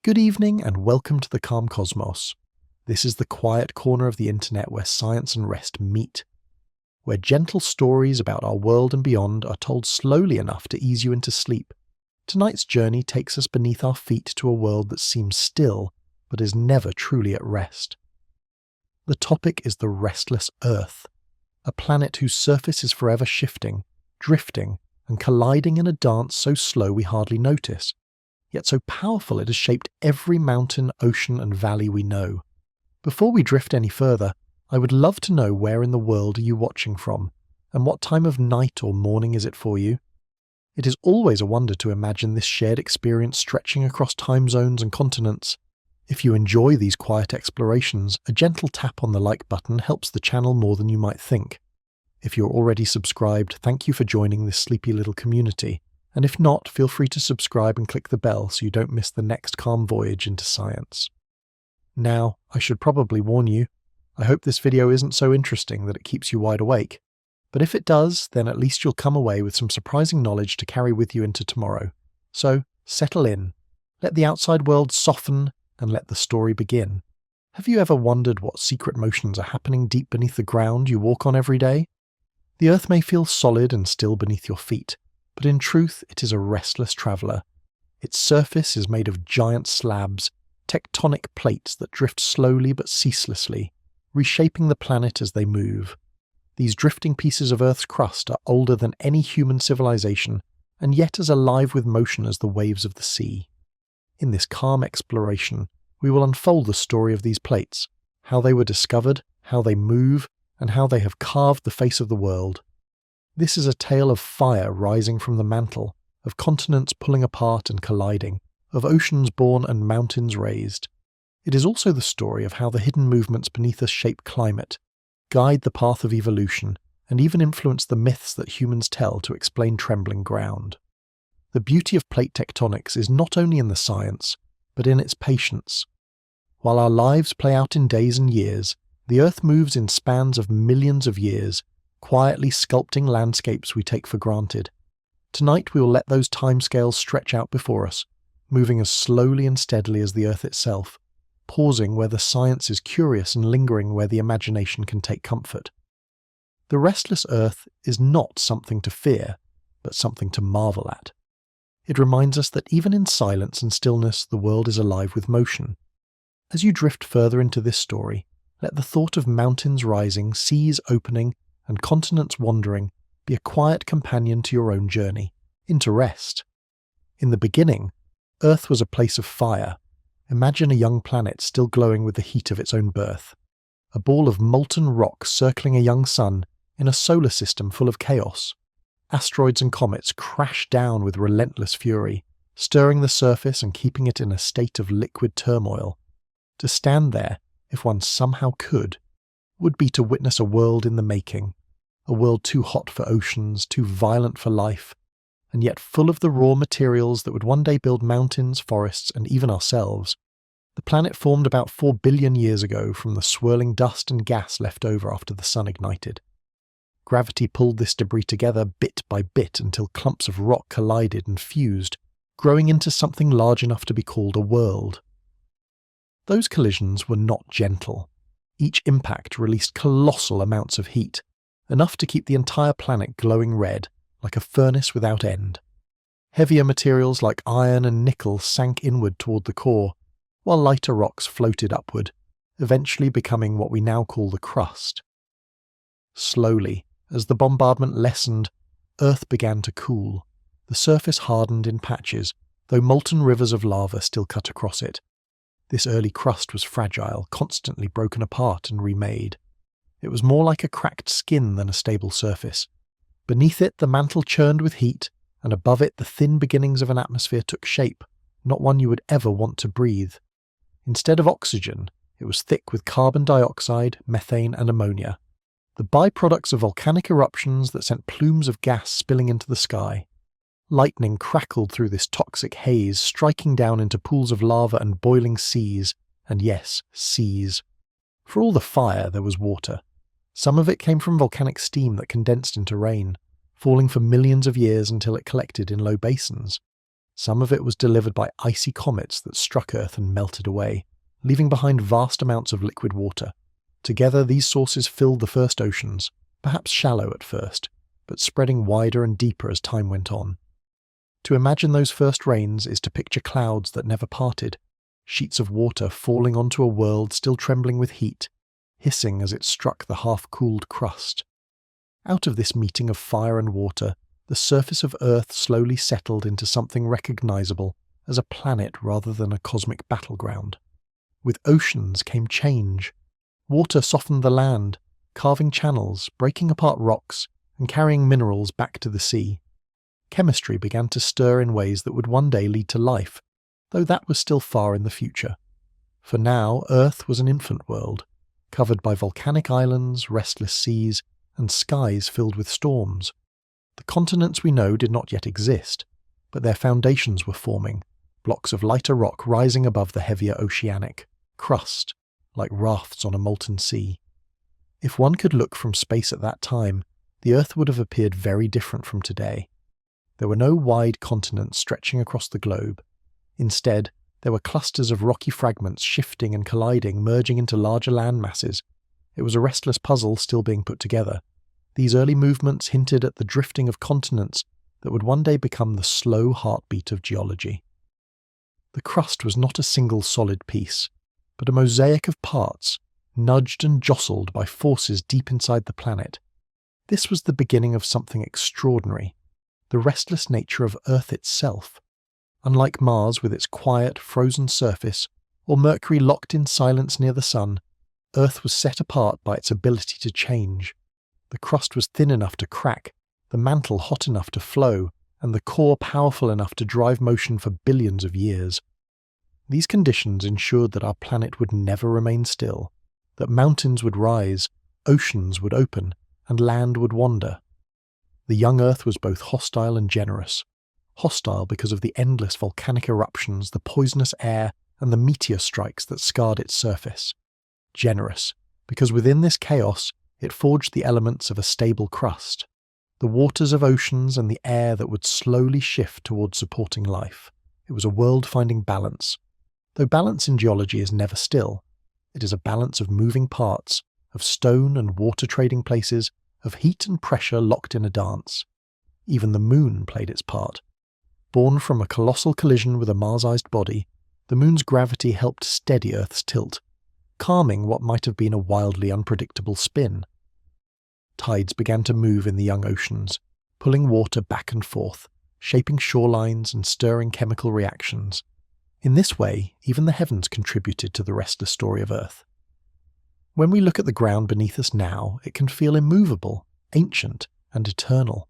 Good evening and welcome to the Calm Cosmos. This is the quiet corner of the internet where science and rest meet, where gentle stories about our world and beyond are told slowly enough to ease you into sleep. Tonight's journey takes us beneath our feet to a world that seems still, but is never truly at rest. The topic is the restless Earth, a planet whose surface is forever shifting, drifting, and colliding in a dance so slow we hardly notice, yet so powerful it has shaped every mountain, ocean, and valley we know. Before we drift any further, I would love to know where in the world are you watching from, and what time of night or morning is it for you? It is always a wonder to imagine this shared experience stretching across time zones and continents. If you enjoy these quiet explorations, a gentle tap on the like button helps the channel more than you might think. If you're already subscribed, thank you for joining this sleepy little community, and if not, feel free to subscribe and click the bell so you don't miss the next calm voyage into science. Now, I should probably warn you, I hope this video isn't so interesting that it keeps you wide awake, but if it does, then at least you'll come away with some surprising knowledge to carry with you into tomorrow. So, settle in, let the outside world soften, and let the story begin. Have you ever wondered what secret motions are happening deep beneath the ground you walk on every day? The Earth may feel solid and still beneath your feet, but in truth it is a restless traveller. Its surface is made of giant slabs, tectonic plates that drift slowly but ceaselessly, reshaping the planet as they move. These drifting pieces of Earth's crust are older than any human civilization, and yet as alive with motion as the waves of the sea. In this calm exploration, we will unfold the story of these plates, how they were discovered, how they move, and how they have carved the face of the world. This is a tale of fire rising from the mantle, of continents pulling apart and colliding, of oceans born and mountains raised. It is also the story of how the hidden movements beneath us shape climate, guide the path of evolution, and even influence the myths that humans tell to explain trembling ground. The beauty of plate tectonics is not only in the science, but in its patience. While our lives play out in days and years, the Earth moves in spans of millions of years, quietly sculpting landscapes we take for granted. Tonight we will let those timescales stretch out before us, moving as slowly and steadily as the Earth itself, pausing where the science is curious and lingering where the imagination can take comfort. The restless Earth is not something to fear, but something to marvel at. It reminds us that even in silence and stillness the world is alive with motion. As you drift further into this story, let the thought of mountains rising, seas opening, and continents wandering be a quiet companion to your own journey, into rest. In the beginning, Earth was a place of fire. Imagine a young planet still glowing with the heat of its own birth. A ball of molten rock circling a young sun in a solar system full of chaos. Asteroids and comets crash down with relentless fury, stirring the surface and keeping it in a state of liquid turmoil. To stand there, if one somehow could, would be to witness a world in the making, a world too hot for oceans, too violent for life, and yet full of the raw materials that would one day build mountains, forests, and even ourselves. The planet formed about 4 billion years ago from the swirling dust and gas left over after the sun ignited. Gravity pulled this debris together bit by bit until clumps of rock collided and fused, growing into something large enough to be called a world. Those collisions were not gentle. Each impact released colossal amounts of heat, enough to keep the entire planet glowing red, like a furnace without end. Heavier materials like iron and nickel sank inward toward the core, while lighter rocks floated upward, eventually becoming what we now call the crust. Slowly, as the bombardment lessened, Earth began to cool. The surface hardened in patches, though molten rivers of lava still cut across it. This early crust was fragile, constantly broken apart and remade. It was more like a cracked skin than a stable surface. Beneath it the mantle churned with heat, and above it the thin beginnings of an atmosphere took shape, not one you would ever want to breathe. Instead of oxygen, it was thick with carbon dioxide, methane, and ammonia, the byproducts of volcanic eruptions that sent plumes of gas spilling into the sky. Lightning crackled through this toxic haze, striking down into pools of lava and boiling seas, and yes, seas. For all the fire, there was water. Some of it came from volcanic steam that condensed into rain, falling for millions of years until it collected in low basins. Some of it was delivered by icy comets that struck Earth and melted away, leaving behind vast amounts of liquid water. Together, these sources filled the first oceans, perhaps shallow at first, but spreading wider and deeper as time went on. To imagine those first rains is to picture clouds that never parted, sheets of water falling onto a world still trembling with heat, hissing as it struck the half-cooled crust. Out of this meeting of fire and water, the surface of Earth slowly settled into something recognizable as a planet rather than a cosmic battleground. With oceans came change. Water softened the land, carving channels, breaking apart rocks, and carrying minerals back to the sea. Chemistry began to stir in ways that would one day lead to life, though that was still far in the future. For now, Earth was an infant world, covered by volcanic islands, restless seas, and skies filled with storms. The continents we know did not yet exist, but their foundations were forming, blocks of lighter rock rising above the heavier oceanic crust, like rafts on a molten sea. If one could look from space at that time, the Earth would have appeared very different from today. There were no wide continents stretching across the globe. Instead, there were clusters of rocky fragments shifting and colliding, merging into larger land masses. It was a restless puzzle still being put together. These early movements hinted at the drifting of continents that would one day become the slow heartbeat of geology. The crust was not a single solid piece, but a mosaic of parts, nudged and jostled by forces deep inside the planet. This was the beginning of something extraordinary, the restless nature of Earth itself. Unlike Mars with its quiet, frozen surface, or Mercury locked in silence near the Sun, Earth was set apart by its ability to change. The crust was thin enough to crack, the mantle hot enough to flow, and the core powerful enough to drive motion for billions of years. These conditions ensured that our planet would never remain still, that mountains would rise, oceans would open, and land would wander. The young Earth was both hostile and generous. Hostile because of the endless volcanic eruptions, the poisonous air, and the meteor strikes that scarred its surface. Generous because within this chaos it forged the elements of a stable crust, the waters of oceans and the air that would slowly shift towards supporting life. It was a world-finding balance. Though balance in geology is never still, it is a balance of moving parts, of stone and water trading places, of heat and pressure locked in a dance. Even the moon played its part. Born from a colossal collision with a Mars-sized body, the moon's gravity helped steady Earth's tilt, calming what might have been a wildly unpredictable spin. Tides began to move in the young oceans, pulling water back and forth, shaping shorelines and stirring chemical reactions. In this way, even the heavens contributed to the restless story of Earth. When we look at the ground beneath us now, it can feel immovable, ancient, and eternal.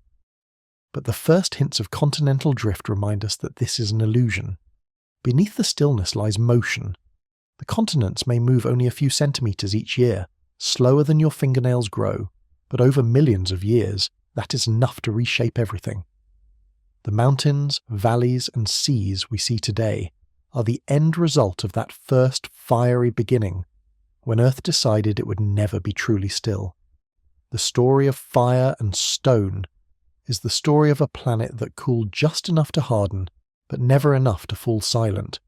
But the first hints of continental drift remind us that this is an illusion. Beneath the stillness lies motion. The continents may move only a few centimeters each year, slower than your fingernails grow, but over millions of years, that is enough to reshape everything. The mountains, valleys, and seas we see today are the end result of that first fiery beginning, when Earth decided it would never be truly still. The story of fire and stone is the story of a planet that cooled just enough to harden, but never enough to fall silent.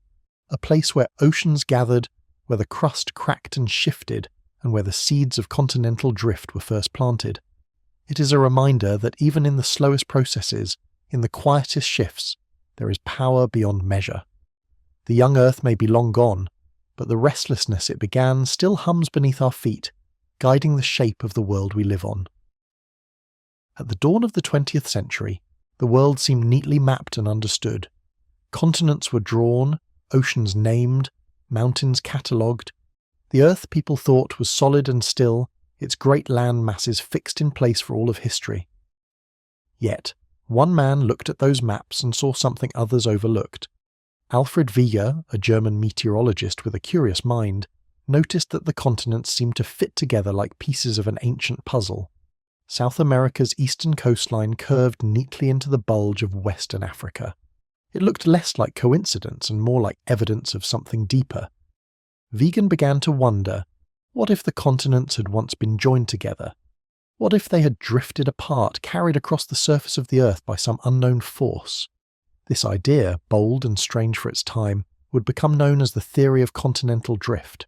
A place where oceans gathered, where the crust cracked and shifted, and where the seeds of continental drift were first planted. It is a reminder that even in the slowest processes, in the quietest shifts, there is power beyond measure. The young Earth may be long gone, but the restlessness it began still hums beneath our feet, guiding the shape of the world we live on. At the dawn of the 20th century, the world seemed neatly mapped and understood. Continents were drawn, oceans named, mountains catalogued. The Earth people thought was solid and still, its great land masses fixed in place for all of history. Yet, one man looked at those maps and saw something others overlooked. Alfred Wegener, a German meteorologist with a curious mind, noticed that the continents seemed to fit together like pieces of an ancient puzzle. South America's eastern coastline curved neatly into the bulge of Western Africa. It looked less like coincidence and more like evidence of something deeper. Wegener began to wonder, what if the continents had once been joined together? What if they had drifted apart, carried across the surface of the Earth by some unknown force? This idea, bold and strange for its time, would become known as the theory of continental drift.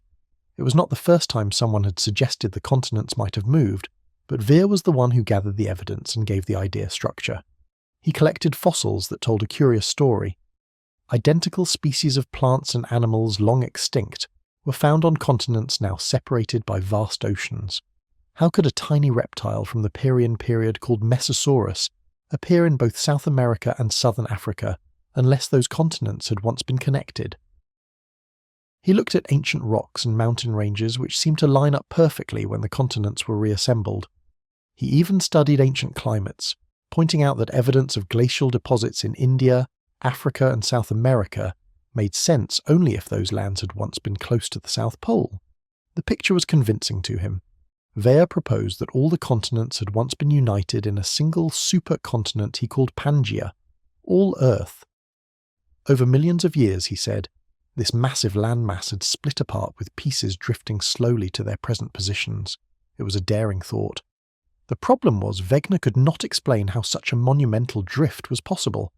It was not the first time someone had suggested the continents might have moved, but Veer was the one who gathered the evidence and gave the idea structure. He collected fossils that told a curious story. Identical species of plants and animals long extinct were found on continents now separated by vast oceans. How could a tiny reptile from the Permian period called Mesosaurus appear in both South America and Southern Africa unless those continents had once been connected? He looked at ancient rocks and mountain ranges which seemed to line up perfectly when the continents were reassembled. He even studied ancient climates, pointing out that evidence of glacial deposits in India, Africa and South America made sense only if those lands had once been close to the South Pole. The picture was convincing to him. Veer proposed that all the continents had once been united in a single supercontinent he called Pangaea, all Earth. Over millions of years, he said, this massive landmass had split apart with pieces drifting slowly to their present positions. It was a daring thought. The problem was Wegener could not explain how such a monumental drift was possible.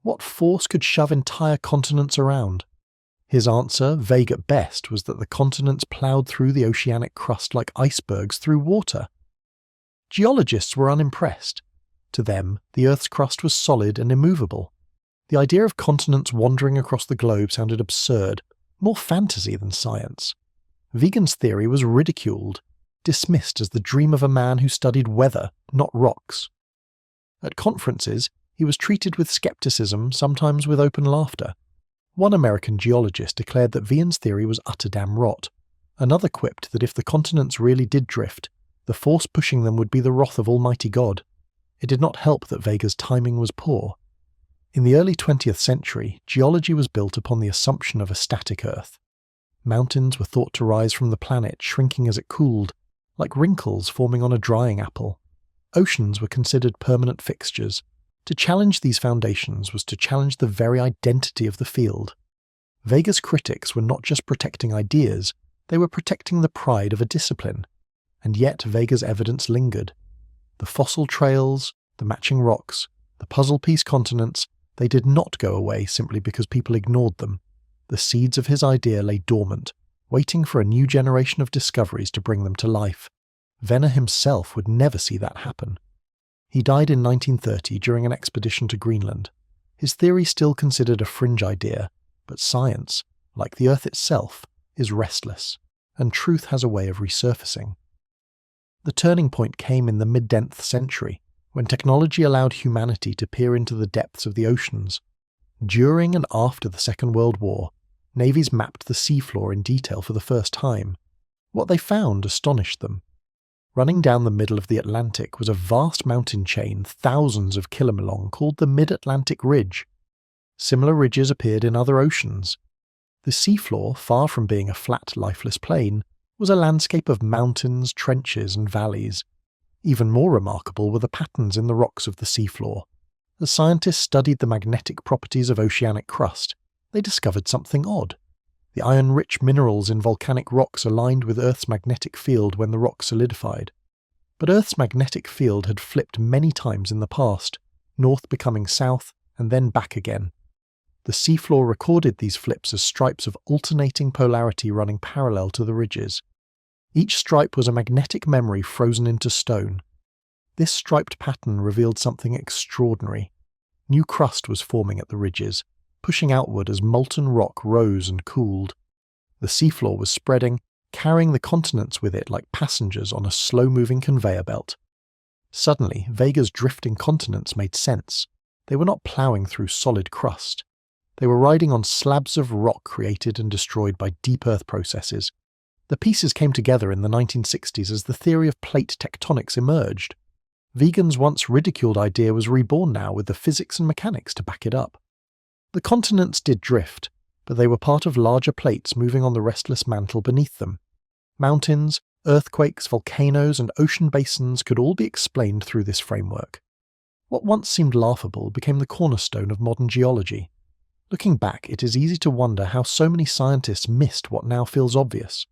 What force could shove entire continents around? His answer, vague at best, was that the continents ploughed through the oceanic crust like icebergs through water. Geologists were unimpressed. To them, the Earth's crust was solid and immovable. The idea of continents wandering across the globe sounded absurd, more fantasy than science. Wegener's theory was ridiculed, dismissed as the dream of a man who studied weather, not rocks. At conferences, he was treated with skepticism, sometimes with open laughter. One American geologist declared that Wegener's theory was utter damn rot. Another quipped that if the continents really did drift, the force pushing them would be the wrath of Almighty God. It did not help that Wegener's timing was poor. In the early 20th century, geology was built upon the assumption of a static Earth. Mountains were thought to rise from the planet, shrinking as it cooled, like wrinkles forming on a drying apple. Oceans were considered permanent fixtures. To challenge these foundations was to challenge the very identity of the field. Wegener's critics were not just protecting ideas, they were protecting the pride of a discipline. And yet Wegener's evidence lingered. The fossil trails, the matching rocks, the puzzle piece continents, they did not go away simply because people ignored them. The seeds of his idea lay dormant, waiting for a new generation of discoveries to bring them to life. Wegener himself would never see that happen. He died in 1930 during an expedition to Greenland. His theory still considered a fringe idea, but science, like the Earth itself, is restless, and truth has a way of resurfacing. The turning point came in the mid-10th century, when technology allowed humanity to peer into the depths of the oceans. During and after the Second World War, navies mapped the seafloor in detail for the first time. What they found astonished them. Running down the middle of the Atlantic was a vast mountain chain thousands of kilometers long called the Mid-Atlantic Ridge. Similar ridges appeared in other oceans. The seafloor, far from being a flat, lifeless plain, was a landscape of mountains, trenches and valleys. Even more remarkable were the patterns in the rocks of the seafloor. As scientists studied the magnetic properties of oceanic crust, they discovered something odd. The iron-rich minerals in volcanic rocks aligned with Earth's magnetic field when the rock solidified. But Earth's magnetic field had flipped many times in the past, north becoming south, and then back again. The seafloor recorded these flips as stripes of alternating polarity running parallel to the ridges. Each stripe was a magnetic memory frozen into stone. This striped pattern revealed something extraordinary. New crust was forming at the ridges, pushing outward as molten rock rose and cooled. The seafloor was spreading, carrying the continents with it like passengers on a slow-moving conveyor belt. Suddenly, Wegener's drifting continents made sense. They were not ploughing through solid crust. They were riding on slabs of rock created and destroyed by deep earth processes. The pieces came together in the 1960s as the theory of plate tectonics emerged. Wegener's once ridiculed idea was reborn now with the physics and mechanics to back it up. The continents did drift, but they were part of larger plates moving on the restless mantle beneath them. Mountains, earthquakes, volcanoes, and ocean basins could all be explained through this framework. What once seemed laughable became the cornerstone of modern geology. Looking back, it is easy to wonder how so many scientists missed what now feels obvious.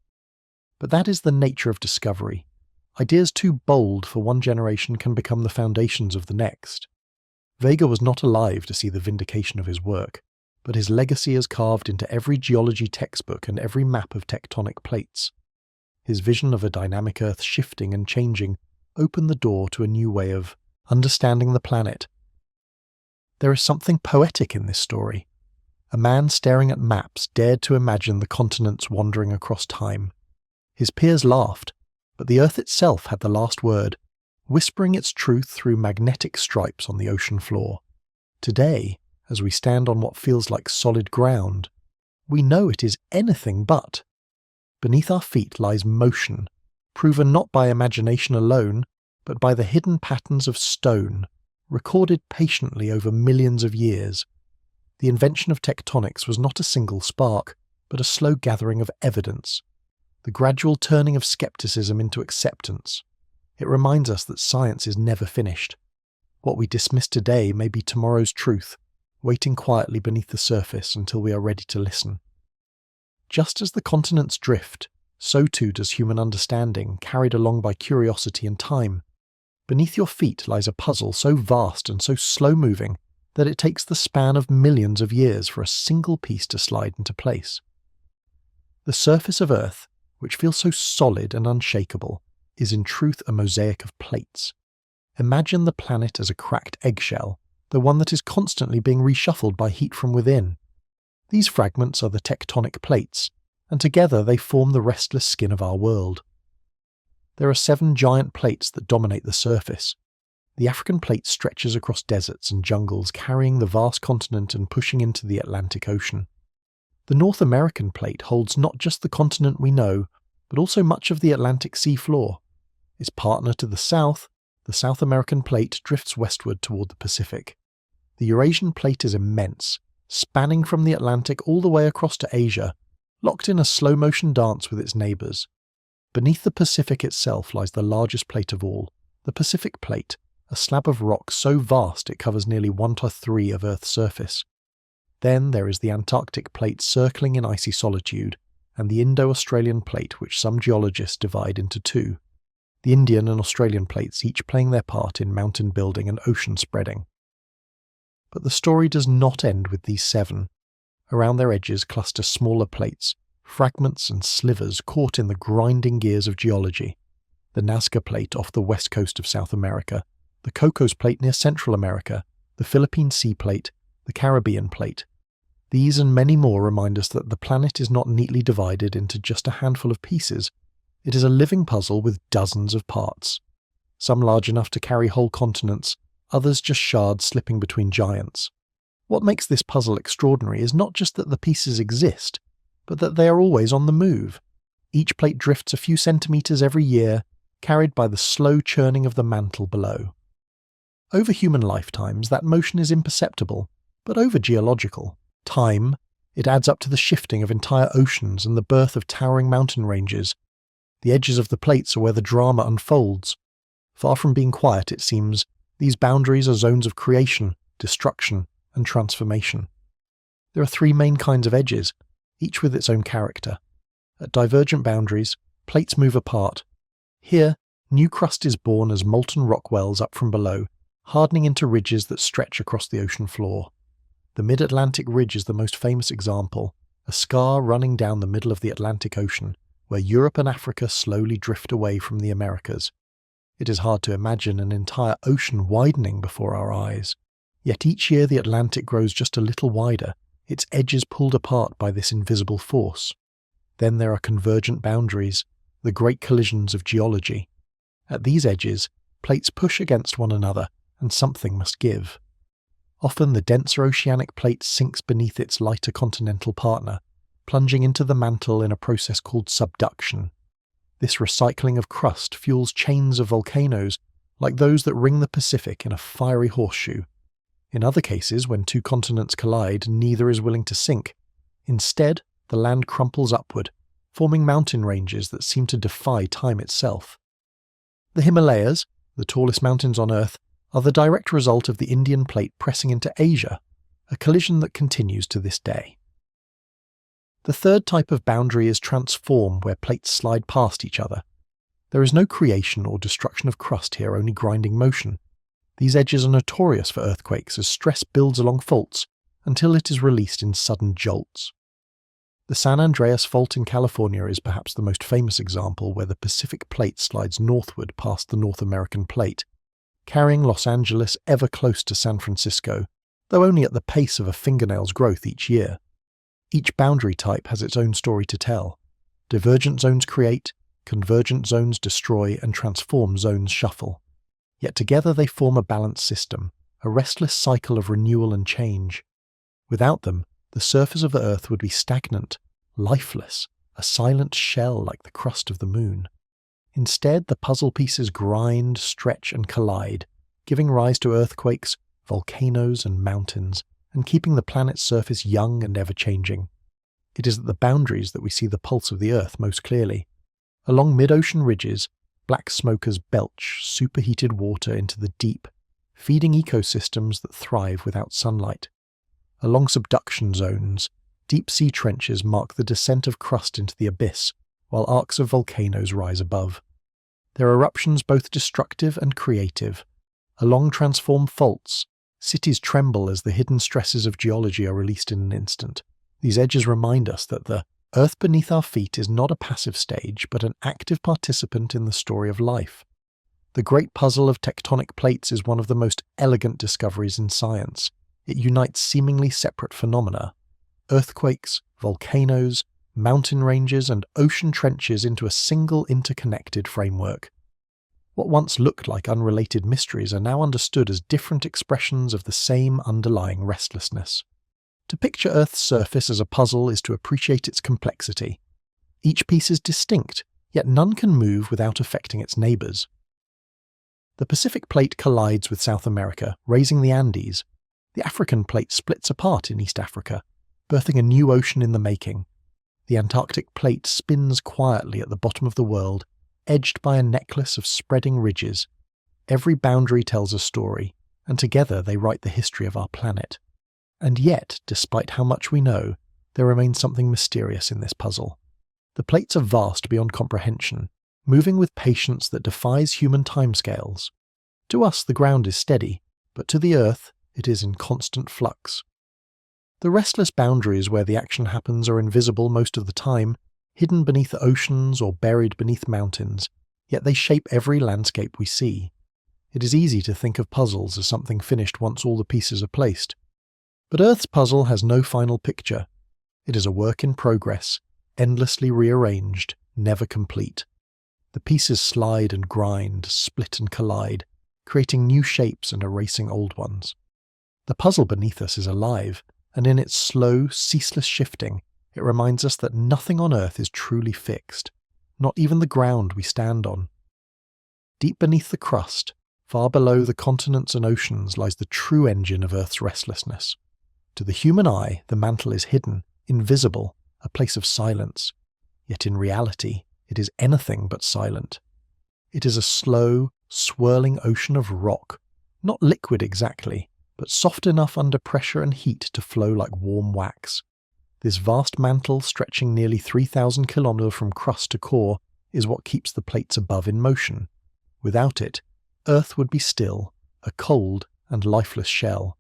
But that is the nature of discovery. Ideas too bold for one generation can become the foundations of the next. Vega was not alive to see the vindication of his work, but his legacy is carved into every geology textbook and every map of tectonic plates. His vision of a dynamic Earth shifting and changing opened the door to a new way of understanding the planet. There is something poetic in this story. A man staring at maps dared to imagine the continents wandering across time. His peers laughed, but the Earth itself had the last word, whispering its truth through magnetic stripes on the ocean floor. Today, as we stand on what feels like solid ground, we know it is anything but. Beneath our feet lies motion, proven not by imagination alone, but by the hidden patterns of stone, recorded patiently over millions of years. The invention of tectonics was not a single spark, but a slow gathering of evidence, the gradual turning of skepticism into acceptance. It reminds us that science is never finished. What we dismiss today may be tomorrow's truth, waiting quietly beneath the surface until we are ready to listen. Just as the continents drift, so too does human understanding, carried along by curiosity and time. Beneath your feet lies a puzzle so vast and so slow-moving that it takes the span of millions of years for a single piece to slide into place. The surface of Earth, which feels so solid and unshakable, is in truth a mosaic of plates. Imagine the planet as a cracked eggshell, the one that is constantly being reshuffled by heat from within. These fragments are the tectonic plates, and together they form the restless skin of our world. There are 7 giant plates that dominate the surface. The African plate stretches across deserts and jungles, carrying the vast continent and pushing into the Atlantic Ocean. The North American plate holds not just the continent we know, but also much of the Atlantic sea floor. Its partner to the south, the South American plate, drifts westward toward the Pacific. The Eurasian plate is immense, spanning from the Atlantic all the way across to Asia, locked in a slow-motion dance with its neighbours. Beneath the Pacific itself lies the largest plate of all, the Pacific Plate, a slab of rock so vast it covers nearly 1/3 of Earth's surface. Then there is the Antarctic Plate circling in icy solitude, and the Indo-Australian Plate, which some geologists divide into 2. The Indian and Australian plates each playing their part in mountain building and ocean spreading. But the story does not end with these 7. Around their edges cluster smaller plates, fragments and slivers caught in the grinding gears of geology. The Nazca Plate off the west coast of South America, the Cocos Plate near Central America, the Philippine Sea Plate, the Caribbean Plate. These and many more remind us that the planet is not neatly divided into just a handful of pieces. It is a living puzzle with dozens of parts. Some large enough to carry whole continents, others just shards slipping between giants. What makes this puzzle extraordinary is not just that the pieces exist, but that they are always on the move. Each plate drifts a few centimetres every year, carried by the slow churning of the mantle below. Over human lifetimes, that motion is imperceptible, but over geological time, it adds up to the shifting of entire oceans and the birth of towering mountain ranges. The edges of the plates are where the drama unfolds. Far from being quiet, it seems, these boundaries are zones of creation, destruction, and transformation. There are 3 main kinds of edges, each with its own character. At divergent boundaries, plates move apart. Here, new crust is born as molten rock wells up from below, hardening into ridges that stretch across the ocean floor. The Mid-Atlantic Ridge is the most famous example, a scar running down the middle of the Atlantic Ocean, where Europe and Africa slowly drift away from the Americas. It is hard to imagine an entire ocean widening before our eyes. Yet each year the Atlantic grows just a little wider, its edges pulled apart by this invisible force. Then there are convergent boundaries, the great collisions of geology. At these edges, plates push against one another, and something must give. Often the denser oceanic plate sinks beneath its lighter continental partner, plunging into the mantle in a process called subduction. This recycling of crust fuels chains of volcanoes like those that ring the Pacific in a fiery horseshoe. In other cases, when 2 continents collide, neither is willing to sink. Instead, the land crumples upward, forming mountain ranges that seem to defy time itself. The Himalayas, the tallest mountains on Earth, are the direct result of the Indian plate pressing into Asia, a collision that continues to this day. The third type of boundary is transform, where plates slide past each other. There is no creation or destruction of crust here, only grinding motion. These edges are notorious for earthquakes as stress builds along faults until it is released in sudden jolts. The San Andreas Fault in California is perhaps the most famous example where the Pacific Plate slides northward past the North American Plate, carrying Los Angeles ever close to San Francisco, though only at the pace of a fingernail's growth each year. Each boundary type has its own story to tell. Divergent zones create, convergent zones destroy, and transform zones shuffle. Yet together they form a balanced system, a restless cycle of renewal and change. Without them, the surface of the Earth would be stagnant, lifeless, a silent shell like the crust of the moon. Instead, the puzzle pieces grind, stretch, and collide, giving rise to earthquakes, volcanoes, and mountains, and keeping the planet's surface young and ever-changing. It is at the boundaries that we see the pulse of the Earth most clearly. Along mid-ocean ridges, black smokers belch superheated water into the deep, feeding ecosystems that thrive without sunlight. Along subduction zones, deep-sea trenches mark the descent of crust into the abyss, while arcs of volcanoes rise above. Their eruptions both destructive and creative. Along transformed faults, cities tremble as the hidden stresses of geology are released in an instant. These edges remind us that the Earth beneath our feet is not a passive stage, but an active participant in the story of life. The great puzzle of tectonic plates is one of the most elegant discoveries in science. It unites seemingly separate phenomena, earthquakes, volcanoes, mountain ranges, and ocean trenches into a single interconnected framework. What once looked like unrelated mysteries are now understood as different expressions of the same underlying restlessness. To picture Earth's surface as a puzzle is to appreciate its complexity. Each piece is distinct, yet none can move without affecting its neighbours. The Pacific Plate collides with South America, raising the Andes. The African Plate splits apart in East Africa, birthing a new ocean in the making. The Antarctic Plate spins quietly at the bottom of the world, edged by a necklace of spreading ridges. Every boundary tells a story, and together they write the history of our planet. And yet, despite how much we know, there remains something mysterious in this puzzle. The plates are vast beyond comprehension, moving with patience that defies human timescales. To us, the ground is steady, but to the Earth, it is in constant flux. The restless boundaries where the action happens are invisible most of the time, hidden beneath oceans or buried beneath mountains, yet they shape every landscape we see. It is easy to think of puzzles as something finished once all the pieces are placed. But Earth's puzzle has no final picture. It is a work in progress, endlessly rearranged, never complete. The pieces slide and grind, split and collide, creating new shapes and erasing old ones. The puzzle beneath us is alive, and in its slow, ceaseless shifting, it reminds us that nothing on Earth is truly fixed, not even the ground we stand on. Deep beneath the crust, far below the continents and oceans, lies the true engine of Earth's restlessness. To the human eye, the mantle is hidden, invisible, a place of silence. Yet in reality, it is anything but silent. It is a slow, swirling ocean of rock, not liquid exactly, but soft enough under pressure and heat to flow like warm wax. This vast mantle, stretching nearly 3,000 kilometers from crust to core, is what keeps the plates above in motion. Without it, Earth would be still, a cold and lifeless shell.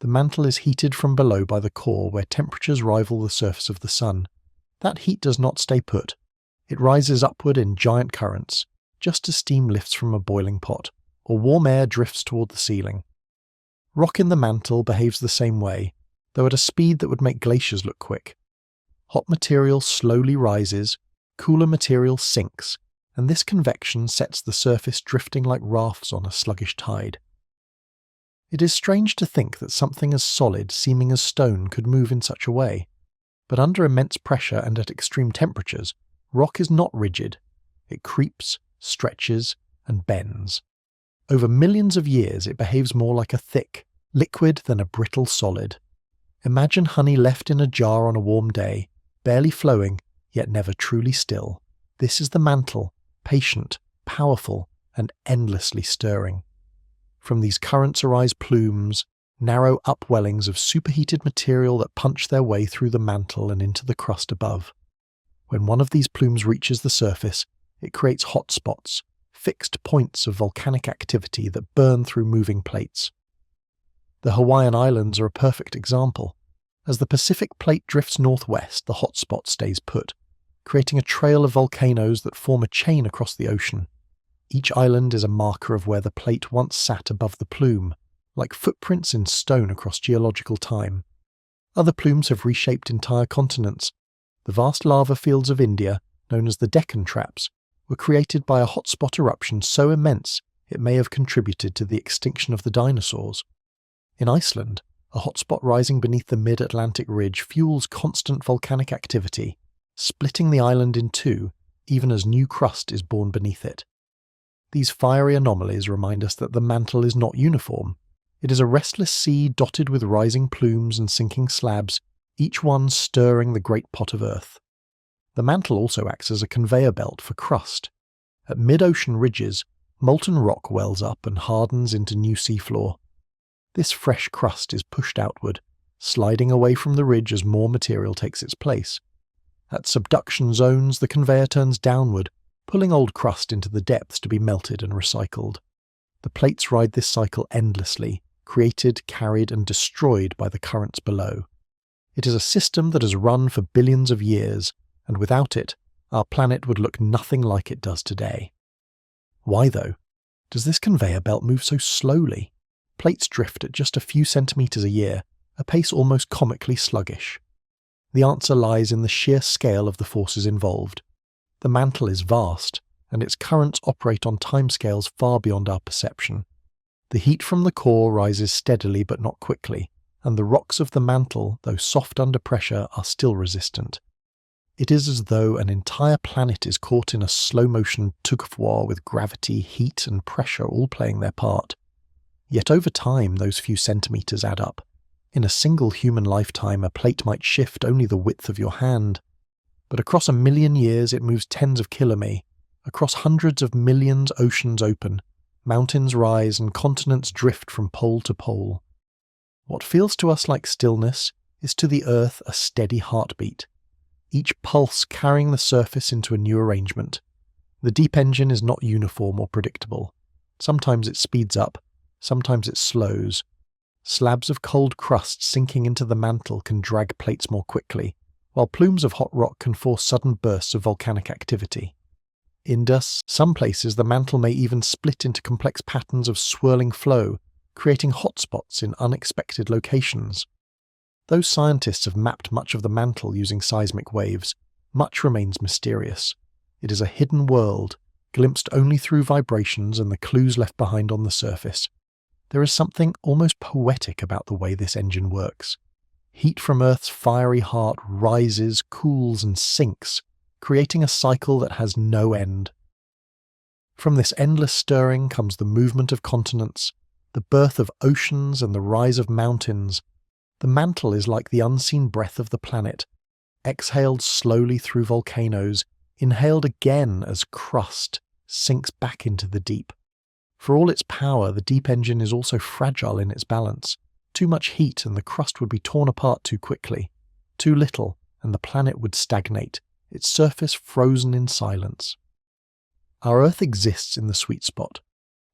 The mantle is heated from below by the core, where temperatures rival the surface of the sun. That heat does not stay put. It rises upward in giant currents, just as steam lifts from a boiling pot, or warm air drifts toward the ceiling. Rock in the mantle behaves the same way, though at a speed that would make glaciers look quick. Hot material slowly rises, cooler material sinks, and this convection sets the surface drifting like rafts on a sluggish tide. It is strange to think that something as solid, seeming as stone, could move in such a way. But under immense pressure and at extreme temperatures, rock is not rigid. It creeps, stretches, and bends. Over millions of years, it behaves more like a thick, liquid than a brittle solid. Imagine honey left in a jar on a warm day, barely flowing, yet never truly still. This is the mantle, patient, powerful, and endlessly stirring. From these currents arise plumes, narrow upwellings of superheated material that punch their way through the mantle and into the crust above. When one of these plumes reaches the surface, it creates hot spots, fixed points of volcanic activity that burn through moving plates. The Hawaiian Islands are a perfect example. As the Pacific Plate drifts northwest, the hotspot stays put, creating a trail of volcanoes that form a chain across the ocean. Each island is a marker of where the plate once sat above the plume, like footprints in stone across geological time. Other plumes have reshaped entire continents. The vast lava fields of India, known as the Deccan Traps, were created by a hotspot eruption so immense it may have contributed to the extinction of the dinosaurs. In Iceland, a hotspot rising beneath the mid-Atlantic ridge fuels constant volcanic activity, splitting the island in two even as new crust is born beneath it. These fiery anomalies remind us that the mantle is not uniform. It is a restless sea dotted with rising plumes and sinking slabs, each one stirring the great pot of Earth. The mantle also acts as a conveyor belt for crust. At mid-ocean ridges, molten rock wells up and hardens into new seafloor. This fresh crust is pushed outward, sliding away from the ridge as more material takes its place. At subduction zones, the conveyor turns downward, pulling old crust into the depths to be melted and recycled. The plates ride this cycle endlessly, created, carried, and destroyed by the currents below. It is a system that has run for billions of years, and without it, our planet would look nothing like it does today. Why, though? Does this conveyor belt move so slowly? Plates drift at just a few centimeters a year, a pace almost comically sluggish. The answer lies in the sheer scale of the forces involved. The mantle is vast, and its currents operate on timescales far beyond our perception. The heat from the core rises steadily but not quickly, and the rocks of the mantle, though soft under pressure, are still resistant. It is as though an entire planet is caught in a slow-motion tug-of-war with gravity, heat, and pressure all playing their part. Yet over time, those few centimeters add up. In a single human lifetime, a plate might shift only the width of your hand. But across 1,000,000 years, it moves tens of kilometers. Across hundreds of millions, oceans open, mountains rise, and continents drift from pole to pole. What feels to us like stillness is to the Earth a steady heartbeat, each pulse carrying the surface into a new arrangement. The deep engine is not uniform or predictable. Sometimes it speeds up, sometimes it slows. Slabs of cold crust sinking into the mantle can drag plates more quickly, while plumes of hot rock can force sudden bursts of volcanic activity. In some places the mantle may even split into complex patterns of swirling flow, creating hotspots in unexpected locations. Though scientists have mapped much of the mantle using seismic waves, much remains mysterious. It is a hidden world, glimpsed only through vibrations and the clues left behind on the surface. There is something almost poetic about the way this engine works. Heat from Earth's fiery heart rises, cools, and sinks, creating a cycle that has no end. From this endless stirring comes the movement of continents, the birth of oceans, and the rise of mountains. The mantle is like the unseen breath of the planet, exhaled slowly through volcanoes, inhaled again as crust sinks back into the deep. For all its power, the deep engine is also fragile in its balance. Too much heat and the crust would be torn apart too quickly. Too little, and the planet would stagnate, its surface frozen in silence. Our Earth exists in the sweet spot,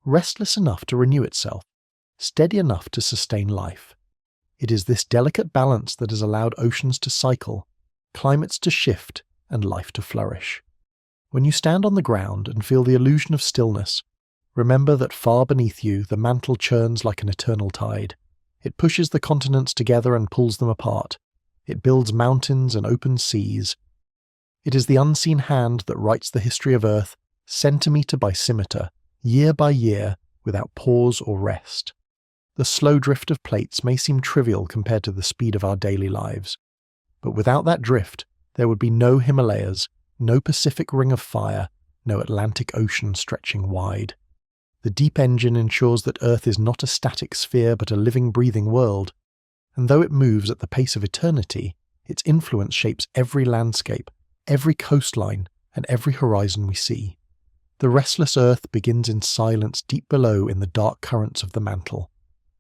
restless enough to renew itself, steady enough to sustain life. It is this delicate balance that has allowed oceans to cycle, climates to shift, and life to flourish. When you stand on the ground and feel the illusion of stillness, remember that far beneath you the mantle churns like an eternal tide. It pushes the continents together and pulls them apart. It builds mountains and opens seas. It is the unseen hand that writes the history of Earth, centimetre by centimetre, year by year, without pause or rest. The slow drift of plates may seem trivial compared to the speed of our daily lives. But without that drift, there would be no Himalayas, no Pacific Ring of Fire, no Atlantic Ocean stretching wide. The deep engine ensures that Earth is not a static sphere but a living, breathing world. And though it moves at the pace of eternity, its influence shapes every landscape, every coastline, and every horizon we see. The restless Earth begins in silence deep below in the dark currents of the mantle.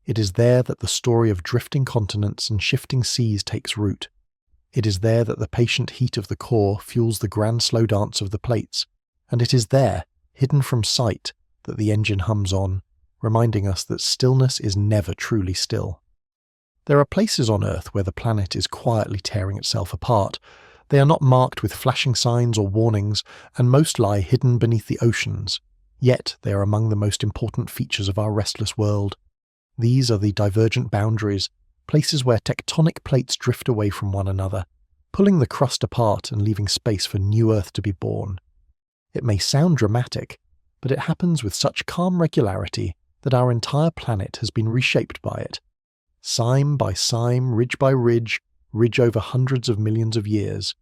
It is there that the story of drifting continents and shifting seas takes root. It is there that the patient heat of the core fuels the grand slow dance of the plates. And it is there, hidden from sight that the engine hums on, reminding us that stillness is never truly still. There are places on Earth where the planet is quietly tearing itself apart. They are not marked with flashing signs or warnings, and most lie hidden beneath the oceans. Yet they are among the most important features of our restless world. These are the divergent boundaries, places where tectonic plates drift away from one another, pulling the crust apart and leaving space for new Earth to be born. It may sound dramatic, but it happens with such calm regularity that our entire planet has been reshaped by it. Cyme by cyme, ridge by ridge over hundreds of millions of years.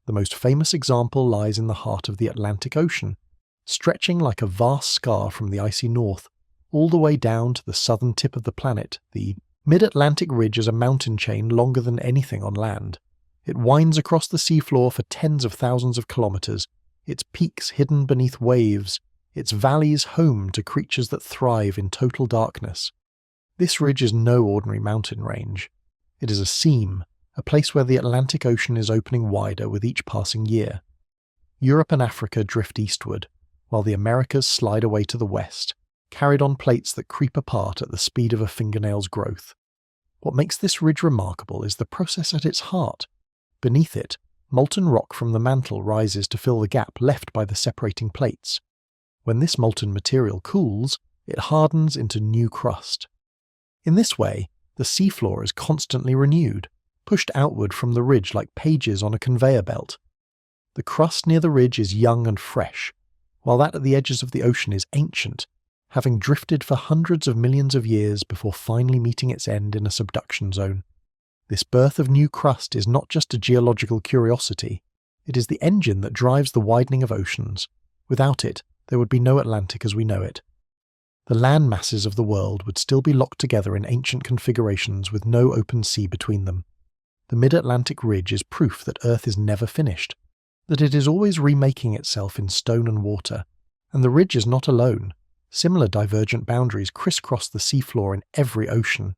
The most famous example lies in the heart of the Atlantic Ocean, stretching like a vast scar from the icy north, all the way down to the southern tip of the planet. The Mid-Atlantic Ridge is a mountain chain longer than anything on land. It winds across the seafloor for tens of thousands of kilometers, its peaks hidden beneath waves, its valleys home to creatures that thrive in total darkness. This ridge is no ordinary mountain range. It is a seam, a place where the Atlantic Ocean is opening wider with each passing year. Europe and Africa drift eastward, while the Americas slide away to the west, carried on plates that creep apart at the speed of a fingernail's growth. What makes this ridge remarkable is the process at its heart. Beneath it, molten rock from the mantle rises to fill the gap left by the separating plates. When this molten material cools, it hardens into new crust. In this way, the seafloor is constantly renewed, pushed outward from the ridge like pages on a conveyor belt. The crust near the ridge is young and fresh, while that at the edges of the ocean is ancient, having drifted for hundreds of millions of years before finally meeting its end in a subduction zone. This birth of new crust is not just a geological curiosity, it is the engine that drives the widening of oceans. Without it, there would be no Atlantic as we know it. The land masses of the world would still be locked together in ancient configurations with no open sea between them. The Mid-Atlantic Ridge is proof that Earth is never finished, that it is always remaking itself in stone and water, and the ridge is not alone. Similar divergent boundaries crisscross the seafloor in every ocean.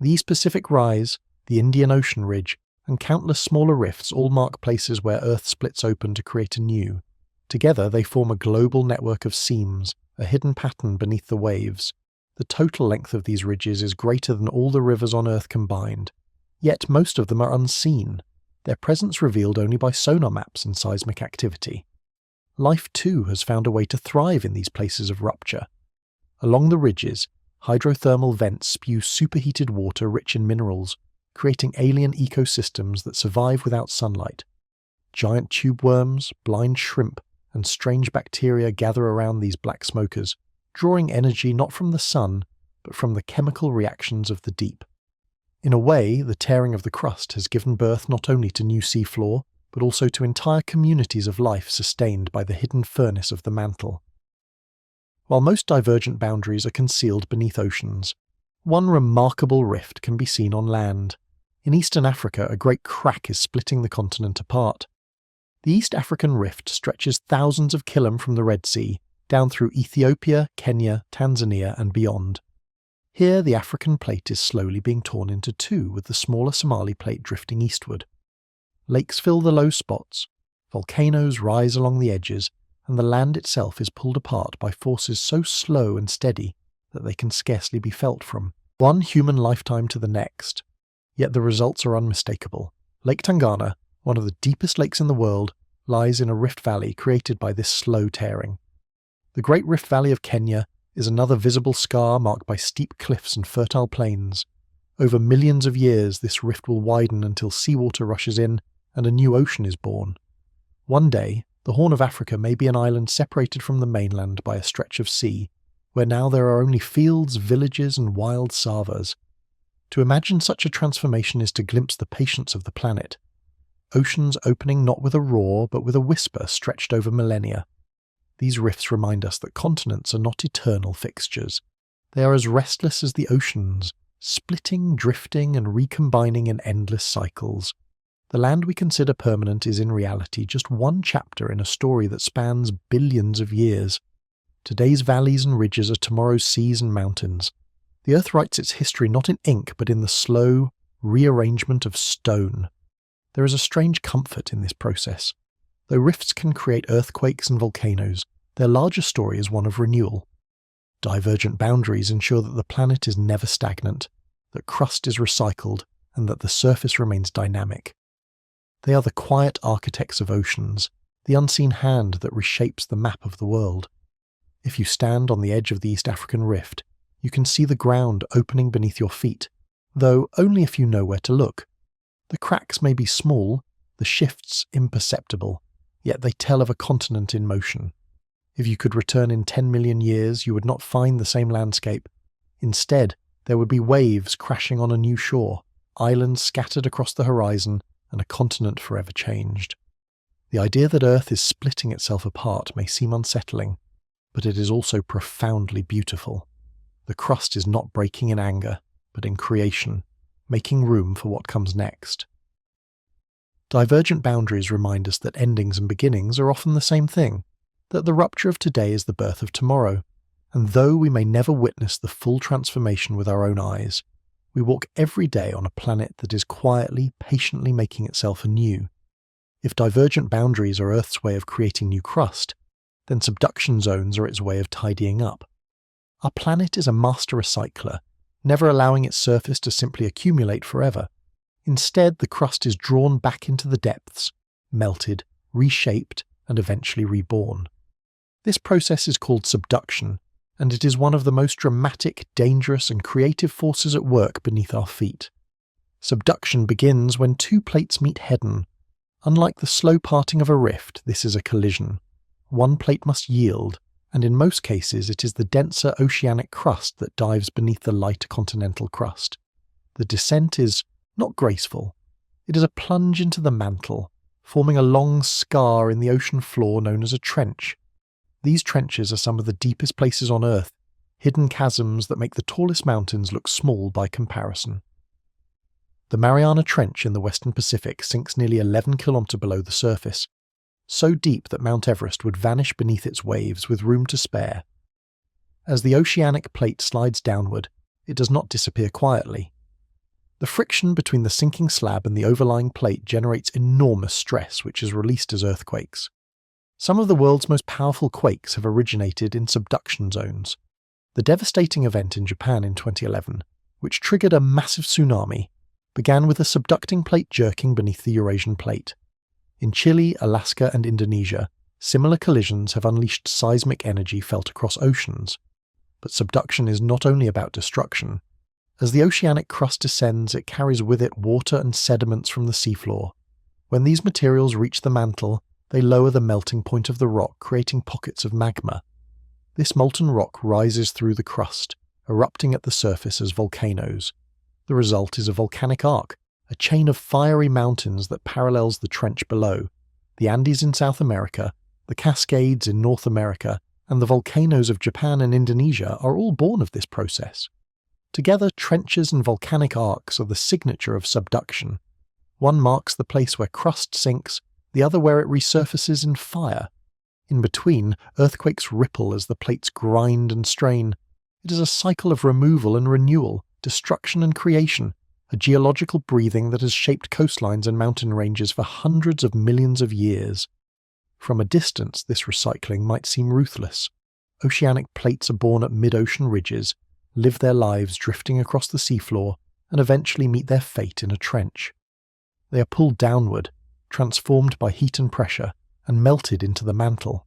The East Pacific Rise, the Indian Ocean Ridge, and countless smaller rifts all mark places where Earth splits open to create a new. Together they form a global network of seams, a hidden pattern beneath the waves. The total length of these ridges is greater than all the rivers on Earth combined. Yet most of them are unseen, their presence revealed only by sonar maps and seismic activity. Life too has found a way to thrive in these places of rupture. Along the ridges, hydrothermal vents spew superheated water rich in minerals, creating alien ecosystems that survive without sunlight. Giant tube worms, blind shrimp, and strange bacteria gather around these black smokers, drawing energy not from the sun, but from the chemical reactions of the deep. In a way, the tearing of the crust has given birth not only to new seafloor, but also to entire communities of life sustained by the hidden furnace of the mantle. While most divergent boundaries are concealed beneath oceans, one remarkable rift can be seen on land. In eastern Africa, a great crack is splitting the continent apart. The East African Rift stretches thousands of km from the Red Sea, down through Ethiopia, Kenya, Tanzania, and beyond. Here, the African plate is slowly being torn into two, with the smaller Somali plate drifting eastward. Lakes fill the low spots, volcanoes rise along the edges, and the land itself is pulled apart by forces so slow and steady that they can scarcely be felt from one human lifetime to the next. Yet the results are unmistakable. Lake Tangana, one of the deepest lakes in the world, lies in a rift valley created by this slow tearing. The Great Rift Valley of Kenya is another visible scar marked by steep cliffs and fertile plains. Over millions of years, this rift will widen until seawater rushes in and a new ocean is born. One day, the Horn of Africa may be an island separated from the mainland by a stretch of sea, where now there are only fields, villages, and wild savas. To imagine such a transformation is to glimpse the patience of the planet. Oceans opening not with a roar, but with a whisper stretched over millennia. These rifts remind us that continents are not eternal fixtures. They are as restless as the oceans, splitting, drifting, and recombining in endless cycles. The land we consider permanent is in reality just one chapter in a story that spans billions of years. Today's valleys and ridges are tomorrow's seas and mountains. The Earth writes its history not in ink, but in the slow rearrangement of stone. There is a strange comfort in this process. Though rifts can create earthquakes and volcanoes, Their larger story is one of renewal. Divergent boundaries ensure that the planet is never stagnant, that crust is recycled, and that the surface remains dynamic. They are the quiet architects of oceans, the unseen hand that reshapes the map of the world. If you stand on the edge of the East African Rift, you can see the ground opening beneath your feet, though only if you know where to look. The cracks may be small, the shifts imperceptible, yet they tell of a continent in motion. If you could return in 10 million years, you would not find the same landscape. Instead, there would be waves crashing on a new shore, islands scattered across the horizon, and a continent forever changed. The idea that Earth is splitting itself apart may seem unsettling, but it is also profoundly beautiful. The crust is not breaking in anger, but in creation, making room for what comes next. Divergent boundaries remind us that endings and beginnings are often the same thing, that the rupture of today is the birth of tomorrow, and though we may never witness the full transformation with our own eyes, we walk every day on a planet that is quietly, patiently making itself anew. If divergent boundaries are Earth's way of creating new crust, then subduction zones are its way of tidying up. Our planet is a master recycler, never allowing its surface to simply accumulate forever. Instead, the crust is drawn back into the depths, melted, reshaped, and eventually reborn. This process is called subduction, and it is one of the most dramatic, dangerous, and creative forces at work beneath our feet. Subduction begins when two plates meet head-on. Unlike the slow parting of a rift, this is a collision. One plate must yield, and in most cases it is the denser oceanic crust that dives beneath the lighter continental crust. The descent is not graceful. It is a plunge into the mantle, forming a long scar in the ocean floor known as a trench. These trenches are some of the deepest places on Earth, hidden chasms that make the tallest mountains look small by comparison. The Mariana Trench in the Western Pacific sinks nearly 11 kilometers below the surface, so deep that Mount Everest would vanish beneath its waves with room to spare. As the oceanic plate slides downward, it does not disappear quietly. The friction between the sinking slab and the overlying plate generates enormous stress, which is released as earthquakes. Some of the world's most powerful quakes have originated in subduction zones. The devastating event in Japan in 2011, which triggered a massive tsunami, began with a subducting plate jerking beneath the Eurasian plate. In Chile, Alaska, and Indonesia, similar collisions have unleashed seismic energy felt across oceans. But subduction is not only about destruction. As the oceanic crust descends, it carries with it water and sediments from the seafloor. When these materials reach the mantle, they lower the melting point of the rock, creating pockets of magma. This molten rock rises through the crust, erupting at the surface as volcanoes. The result is a volcanic arc, a chain of fiery mountains that parallels the trench below. The Andes in South America, the Cascades in North America, and the volcanoes of Japan and Indonesia are all born of this process. Together, trenches and volcanic arcs are the signature of subduction. One marks the place where crust sinks, the other where it resurfaces in fire. In between, earthquakes ripple as the plates grind and strain. It is a cycle of removal and renewal, destruction and creation, a geological breathing that has shaped coastlines and mountain ranges for hundreds of millions of years. From a distance, this recycling might seem ruthless. Oceanic plates are born at mid-ocean ridges, live their lives drifting across the seafloor, and eventually meet their fate in a trench. They are pulled downward, transformed by heat and pressure, and melted into the mantle.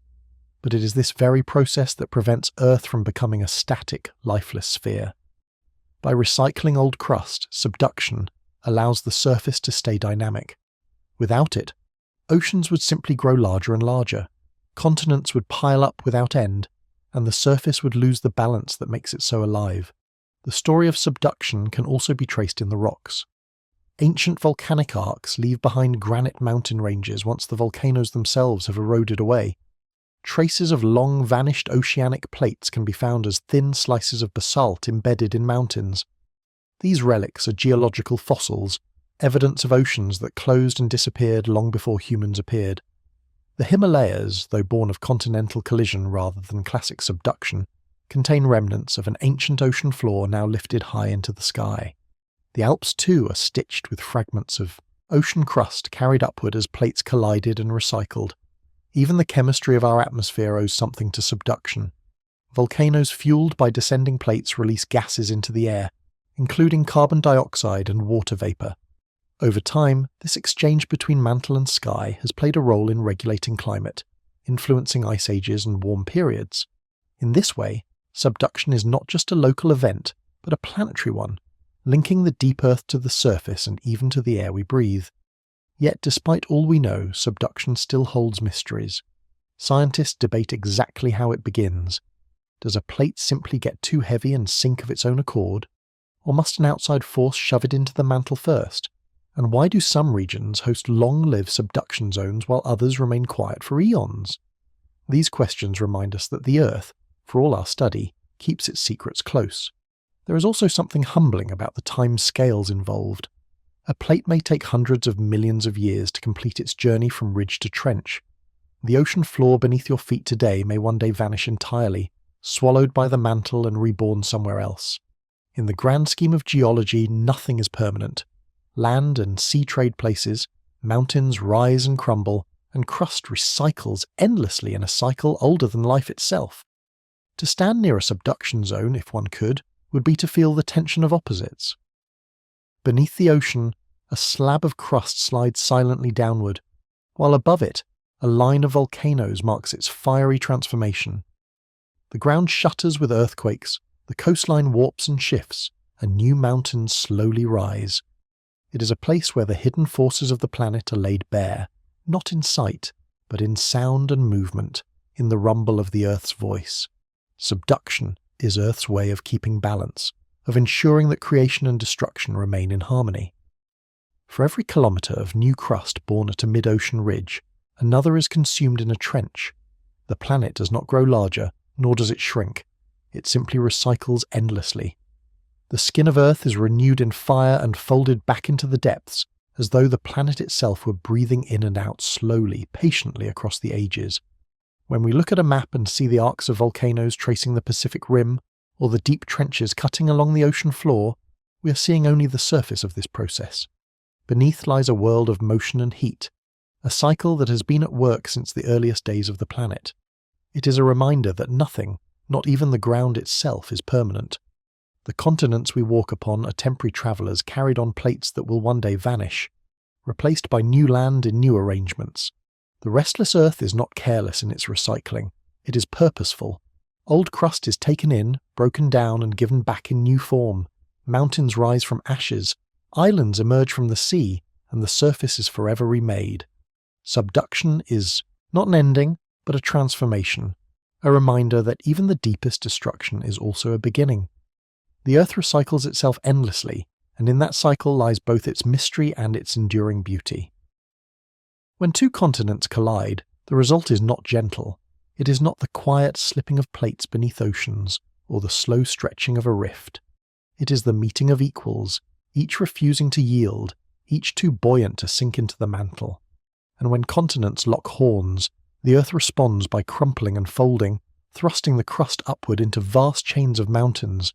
But it is this very process that prevents Earth from becoming a static, lifeless sphere. By recycling old crust, subduction allows the surface to stay dynamic. Without it, oceans would simply grow larger and larger, continents would pile up without end, and the surface would lose the balance that makes it so alive. The story of subduction can also be traced in the rocks. Ancient volcanic arcs leave behind granite mountain ranges once the volcanoes themselves have eroded away. Traces of long vanished oceanic plates can be found as thin slices of basalt embedded in mountains. These relics are geological fossils, evidence of oceans that closed and disappeared long before humans appeared. The Himalayas, though born of continental collision rather than classic subduction, contain remnants of an ancient ocean floor now lifted high into the sky. The Alps too are stitched with fragments of ocean crust carried upward as plates collided and recycled. Even the chemistry of our atmosphere owes something to subduction. Volcanoes fueled by descending plates release gases into the air, including carbon dioxide and water vapor. Over time, this exchange between mantle and sky has played a role in regulating climate, influencing ice ages and warm periods. In this way, subduction is not just a local event, but a planetary one, linking the deep Earth to the surface and even to the air we breathe. Yet despite all we know, subduction still holds mysteries. Scientists debate exactly how it begins. Does a plate simply get too heavy and sink of its own accord? Or must an outside force shove it into the mantle first? And why do some regions host long-lived subduction zones while others remain quiet for eons? These questions remind us that the Earth, for all our study, keeps its secrets close. There is also something humbling about the time scales involved. A plate may take hundreds of millions of years to complete its journey from ridge to trench. The ocean floor beneath your feet today may one day vanish entirely, swallowed by the mantle and reborn somewhere else. In the grand scheme of geology, nothing is permanent. Land and sea trade places, mountains rise and crumble, and crust recycles endlessly in a cycle older than life itself. To stand near a subduction zone, if one could, would be to feel the tension of opposites. Beneath the ocean, a slab of crust slides silently downward, while above it, a line of volcanoes marks its fiery transformation. The ground shudders with earthquakes, the coastline warps and shifts, and new mountains slowly rise. It is a place where the hidden forces of the planet are laid bare, not in sight, but in sound and movement, in the rumble of the Earth's voice. Subduction is Earth's way of keeping balance, of ensuring that creation and destruction remain in harmony. For every kilometre of new crust born at a mid-ocean ridge, another is consumed in a trench. The planet does not grow larger, nor does it shrink. It simply recycles endlessly. The skin of Earth is renewed in fire and folded back into the depths, as though the planet itself were breathing in and out slowly, patiently across the ages. When we look at a map and see the arcs of volcanoes tracing the Pacific Rim, or the deep trenches cutting along the ocean floor, we are seeing only the surface of this process. Beneath lies a world of motion and heat, a cycle that has been at work since the earliest days of the planet. It is a reminder that nothing, not even the ground itself, is permanent. The continents we walk upon are temporary travellers carried on plates that will one day vanish, replaced by new land in new arrangements. The restless Earth is not careless in its recycling. It is purposeful. Old crust is taken in, broken down and given back in new form. Mountains rise from ashes, islands emerge from the sea, and the surface is forever remade. Subduction is not an ending, but a transformation, a reminder that even the deepest destruction is also a beginning. The Earth recycles itself endlessly, and in that cycle lies both its mystery and its enduring beauty. When two continents collide, the result is not gentle. It is not the quiet slipping of plates beneath oceans, or the slow stretching of a rift. It is the meeting of equals, each refusing to yield, each too buoyant to sink into the mantle. And when continents lock horns, the Earth responds by crumpling and folding, thrusting the crust upward into vast chains of mountains.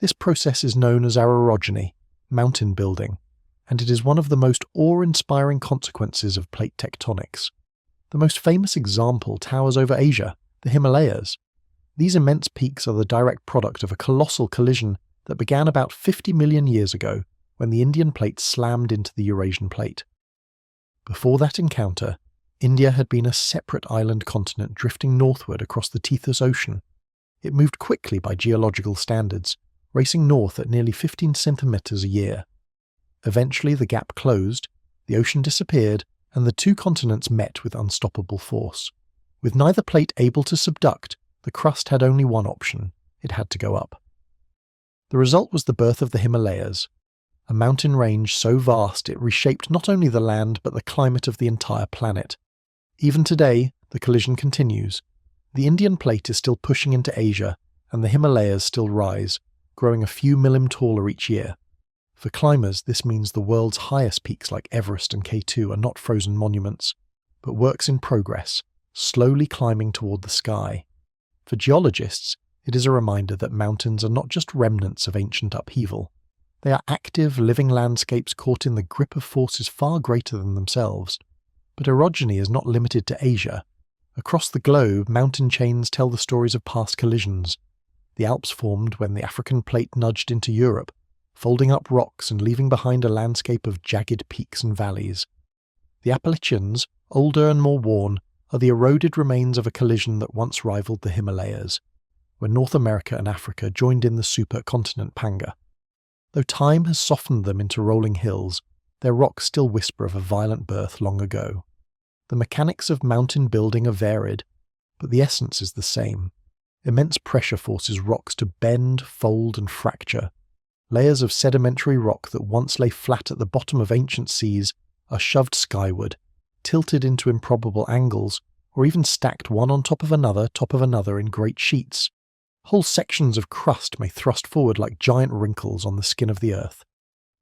This process is known as orogeny, mountain building, and it is one of the most awe-inspiring consequences of plate tectonics. The most famous example towers over Asia, the Himalayas. These immense peaks are the direct product of a colossal collision that began about 50 million years ago when the Indian plate slammed into the Eurasian plate. Before that encounter, India had been a separate island continent drifting northward across the Tethys Ocean. It moved quickly by geological standards, racing north at nearly 15 centimeters a year. Eventually the gap closed, the ocean disappeared, and the two continents met with unstoppable force. With neither plate able to subduct, the crust had only one option: it had to go up. The result was the birth of the Himalayas, a mountain range so vast it reshaped not only the land but the climate of the entire planet. Even today, the collision continues. The Indian plate is still pushing into Asia, and the Himalayas still rise, growing a few millim taller each year. For climbers, this means the world's highest peaks like Everest and K2 are not frozen monuments, but works in progress, slowly climbing toward the sky. For geologists, it is a reminder that mountains are not just remnants of ancient upheaval. They are active, living landscapes caught in the grip of forces far greater than themselves. But orogeny is not limited to Asia. Across the globe, mountain chains tell the stories of past collisions. The Alps formed when the African plate nudged into Europe, folding up rocks and leaving behind a landscape of jagged peaks and valleys. The Appalachians, older and more worn, are the eroded remains of a collision that once rivaled the Himalayas, when North America and Africa joined in the supercontinent Panga. Though time has softened them into rolling hills, their rocks still whisper of a violent birth long ago. The mechanics of mountain building are varied, but the essence is the same. Immense pressure forces rocks to bend, fold, and fracture. Layers of sedimentary rock that once lay flat at the bottom of ancient seas are shoved skyward, tilted into improbable angles, or even stacked one on top of another in great sheets. Whole sections of crust may thrust forward like giant wrinkles on the skin of the earth.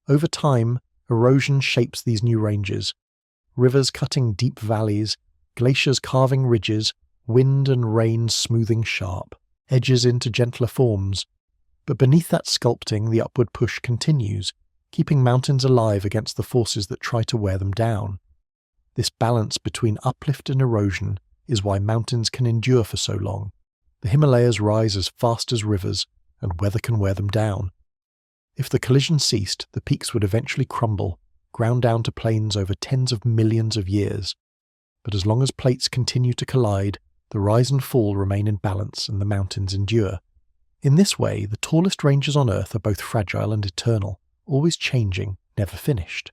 Over time, erosion shapes these new ranges. Rivers cutting deep valleys, glaciers carving ridges, wind and rain smoothing sharp edges into gentler forms. But beneath that sculpting, the upward push continues, keeping mountains alive against the forces that try to wear them down. This balance between uplift and erosion is why mountains can endure for so long. The Himalayas rise as fast as rivers, and weather can wear them down. If the collision ceased, the peaks would eventually crumble, ground down to plains over tens of millions of years. But as long as plates continue to collide, the rise and fall remain in balance and the mountains endure. In this way, the tallest ranges on Earth are both fragile and eternal, always changing, never finished.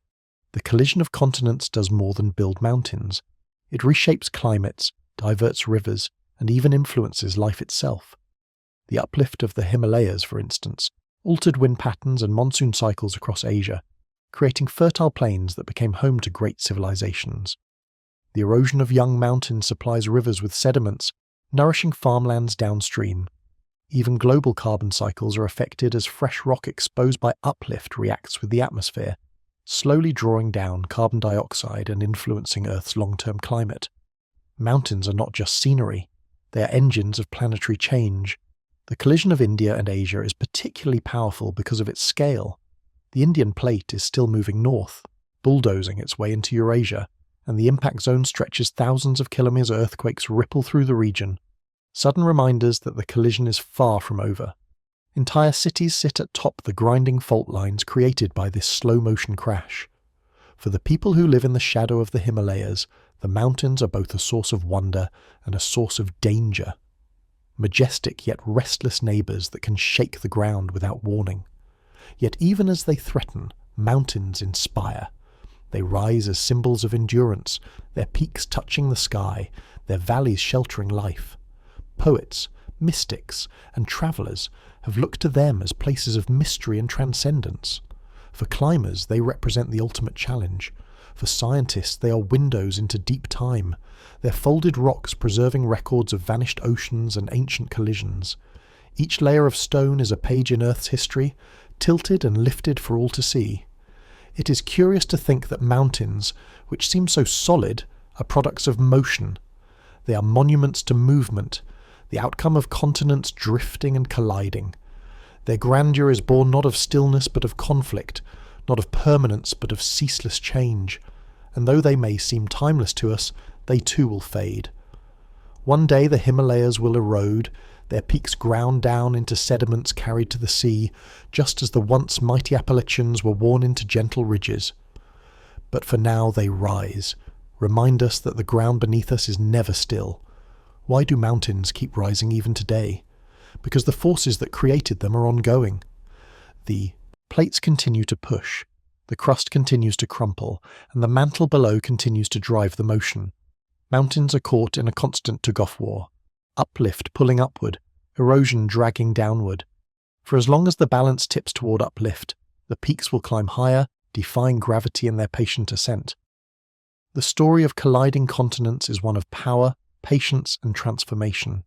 The collision of continents does more than build mountains. It reshapes climates, diverts rivers, and even influences life itself. The uplift of the Himalayas, for instance, altered wind patterns and monsoon cycles across Asia, creating fertile plains that became home to great civilizations. The erosion of young mountains supplies rivers with sediments, nourishing farmlands downstream. Even global carbon cycles are affected as fresh rock exposed by uplift reacts with the atmosphere, slowly drawing down carbon dioxide and influencing Earth's long-term climate. Mountains are not just scenery, they are engines of planetary change. The collision of India and Asia is particularly powerful because of its scale. The Indian plate is still moving north, bulldozing its way into Eurasia, and the impact zone stretches thousands of kilometers. Earthquakes ripple through the region, sudden reminders that the collision is far from over. Entire cities sit atop the grinding fault lines created by this slow-motion crash. For the people who live in the shadow of the Himalayas, the mountains are both a source of wonder and a source of danger. Majestic yet restless neighbours that can shake the ground without warning. Yet even as they threaten, mountains inspire. They rise as symbols of endurance, their peaks touching the sky, their valleys sheltering life. Poets, mystics, and travellers have looked to them as places of mystery and transcendence. For climbers, they represent the ultimate challenge. For scientists, they are windows into deep time, their folded rocks preserving records of vanished oceans and ancient collisions. Each layer of stone is a page in Earth's history, tilted and lifted for all to see. It is curious to think that mountains, which seem so solid, are products of motion. They are monuments to movement, the outcome of continents drifting and colliding. Their grandeur is born not of stillness but of conflict, not of permanence but of ceaseless change. And though they may seem timeless to us, they too will fade. One day the Himalayas will erode, their peaks ground down into sediments carried to the sea, just as the once mighty Appalachians were worn into gentle ridges. But for now they rise, remind us that the ground beneath us is never still. Why do mountains keep rising even today? Because the forces that created them are ongoing. The plates continue to push, the crust continues to crumple, and the mantle below continues to drive the motion. Mountains are caught in a constant tug-off war. Uplift pulling upward, erosion dragging downward. For as long as the balance tips toward uplift, the peaks will climb higher, defying gravity in their patient ascent. The story of colliding continents is one of power, patience, and transformation.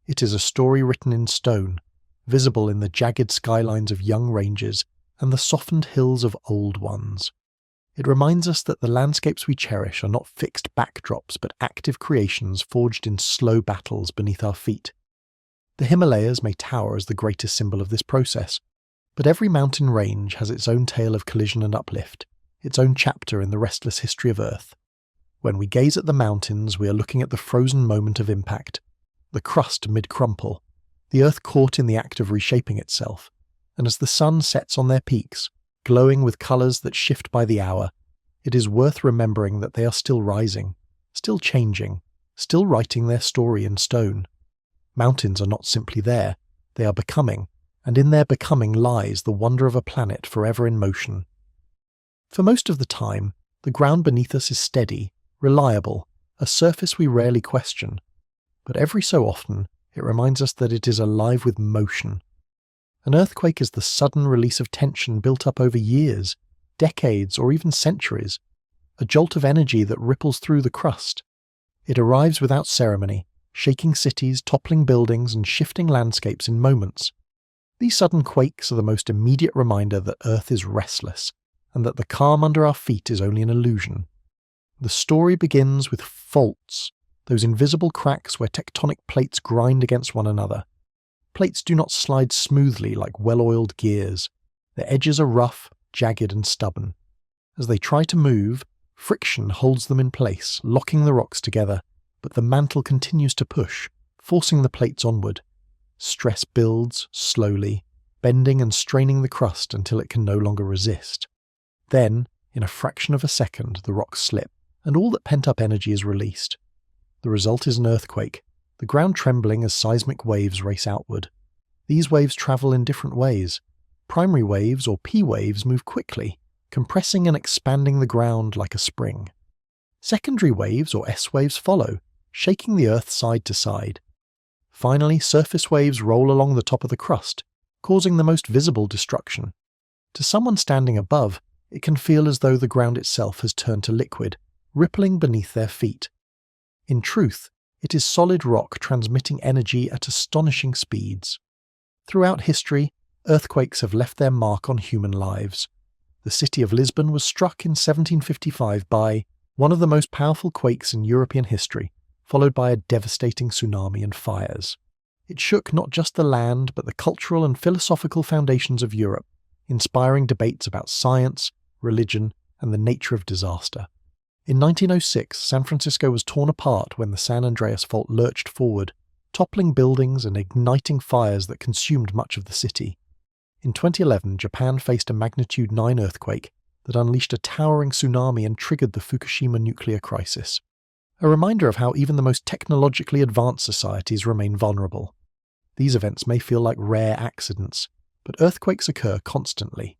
It is a story written in stone, visible in the jagged skylines of young ranges and the softened hills of old ones. It reminds us that the landscapes we cherish are not fixed backdrops but active creations forged in slow battles beneath our feet. The Himalayas may tower as the greatest symbol of this process, but every mountain range has its own tale of collision and uplift, its own chapter in the restless history of Earth. When we gaze at the mountains, we are looking at the frozen moment of impact, the crust mid-crumple, the Earth caught in the act of reshaping itself, and as the sun sets on their peaks, glowing with colours that shift by the hour, it is worth remembering that they are still rising, still changing, still writing their story in stone. Mountains are not simply there, they are becoming, and in their becoming lies the wonder of a planet forever in motion. For most of the time, the ground beneath us is steady, reliable, a surface we rarely question. But every so often, it reminds us that it is alive with motion. An earthquake is the sudden release of tension built up over years, decades, or even centuries, a jolt of energy that ripples through the crust. It arrives without ceremony, shaking cities, toppling buildings, and shifting landscapes in moments. These sudden quakes are the most immediate reminder that Earth is restless, and that the calm under our feet is only an illusion. The story begins with faults, those invisible cracks where tectonic plates grind against one another. Plates do not slide smoothly like well-oiled gears. Their edges are rough, jagged, and stubborn. As they try to move, friction holds them in place, locking the rocks together, but the mantle continues to push, forcing the plates onward. Stress builds, slowly, bending and straining the crust until it can no longer resist. Then, in a fraction of a second, the rocks slip, and all that pent-up energy is released. The result is an earthquake, the ground trembling as seismic waves race outward. These waves travel in different ways. Primary waves, or P waves, move quickly, compressing and expanding the ground like a spring. Secondary waves, or S waves, follow, shaking the Earth side to side. Finally, surface waves roll along the top of the crust, causing the most visible destruction. To someone standing above, it can feel as though the ground itself has turned to liquid, rippling beneath their feet. In truth, it is solid rock transmitting energy at astonishing speeds. Throughout history, earthquakes have left their mark on human lives. The city of Lisbon was struck in 1755 by one of the most powerful quakes in European history, followed by a devastating tsunami and fires. It shook not just the land, but the cultural and philosophical foundations of Europe, inspiring debates about science, religion, and the nature of disaster. In 1906, San Francisco was torn apart when the San Andreas Fault lurched forward, toppling buildings and igniting fires that consumed much of the city. In 2011, Japan faced a magnitude 9 earthquake that unleashed a towering tsunami and triggered the Fukushima nuclear crisis. A reminder of how even the most technologically advanced societies remain vulnerable. These events may feel like rare accidents, but earthquakes occur constantly.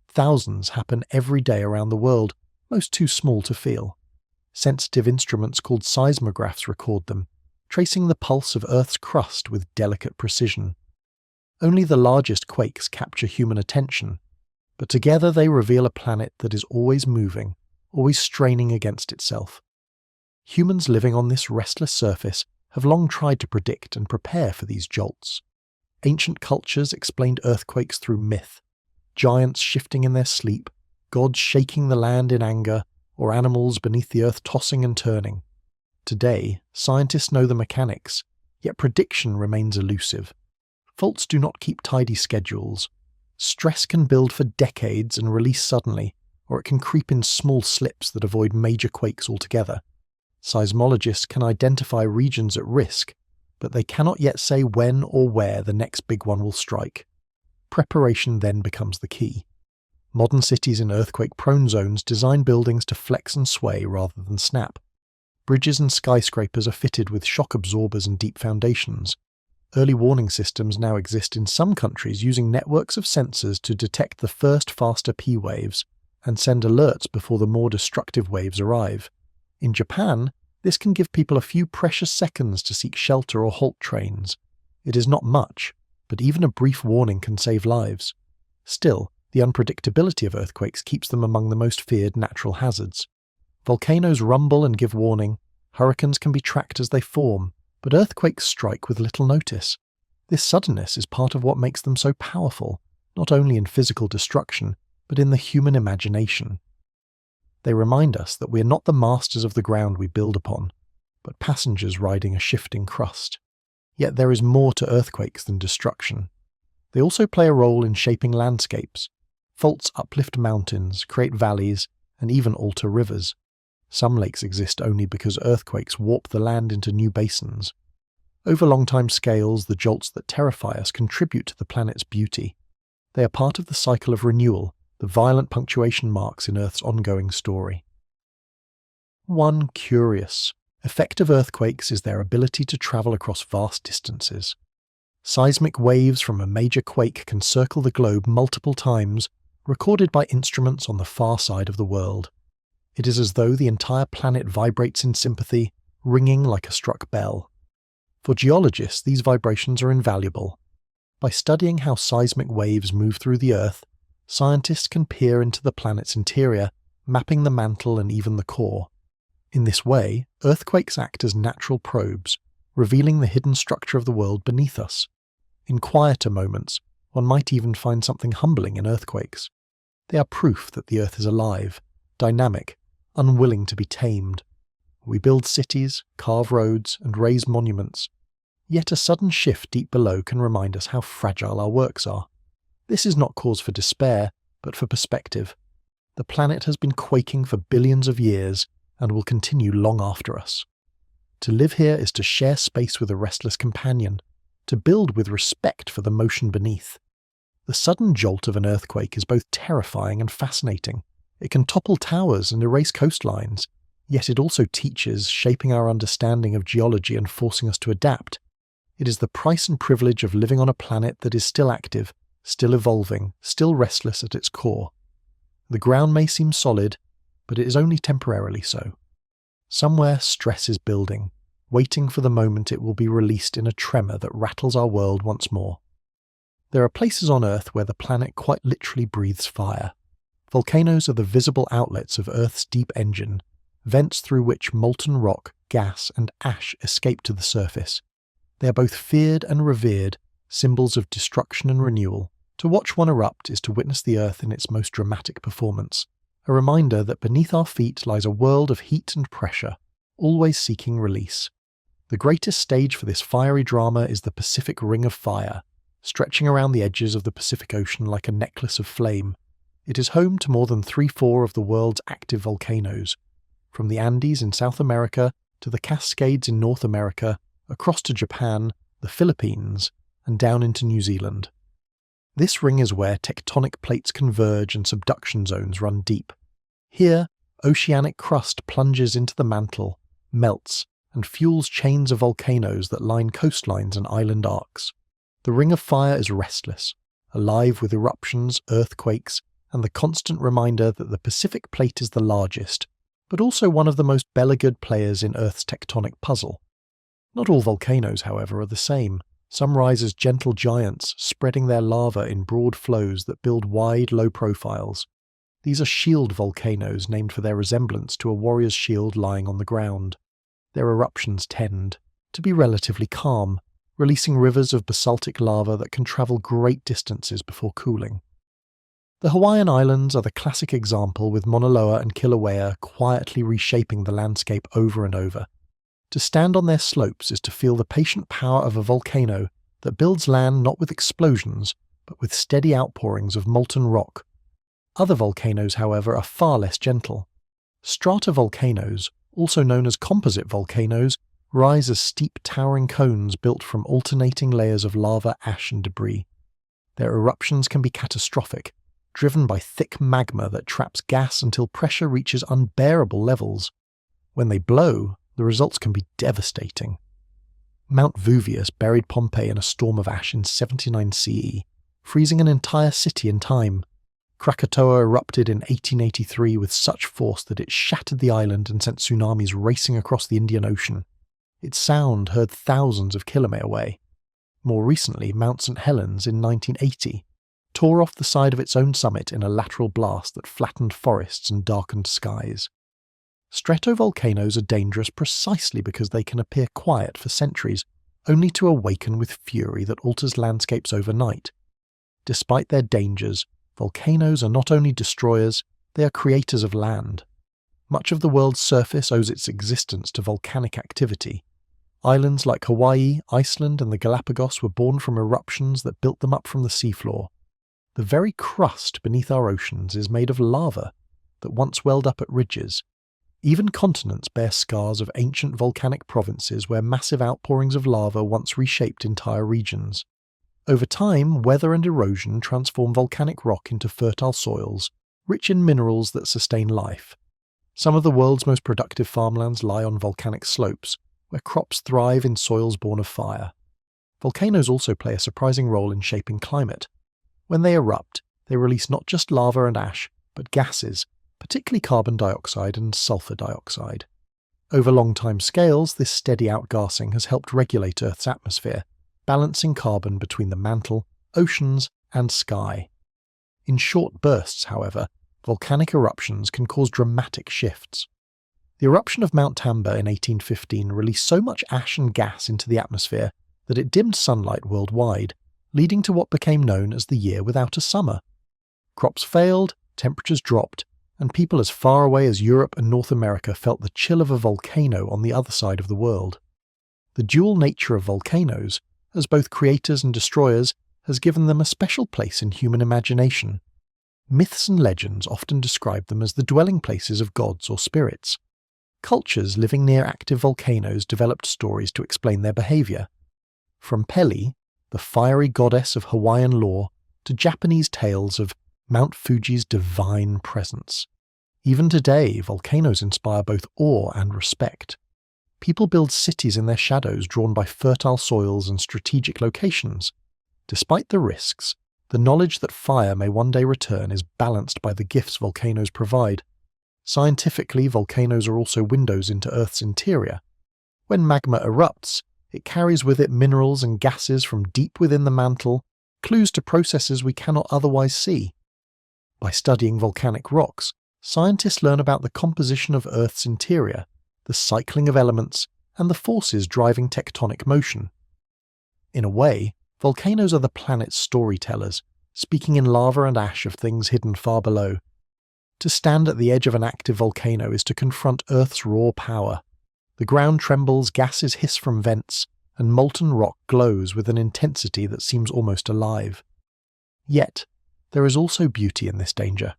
Thousands happen every day around the world, most too small to feel. Sensitive instruments called seismographs record them, tracing the pulse of Earth's crust with delicate precision. Only the largest quakes capture human attention, but together they reveal a planet that is always moving, always straining against itself. Humans living on this restless surface have long tried to predict and prepare for these jolts. Ancient cultures explained earthquakes through myth, giants shifting in their sleep, gods shaking the land in anger, or animals beneath the earth tossing and turning. Today, scientists know the mechanics, yet prediction remains elusive. Faults do not keep tidy schedules. Stress can build for decades and release suddenly, or it can creep in small slips that avoid major quakes altogether. Seismologists can identify regions at risk, but they cannot yet say when or where the next big one will strike. Preparation then becomes the key. Modern cities in earthquake-prone zones design buildings to flex and sway rather than snap. Bridges and skyscrapers are fitted with shock absorbers and deep foundations. Early warning systems now exist in some countries using networks of sensors to detect the first faster P waves and send alerts before the more destructive waves arrive. In Japan, this can give people a few precious seconds to seek shelter or halt trains. It is not much, but even a brief warning can save lives. Still, the unpredictability of earthquakes keeps them among the most feared natural hazards. Volcanoes rumble and give warning, hurricanes can be tracked as they form, but earthquakes strike with little notice. This suddenness is part of what makes them so powerful, not only in physical destruction, but in the human imagination. They remind us that we are not the masters of the ground we build upon, but passengers riding a shifting crust. Yet there is more to earthquakes than destruction. They also play a role in shaping landscapes. Faults uplift mountains, create valleys, and even alter rivers. Some lakes exist only because earthquakes warp the land into new basins. Over long time scales, the jolts that terrify us contribute to the planet's beauty. They are part of the cycle of renewal, the violent punctuation marks in Earth's ongoing story. One curious effect of earthquakes is their ability to travel across vast distances. Seismic waves from a major quake can circle the globe multiple times, recorded by instruments on the far side of the world. It is as though the entire planet vibrates in sympathy, ringing like a struck bell. For geologists, these vibrations are invaluable. By studying how seismic waves move through the Earth, scientists can peer into the planet's interior, mapping the mantle and even the core. In this way, earthquakes act as natural probes, revealing the hidden structure of the world beneath us. In quieter moments, one might even find something humbling in earthquakes. They are proof that the Earth is alive, dynamic, unwilling to be tamed. We build cities, carve roads, and raise monuments. Yet a sudden shift deep below can remind us how fragile our works are. This is not cause for despair, but for perspective. The planet has been quaking for billions of years, and will continue long after us. To live here is to share space with a restless companion, to build with respect for the motion beneath. The sudden jolt of an earthquake is both terrifying and fascinating. It can topple towers and erase coastlines, yet it also teaches, shaping our understanding of geology and forcing us to adapt. It is the price and privilege of living on a planet that is still active, still evolving, still restless at its core. The ground may seem solid, but it is only temporarily so. Somewhere stress is building, waiting for the moment it will be released in a tremor that rattles our world once more. There are places on Earth where the planet quite literally breathes fire. Volcanoes are the visible outlets of Earth's deep engine, vents through which molten rock, gas, and ash escape to the surface. They are both feared and revered, symbols of destruction and renewal. To watch one erupt is to witness the Earth in its most dramatic performance. A reminder that beneath our feet lies a world of heat and pressure, always seeking release. The greatest stage for this fiery drama is the Pacific Ring of Fire, stretching around the edges of the Pacific Ocean like a necklace of flame. It is home to more than 3/4 of the world's active volcanoes, from the Andes in South America to the Cascades in North America, across to Japan, the Philippines, and down into New Zealand. This ring is where tectonic plates converge and subduction zones run deep. Here, oceanic crust plunges into the mantle, melts, and fuels chains of volcanoes that line coastlines and island arcs. The Ring of Fire is restless, alive with eruptions, earthquakes, and the constant reminder that the Pacific Plate is the largest, but also one of the most beleaguered players in Earth's tectonic puzzle. Not all volcanoes, however, are the same. Some rise as gentle giants, spreading their lava in broad flows that build wide, low profiles. These are shield volcanoes named for their resemblance to a warrior's shield lying on the ground. Their eruptions tend to be relatively calm, releasing rivers of basaltic lava that can travel great distances before cooling. The Hawaiian Islands are the classic example, with Mauna Loa and Kilauea quietly reshaping the landscape over and over. To stand on their slopes is to feel the patient power of a volcano that builds land not with explosions, but with steady outpourings of molten rock. Other volcanoes, however, are far less gentle. Stratovolcanoes, also known as composite volcanoes, rise as steep towering cones built from alternating layers of lava, ash, and debris. Their eruptions can be catastrophic, driven by thick magma that traps gas until pressure reaches unbearable levels. When they blow, the results can be devastating. Mount Vesuvius buried Pompeii in a storm of ash in 79 CE, freezing an entire city in time. Krakatoa erupted in 1883 with such force that it shattered the island and sent tsunamis racing across the Indian Ocean. Its sound heard thousands of kilometres away. More recently, Mount St. Helens in 1980 tore off the side of its own summit in a lateral blast that flattened forests and darkened skies. Stratovolcanoes are dangerous precisely because they can appear quiet for centuries, only to awaken with fury that alters landscapes overnight. Despite their dangers, volcanoes are not only destroyers, they are creators of land. Much of the world's surface owes its existence to volcanic activity. Islands like Hawaii, Iceland, and the Galapagos were born from eruptions that built them up from the seafloor. The very crust beneath our oceans is made of lava that once welled up at ridges. Even continents bear scars of ancient volcanic provinces where massive outpourings of lava once reshaped entire regions. Over time, weather and erosion transform volcanic rock into fertile soils, rich in minerals that sustain life. Some of the world's most productive farmlands lie on volcanic slopes, where crops thrive in soils born of fire. Volcanoes also play a surprising role in shaping climate. When they erupt, they release not just lava and ash, but gases, particularly carbon dioxide and sulfur dioxide. Over long time scales, this steady outgassing has helped regulate Earth's atmosphere, balancing carbon between the mantle, oceans, and sky. In short bursts, however, volcanic eruptions can cause dramatic shifts. The eruption of Mount Tambor in 1815 released so much ash and gas into the atmosphere that it dimmed sunlight worldwide, leading to what became known as the year without a summer. Crops failed, temperatures dropped, and people as far away as Europe and North America felt the chill of a volcano on the other side of the world. The dual nature of volcanoes, as both creators and destroyers, has given them a special place in human imagination. Myths and legends often describe them as the dwelling places of gods or spirits. Cultures living near active volcanoes developed stories to explain their behavior. From Pele, the fiery goddess of Hawaiian lore, to Japanese tales of Mount Fuji's divine presence. Even today, volcanoes inspire both awe and respect. People build cities in their shadows drawn by fertile soils and strategic locations. Despite the risks, the knowledge that fire may one day return is balanced by the gifts volcanoes provide. Scientifically, volcanoes are also windows into Earth's interior. When magma erupts, it carries with it minerals and gases from deep within the mantle, clues to processes we cannot otherwise see. By studying volcanic rocks, scientists learn about the composition of Earth's interior, the cycling of elements, and the forces driving tectonic motion. In a way, volcanoes are the planet's storytellers, speaking in lava and ash of things hidden far below. To stand at the edge of an active volcano is to confront Earth's raw power. The ground trembles, gases hiss from vents, and molten rock glows with an intensity that seems almost alive. Yet, there is also beauty in this danger.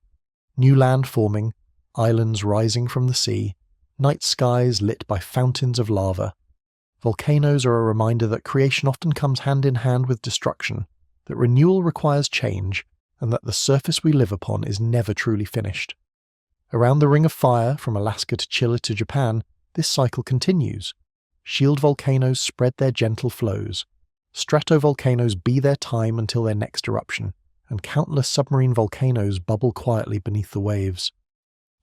New land forming, islands rising from the sea, night skies lit by fountains of lava. Volcanoes are a reminder that creation often comes hand in hand with destruction, that renewal requires change, and that the surface we live upon is never truly finished. Around the Ring of Fire, from Alaska to Chile to Japan, this cycle continues. Shield volcanoes spread their gentle flows. Stratovolcanoes bee their time until their next eruption, and countless submarine volcanoes bubble quietly beneath the waves.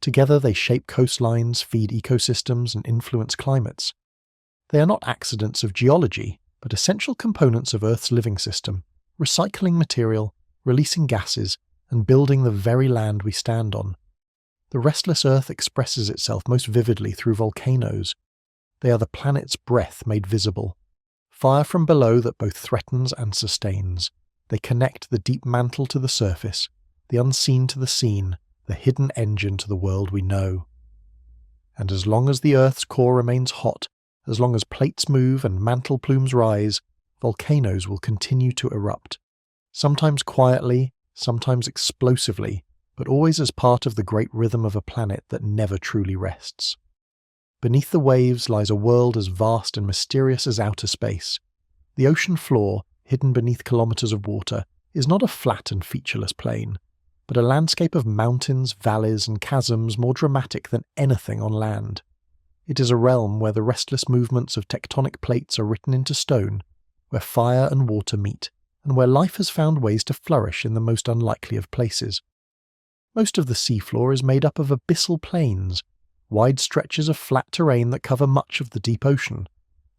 Together they shape coastlines, feed ecosystems, and influence climates. They are not accidents of geology, but essential components of Earth's living system, recycling material, releasing gases, and building the very land we stand on. The restless Earth expresses itself most vividly through volcanoes. They are the planet's breath made visible. Fire from below that both threatens and sustains. They connect the deep mantle to the surface, the unseen to the seen, the hidden engine to the world we know. And as long as the Earth's core remains hot, as long as plates move and mantle plumes rise, volcanoes will continue to erupt. Sometimes quietly, sometimes explosively, but always as part of the great rhythm of a planet that never truly rests. Beneath the waves lies a world as vast and mysterious as outer space. The ocean floor, hidden beneath kilometers of water, is not a flat and featureless plain, but a landscape of mountains, valleys, and chasms more dramatic than anything on land. It is a realm where the restless movements of tectonic plates are written into stone, where fire and water meet, and where life has found ways to flourish in the most unlikely of places. Most of the seafloor is made up of abyssal plains, wide stretches of flat terrain that cover much of the deep ocean.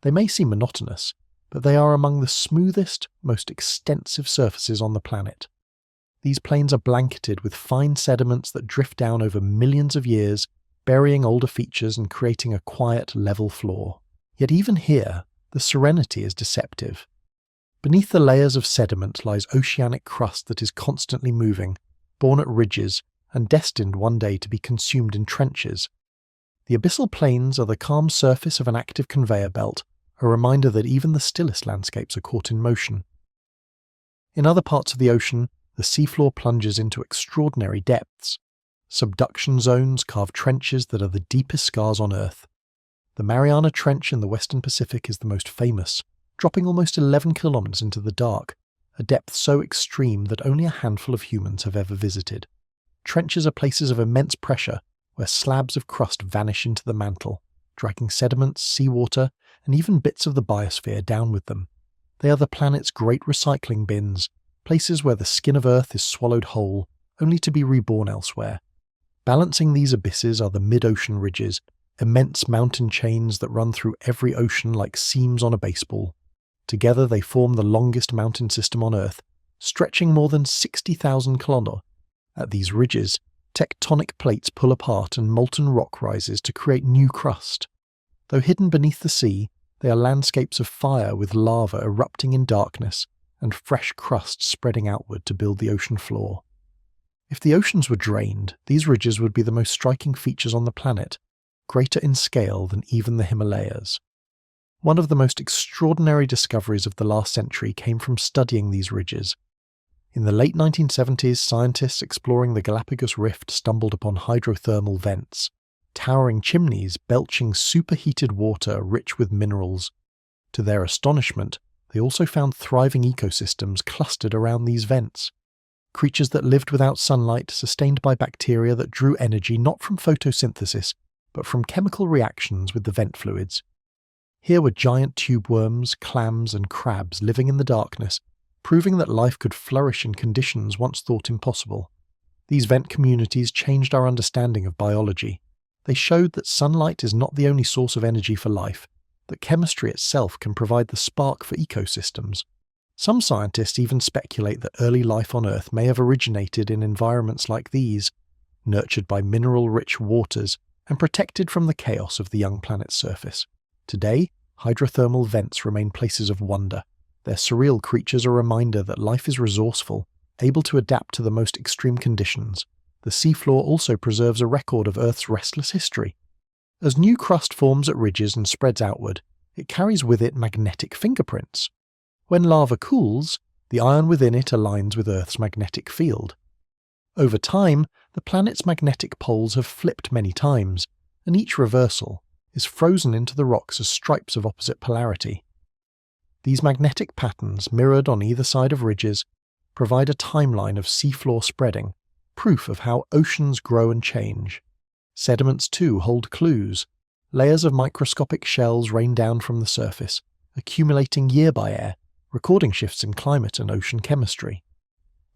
They may seem monotonous, but they are among the smoothest, most extensive surfaces on the planet. These plains are blanketed with fine sediments that drift down over millions of years, burying older features and creating a quiet, level floor. Yet even here, the serenity is deceptive. Beneath the layers of sediment lies oceanic crust that is constantly moving, born at ridges, and destined one day to be consumed in trenches. The abyssal plains are the calm surface of an active conveyor belt, a reminder that even the stillest landscapes are caught in motion. In other parts of the ocean, the seafloor plunges into extraordinary depths. Subduction zones carve trenches that are the deepest scars on Earth. The Mariana Trench in the western Pacific is the most famous, dropping almost 11 kilometers into the dark, a depth so extreme that only a handful of humans have ever visited. Trenches are places of immense pressure, where slabs of crust vanish into the mantle, dragging sediments, seawater, and even bits of the biosphere down with them. They are the planet's great recycling bins, places where the skin of Earth is swallowed whole, only to be reborn elsewhere. Balancing these abysses are the mid-ocean ridges, immense mountain chains that run through every ocean like seams on a baseball. Together they form the longest mountain system on Earth, stretching more than 60,000 kilometers. At these ridges, tectonic plates pull apart and molten rock rises to create new crust. Though hidden beneath the sea, they are landscapes of fire with lava erupting in darkness and fresh crust spreading outward to build the ocean floor. If the oceans were drained, these ridges would be the most striking features on the planet, greater in scale than even the Himalayas. One of the most extraordinary discoveries of the last century came from studying these ridges. In the late 1970s, scientists exploring the Galapagos Rift stumbled upon hydrothermal vents, towering chimneys belching superheated water rich with minerals. To their astonishment, they also found thriving ecosystems clustered around these vents. Creatures that lived without sunlight, sustained by bacteria that drew energy not from photosynthesis, but from chemical reactions with the vent fluids. Here were giant tube worms, clams, and crabs living in the darkness, proving that life could flourish in conditions once thought impossible. These vent communities changed our understanding of biology. They showed that sunlight is not the only source of energy for life, that chemistry itself can provide the spark for ecosystems. Some scientists even speculate that early life on Earth may have originated in environments like these, nurtured by mineral-rich waters and protected from the chaos of the young planet's surface. Today, hydrothermal vents remain places of wonder. Their surreal creatures are a reminder that life is resourceful, able to adapt to the most extreme conditions. The seafloor also preserves a record of Earth's restless history. As new crust forms at ridges and spreads outward, it carries with it magnetic fingerprints. When lava cools, the iron within it aligns with Earth's magnetic field. Over time, the planet's magnetic poles have flipped many times, and each reversal is frozen into the rocks as stripes of opposite polarity. These magnetic patterns, mirrored on either side of ridges, provide a timeline of seafloor spreading, proof of how oceans grow and change. Sediments too hold clues. Layers of microscopic shells rain down from the surface, accumulating year by year, recording shifts in climate and ocean chemistry.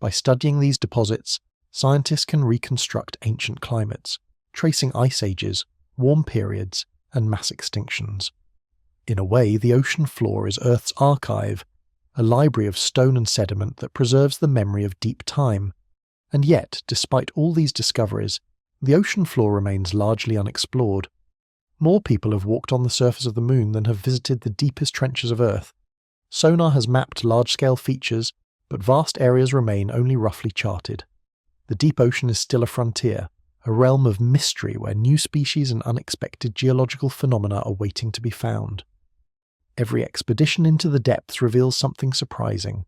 By studying these deposits, scientists can reconstruct ancient climates, tracing ice ages, warm periods, and mass extinctions. In a way, the ocean floor is Earth's archive, a library of stone and sediment that preserves the memory of deep time. And yet, despite all these discoveries, the ocean floor remains largely unexplored. More people have walked on the surface of the Moon than have visited the deepest trenches of Earth. Sonar has mapped large-scale features, but vast areas remain only roughly charted. The deep ocean is still a frontier, a realm of mystery where new species and unexpected geological phenomena are waiting to be found. Every expedition into the depths reveals something surprising.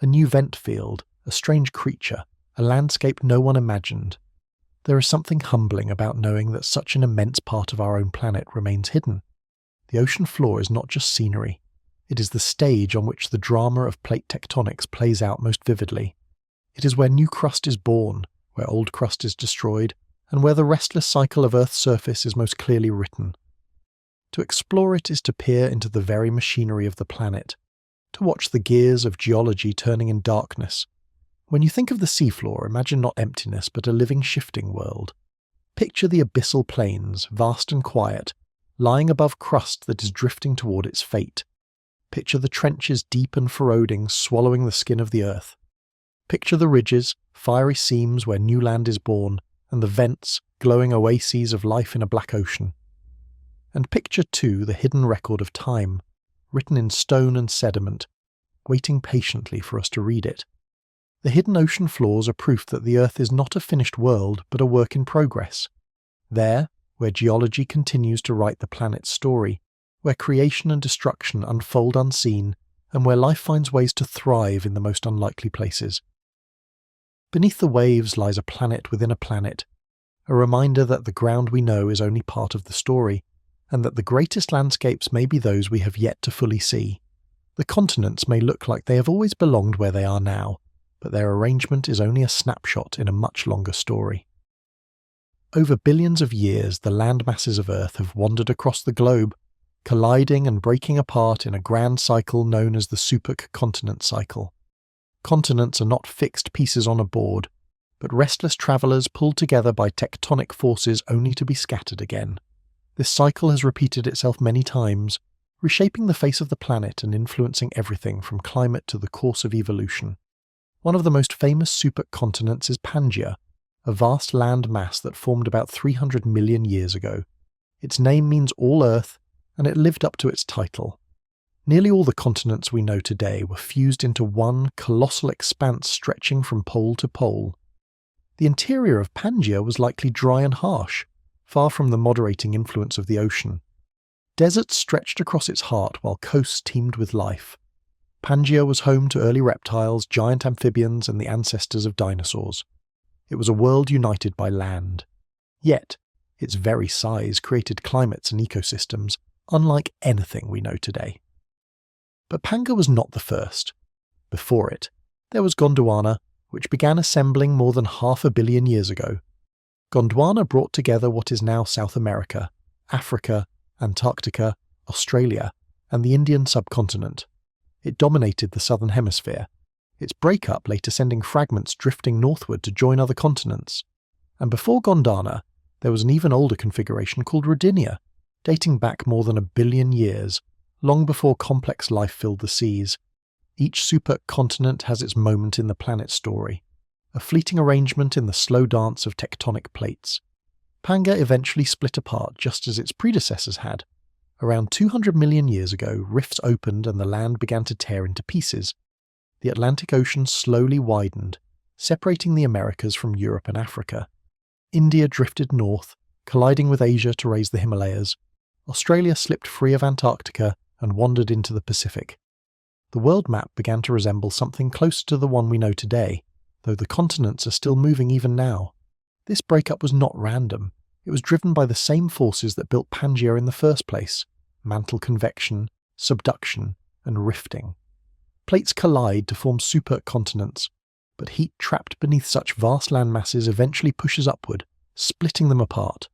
A new vent field, a strange creature, a landscape no one imagined. There is something humbling about knowing that such an immense part of our own planet remains hidden. The ocean floor is not just scenery. It is the stage on which the drama of plate tectonics plays out most vividly. It is where new crust is born, where old crust is destroyed, and where the restless cycle of Earth's surface is most clearly written. To explore it is to peer into the very machinery of the planet, to watch the gears of geology turning in darkness. When you think of the seafloor, imagine not emptiness but a living, shifting world. Picture the abyssal plains, vast and quiet, lying above crust that is drifting toward its fate. Picture the trenches deep and corroding, swallowing the skin of the Earth. Picture the ridges, fiery seams where new land is born, and the vents, glowing oases of life in a black ocean. And picture too the hidden record of time, written in stone and sediment, waiting patiently for us to read it. The hidden ocean floors are proof that the Earth is not a finished world but a work in progress. There, where geology continues to write the planet's story, where creation and destruction unfold unseen, and where life finds ways to thrive in the most unlikely places. Beneath the waves lies a planet within a planet, a reminder that the ground we know is only part of the story, and that the greatest landscapes may be those we have yet to fully see. The continents may look like they have always belonged where they are now, but their arrangement is only a snapshot in a much longer story. Over billions of years, the land masses of Earth have wandered across the globe, colliding and breaking apart in a grand cycle known as the supercontinent cycle. Continents are not fixed pieces on a board, but restless travellers pulled together by tectonic forces only to be scattered again. This cycle has repeated itself many times, reshaping the face of the planet and influencing everything from climate to the course of evolution. One of the most famous supercontinents is Pangaea, a vast land mass that formed about 300 million years ago. Its name means all Earth, and it lived up to its title. Nearly all the continents we know today were fused into one colossal expanse stretching from pole to pole. The interior of Pangaea was likely dry and harsh, far from the moderating influence of the ocean. Deserts stretched across its heart while coasts teemed with life. Pangaea was home to early reptiles, giant amphibians, and the ancestors of dinosaurs. It was a world united by land. Yet, its very size created climates and ecosystems unlike anything we know today. But Pangaea was not the first. Before it, there was Gondwana, which began assembling more than 500 million years ago. Gondwana brought together what is now South America, Africa, Antarctica, Australia, and the Indian subcontinent. It dominated the southern hemisphere, its breakup later sending fragments drifting northward to join other continents. And before Gondwana, there was an even older configuration called Rodinia, dating back more than 1 billion years, long before complex life filled the seas. Each supercontinent has its moment in the planet's story, a fleeting arrangement in the slow dance of tectonic plates. Pangaea eventually split apart just as its predecessors had. Around 200 million years ago, rifts opened and the land began to tear into pieces. The Atlantic Ocean slowly widened, separating the Americas from Europe and Africa. India drifted north, colliding with Asia to raise the Himalayas. Australia slipped free of Antarctica and wandered into the Pacific. The world map began to resemble something closer to the one we know today, though the continents are still moving even now. This breakup was not random. It was driven by the same forces that built Pangaea in the first place: mantle convection, subduction, and rifting. Plates collide to form supercontinents, but heat trapped beneath such vast landmasses eventually pushes upward, splitting them apart.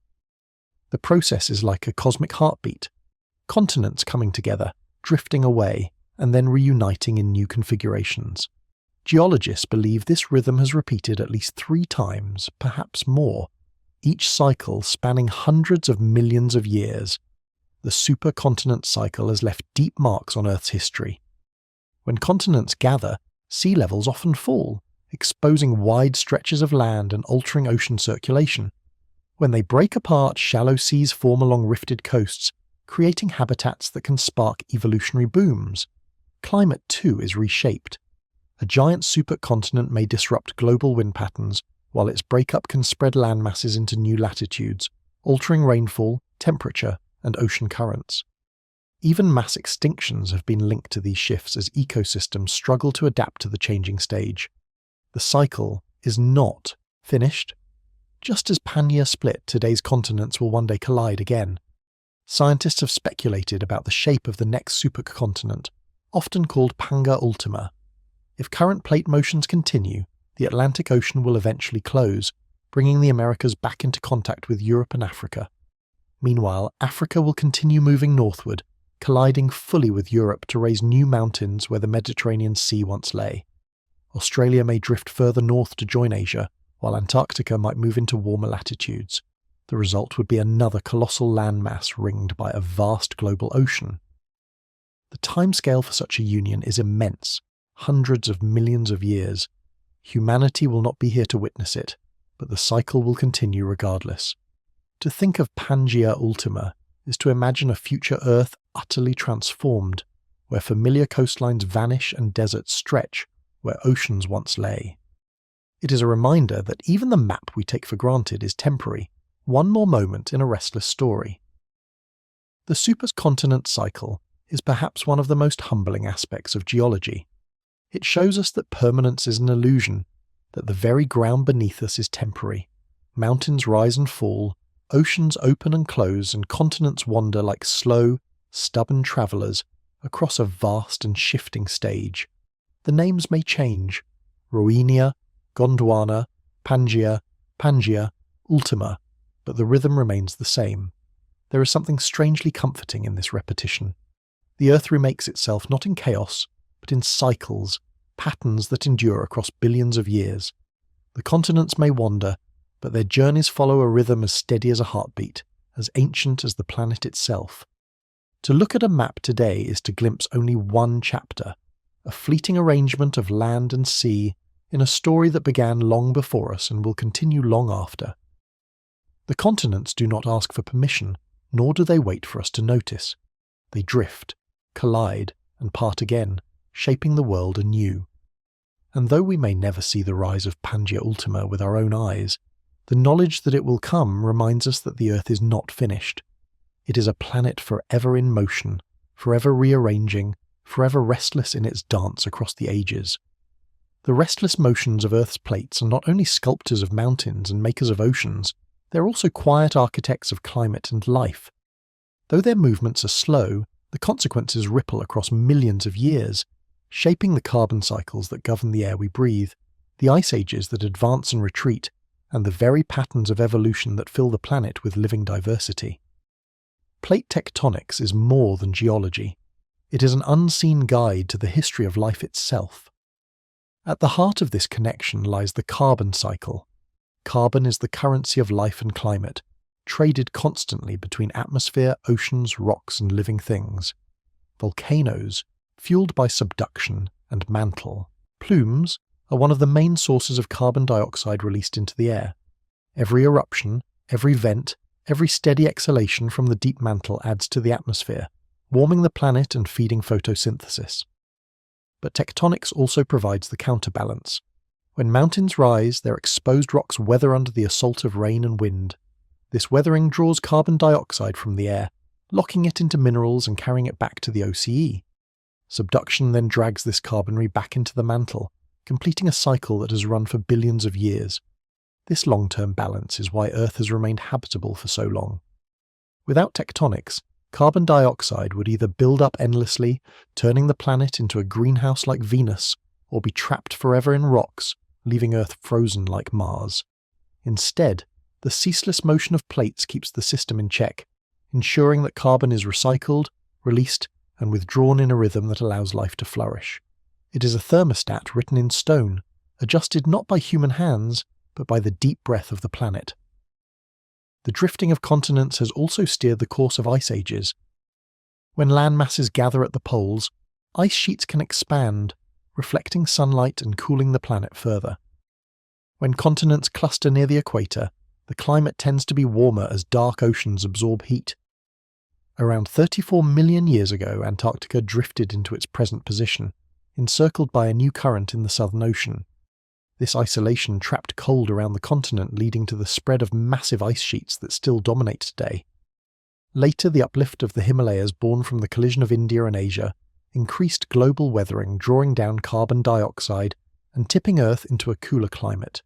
The process is like a cosmic heartbeat, continents coming together, drifting away, and then reuniting in new configurations. Geologists believe this rhythm has repeated at least 3 times, perhaps more, each cycle spanning hundreds of millions of years. The supercontinent cycle has left deep marks on Earth's history. When continents gather, sea levels often fall, exposing wide stretches of land and altering ocean circulation. When they break apart, shallow seas form along rifted coasts, creating habitats that can spark evolutionary booms. Climate, too, is reshaped. A giant supercontinent may disrupt global wind patterns, while its breakup can spread landmasses into new latitudes, altering rainfall, temperature, and ocean currents. Even mass extinctions have been linked to these shifts as ecosystems struggle to adapt to the changing stage. The cycle is not finished. Just as Pangaea split, today's continents will one day collide again. Scientists have speculated about the shape of the next supercontinent, often called Pangaea Ultima. If current plate motions continue, the Atlantic Ocean will eventually close, bringing the Americas back into contact with Europe and Africa. Meanwhile, Africa will continue moving northward, colliding fully with Europe to raise new mountains where the Mediterranean Sea once lay. Australia may drift further north to join Asia, while Antarctica might move into warmer latitudes. The result would be another colossal landmass ringed by a vast global ocean. The timescale for such a union is immense, hundreds of millions of years. Humanity will not be here to witness it, but the cycle will continue regardless. To think of Pangaea Ultima is to imagine a future Earth utterly transformed, where familiar coastlines vanish and deserts stretch where oceans once lay. It is a reminder that even the map we take for granted is temporary, one more moment in a restless story. The supercontinent cycle is perhaps one of the most humbling aspects of geology. It shows us that permanence is an illusion, that the very ground beneath us is temporary. Mountains rise and fall, oceans open and close, and continents wander like slow, stubborn travellers across a vast and shifting stage. The names may change: Rodinia, Gondwana, Pangaea, Ultima, but the rhythm remains the same. There is something strangely comforting in this repetition. The Earth remakes itself not in chaos, but in cycles, patterns that endure across billions of years. The continents may wander, but their journeys follow a rhythm as steady as a heartbeat, as ancient as the planet itself. To look at a map today is to glimpse only one chapter, a fleeting arrangement of land and sea in a story that began long before us and will continue long after. The continents do not ask for permission, nor do they wait for us to notice. They drift, collide, and part again, shaping the world anew. And though we may never see the rise of Pangaea Ultima with our own eyes, the knowledge that it will come reminds us that the Earth is not finished. It is a planet forever in motion, forever rearranging, forever restless in its dance across the ages. The restless motions of Earth's plates are not only sculptors of mountains and makers of oceans, they are also quiet architects of climate and life. Though their movements are slow, the consequences ripple across millions of years, shaping the carbon cycles that govern the air we breathe, the ice ages that advance and retreat, and the very patterns of evolution that fill the planet with living diversity. Plate tectonics is more than geology. It is an unseen guide to the history of life itself. At the heart of this connection lies the carbon cycle. Carbon is the currency of life and climate, traded constantly between atmosphere, oceans, rocks, and living things. Volcanoes, fueled by subduction, and mantle, plumes, are one of the main sources of carbon dioxide released into the air. Every eruption, every vent, every steady exhalation from the deep mantle adds to the atmosphere, warming the planet and feeding photosynthesis. But tectonics also provides the counterbalance. When mountains rise, their exposed rocks weather under the assault of rain and wind. This weathering draws carbon dioxide from the air, locking it into minerals and carrying it back to the OCE. Subduction then drags this carbonary back into the mantle, completing a cycle that has run for billions of years. This long-term balance is why Earth has remained habitable for so long. Without tectonics, carbon dioxide would either build up endlessly, turning the planet into a greenhouse like Venus, or be trapped forever in rocks, leaving Earth frozen like Mars. Instead, the ceaseless motion of plates keeps the system in check, ensuring that carbon is recycled, released, and withdrawn in a rhythm that allows life to flourish. It is a thermostat written in stone, adjusted not by human hands, but by the deep breath of the planet. The drifting of continents has also steered the course of ice ages. When land masses gather at the poles, ice sheets can expand, reflecting sunlight and cooling the planet further. When continents cluster near the equator, the climate tends to be warmer as dark oceans absorb heat. Around 34 million years ago, Antarctica drifted into its present position, encircled by a new current in the Southern Ocean. This isolation trapped cold around the continent, leading to the spread of massive ice sheets that still dominate today. Later, the uplift of the Himalayas born from the collision of India and Asia increased global weathering, drawing down carbon dioxide and tipping Earth into a cooler climate.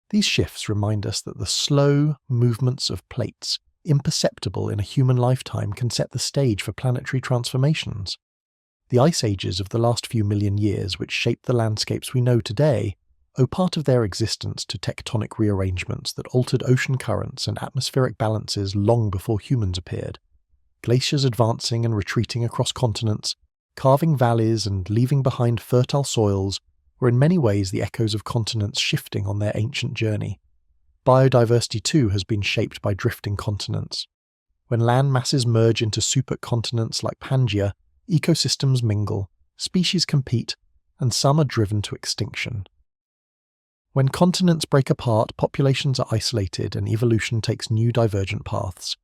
These shifts remind us that the slow movements of plates, imperceptible in a human lifetime, can set the stage for planetary transformations. The ice ages of the last few million years, which shaped the landscapes we know today, owe part of their existence to tectonic rearrangements that altered ocean currents and atmospheric balances long before humans appeared. Glaciers advancing and retreating across continents, carving valleys and leaving behind fertile soils, were in many ways the echoes of continents shifting on their ancient journey. Biodiversity too has been shaped by drifting continents. When land masses merge into supercontinents like Pangaea, ecosystems mingle, species compete, and some are driven to extinction. When continents break apart, populations are isolated and evolution takes new divergent paths.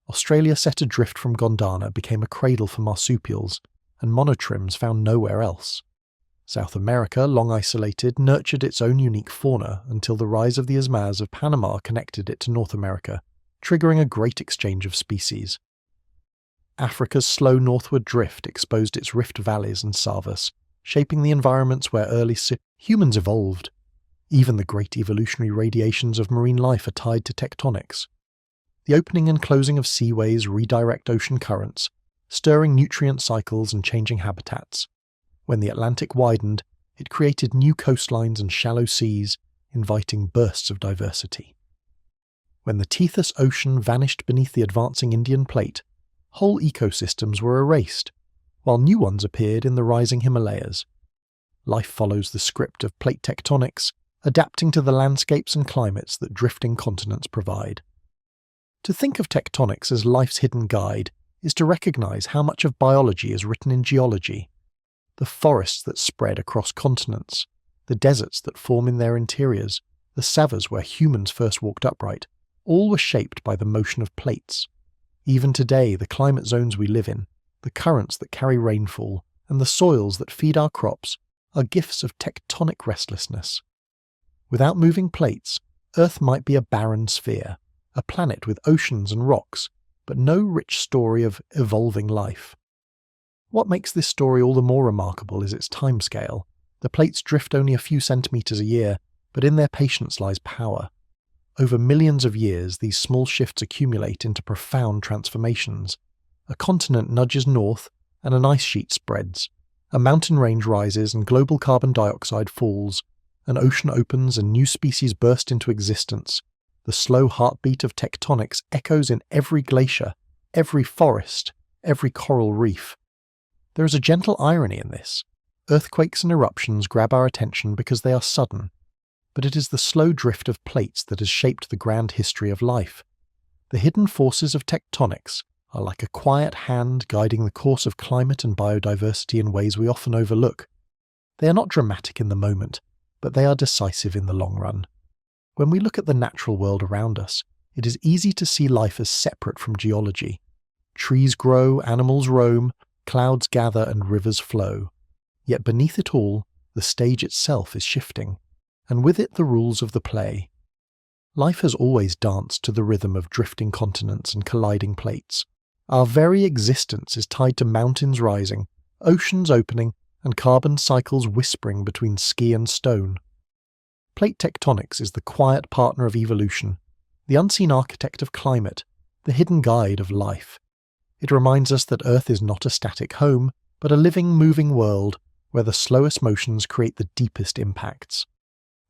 Australia set adrift from Gondwana became a cradle for marsupials, and monotremes found nowhere else. South America, long isolated, nurtured its own unique fauna until the rise of the Isthmus of Panama connected it to North America, triggering a great exchange of species. Africa's slow northward drift exposed its rift valleys and savas, shaping the environments where early humans evolved. Even the great evolutionary radiations of marine life are tied to tectonics. The opening and closing of seaways redirect ocean currents, stirring nutrient cycles and changing habitats. When the Atlantic widened, it created new coastlines and shallow seas, inviting bursts of diversity. When the Tethys Ocean vanished beneath the advancing Indian Plate, whole ecosystems were erased, while new ones appeared in the rising Himalayas. Life follows the script of plate tectonics, adapting to the landscapes and climates that drifting continents provide. To think of tectonics as life's hidden guide is to recognize how much of biology is written in geology. The forests that spread across continents, the deserts that form in their interiors, the savas where humans first walked upright, all were shaped by the motion of plates. Even today, the climate zones we live in, the currents that carry rainfall, and the soils that feed our crops are gifts of tectonic restlessness. Without moving plates, Earth might be a barren sphere, a planet with oceans and rocks, but no rich story of evolving life. What makes this story all the more remarkable is its timescale. The plates drift only a few centimetres a year, but in their patience lies power. Over millions of years, these small shifts accumulate into profound transformations. A continent nudges north, and an ice sheet spreads. A mountain range rises, and global carbon dioxide falls. An ocean opens, and new species burst into existence. The slow heartbeat of tectonics echoes in every glacier, every forest, every coral reef. There is a gentle irony in this. Earthquakes and eruptions grab our attention because they are sudden, but it is the slow drift of plates that has shaped the grand history of life. The hidden forces of tectonics are like a quiet hand guiding the course of climate and biodiversity in ways we often overlook. They are not dramatic in the moment, but they are decisive in the long run. When we look at the natural world around us, it is easy to see life as separate from geology. Trees grow, animals roam, clouds gather, and rivers flow. Yet beneath it all, the stage itself is shifting, and with it the rules of the play. Life has always danced to the rhythm of drifting continents and colliding plates. Our very existence is tied to mountains rising, oceans opening, and carbon cycles whispering between ski and stone. Plate tectonics is the quiet partner of evolution, the unseen architect of climate, the hidden guide of life. It reminds us that Earth is not a static home, but a living, moving world where the slowest motions create the deepest impacts.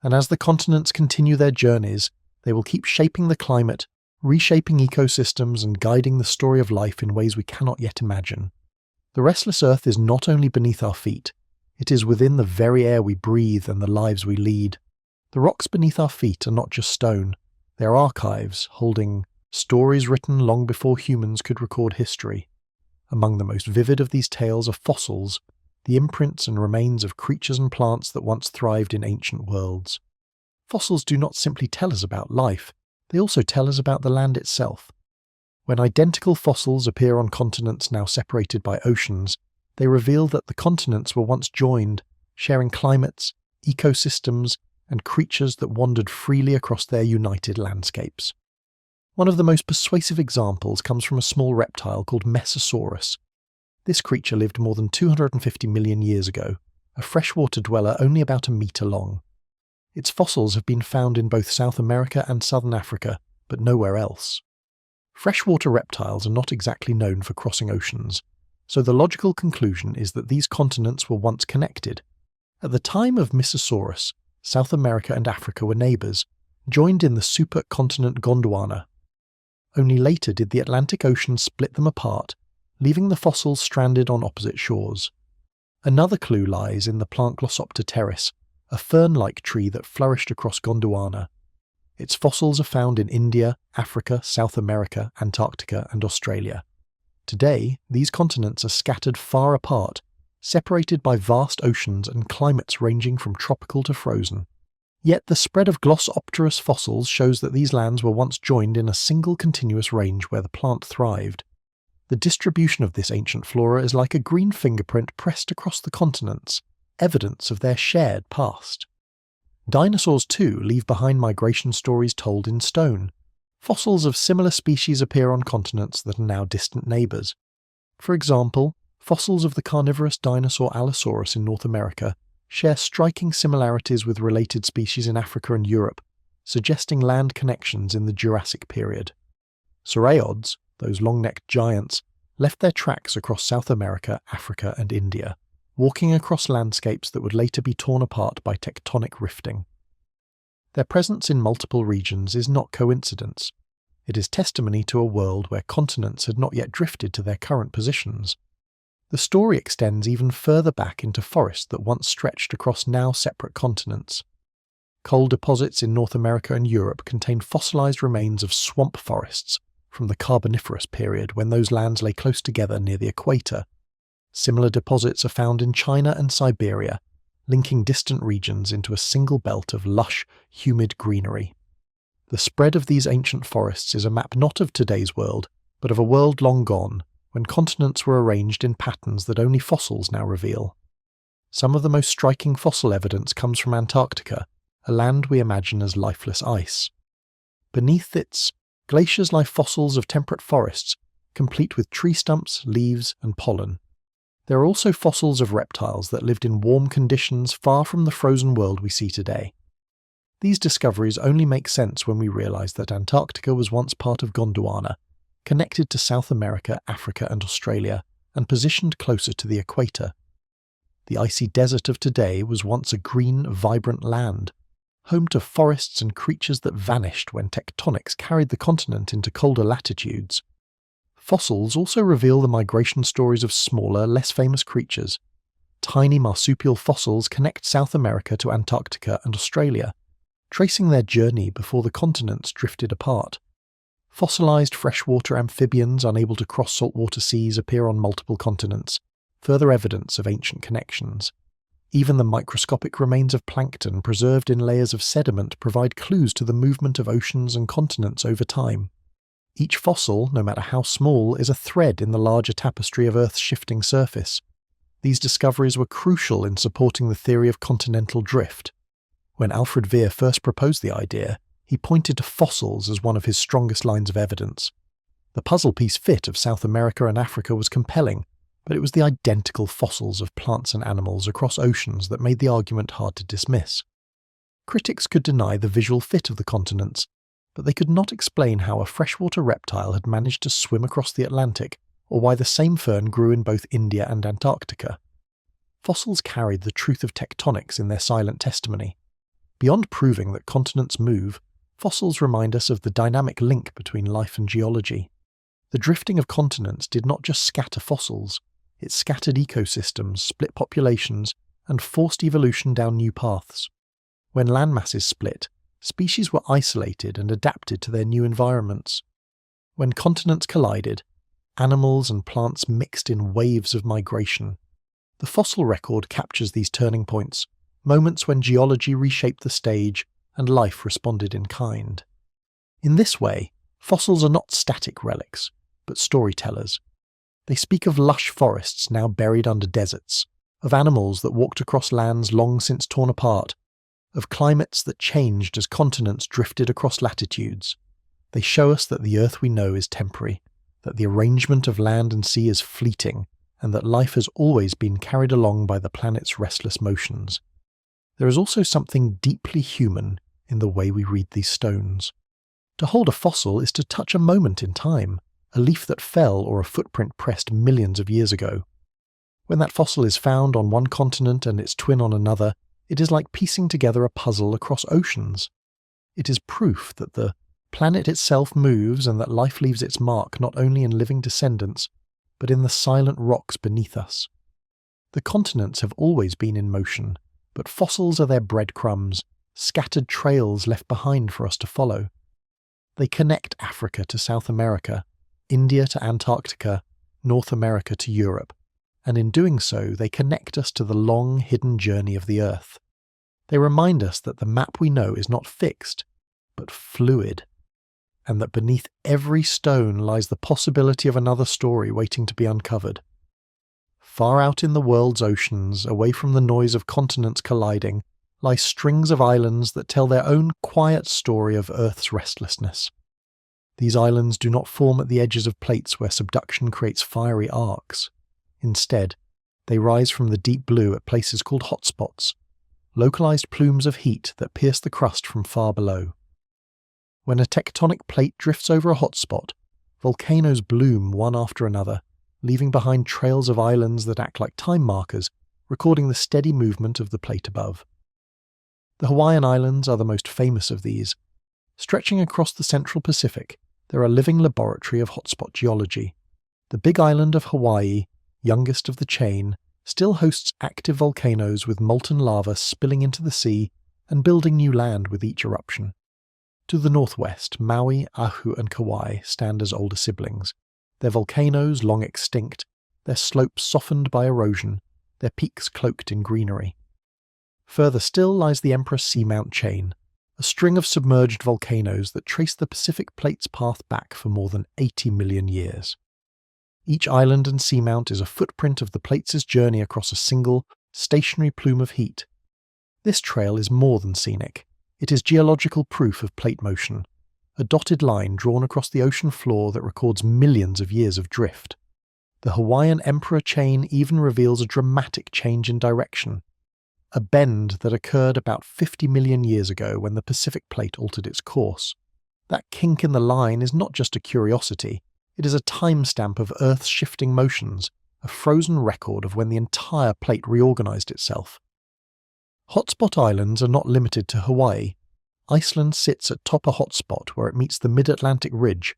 And as the continents continue their journeys, they will keep shaping the climate, reshaping ecosystems, and guiding the story of life in ways we cannot yet imagine. The restless Earth is not only beneath our feet, it is within the very air we breathe and the lives we lead. The rocks beneath our feet are not just stone, they are archives holding stories written long before humans could record history. Among the most vivid of these tales are fossils, the imprints and remains of creatures and plants that once thrived in ancient worlds. Fossils do not simply tell us about life, they also tell us about the land itself. When identical fossils appear on continents now separated by oceans, they reveal that the continents were once joined, sharing climates, ecosystems, and creatures that wandered freely across their united landscapes. One of the most persuasive examples comes from a small reptile called Mesosaurus. This creature lived more than 250 million years ago, a freshwater dweller only about a metre long. Its fossils have been found in both South America and Southern Africa, but nowhere else. Freshwater reptiles are not exactly known for crossing oceans, so the logical conclusion is that these continents were once connected. At the time of Mesosaurus, South America and Africa were neighbours, joined in the supercontinent Gondwana. Only later did the Atlantic Ocean split them apart, leaving the fossils stranded on opposite shores. Another clue lies in the plant Glossopter terris, a fern-like tree that flourished across Gondwana. Its fossils are found in India, Africa, South America, Antarctica, and Australia. Today, these continents are scattered far apart, separated by vast oceans and climates ranging from tropical to frozen. Yet the spread of Glossopterus fossils shows that these lands were once joined in a single continuous range where the plant thrived. The distribution of this ancient flora is like a green fingerprint pressed across the continents, evidence of their shared past. Dinosaurs too leave behind migration stories told in stone. Fossils of similar species appear on continents that are now distant neighbours. For example, fossils of the carnivorous dinosaur Allosaurus in North America share striking similarities with related species in Africa and Europe, suggesting land connections in the Jurassic period. Sauropods, those long-necked giants, left their tracks across South America, Africa, and India, walking across landscapes that would later be torn apart by tectonic rifting. Their presence in multiple regions is not coincidence. It is testimony to a world where continents had not yet drifted to their current positions. The story extends even further back into forests that once stretched across now separate continents. Coal deposits in North America and Europe contain fossilized remains of swamp forests from the Carboniferous period, when those lands lay close together near the equator. Similar deposits are found in China and Siberia, linking distant regions into a single belt of lush, humid greenery. The spread of these ancient forests is a map not of today's world, but of a world long gone, when continents were arranged in patterns that only fossils now reveal. Some of the most striking fossil evidence comes from Antarctica, a land we imagine as lifeless ice. Beneath its glaciers lie fossils of temperate forests, complete with tree stumps, leaves, and pollen. There are also fossils of reptiles that lived in warm conditions far from the frozen world we see today. These discoveries only make sense when we realize that Antarctica was once part of Gondwana, connected to South America, Africa, and Australia, and positioned closer to the equator. The icy desert of today was once a green, vibrant land, home to forests and creatures that vanished when tectonics carried the continent into colder latitudes. Fossils also reveal the migration stories of smaller, less famous creatures. Tiny marsupial fossils connect South America to Antarctica and Australia, tracing their journey before the continents drifted apart. Fossilized freshwater amphibians unable to cross saltwater seas appear on multiple continents, further evidence of ancient connections. Even the microscopic remains of plankton preserved in layers of sediment provide clues to the movement of oceans and continents over time. Each fossil, no matter how small, is a thread in the larger tapestry of Earth's shifting surface. These discoveries were crucial in supporting the theory of continental drift. When Alfred Weir first proposed the idea, he pointed to fossils as one of his strongest lines of evidence. The puzzle piece fit of South America and Africa was compelling, but it was the identical fossils of plants and animals across oceans that made the argument hard to dismiss. Critics could deny the visual fit of the continents, but they could not explain how a freshwater reptile had managed to swim across the Atlantic, or why the same fern grew in both India and Antarctica. Fossils carried the truth of tectonics in their silent testimony. Beyond proving that continents move, fossils remind us of the dynamic link between life and geology. The drifting of continents did not just scatter fossils, it scattered ecosystems, split populations, and forced evolution down new paths. When landmasses split, species were isolated and adapted to their new environments. When continents collided, animals and plants mixed in waves of migration. The fossil record captures these turning points, moments when geology reshaped the stage and life responded in kind. In this way, fossils are not static relics, but storytellers. They speak of lush forests now buried under deserts, of animals that walked across lands long since torn apart, of climates that changed as continents drifted across latitudes. They show us that the Earth we know is temporary, that the arrangement of land and sea is fleeting, and that life has always been carried along by the planet's restless motions. There is also something deeply human in the way we read these stones. To hold a fossil is to touch a moment in time, a leaf that fell or a footprint pressed millions of years ago. When that fossil is found on one continent and its twin on another, it is like piecing together a puzzle across oceans. It is proof that the planet itself moves and that life leaves its mark not only in living descendants, but in the silent rocks beneath us. The continents have always been in motion, but fossils are their breadcrumbs, scattered trails left behind for us to follow. They connect Africa to South America, India to Antarctica, North America to Europe, and in doing so they connect us to the long hidden journey of the Earth. They remind us that the map we know is not fixed, but fluid, and that beneath every stone lies the possibility of another story waiting to be uncovered. Far out in the world's oceans, away from the noise of continents colliding, lie strings of islands that tell their own quiet story of Earth's restlessness. These islands do not form at the edges of plates where subduction creates fiery arcs. Instead, they rise from the deep blue at places called hotspots, localized plumes of heat that pierce the crust from far below. When a tectonic plate drifts over a hotspot, volcanoes bloom one after another, leaving behind trails of islands that act like time markers, recording the steady movement of the plate above. The Hawaiian Islands are the most famous of these. Stretching across the central Pacific, they're a living laboratory of hotspot geology. The Big Island of Hawaii, youngest of the chain, still hosts active volcanoes with molten lava spilling into the sea and building new land with each eruption. To the northwest, Maui, Oahu and Kauai stand as older siblings, their volcanoes long extinct, their slopes softened by erosion, their peaks cloaked in greenery. Further still lies the Emperor Seamount Chain, a string of submerged volcanoes that trace the Pacific Plate's path back for more than 80 million years. Each island and seamount is a footprint of the plate's journey across a single, stationary plume of heat. This trail is more than scenic. It is geological proof of plate motion, a dotted line drawn across the ocean floor that records millions of years of drift. The Hawaiian Emperor Chain even reveals a dramatic change in direction, a bend that occurred about 50 million years ago when the Pacific Plate altered its course. That kink in the line is not just a curiosity, it is a timestamp of Earth's shifting motions, a frozen record of when the entire plate reorganized itself. Hotspot islands are not limited to Hawaii. Iceland sits atop a hotspot where it meets the mid-Atlantic ridge,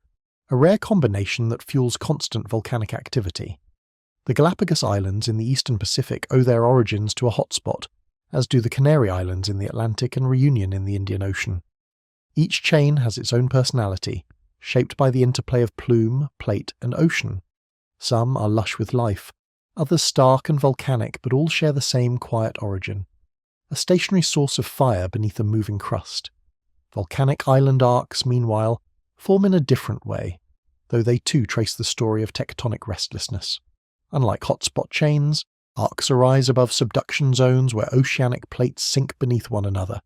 a rare combination that fuels constant volcanic activity. The Galapagos Islands in the eastern Pacific owe their origins to a hotspot, as do the Canary Islands in the Atlantic and Reunion in the Indian Ocean. Each chain has its own personality, shaped by the interplay of plume, plate and ocean. Some are lush with life, others stark and volcanic, but all share the same quiet origin. A stationary source of fire beneath a moving crust. Volcanic island arcs, meanwhile, form in a different way, though they too trace the story of tectonic restlessness. Unlike hotspot chains, arcs arise above subduction zones where oceanic plates sink beneath one another.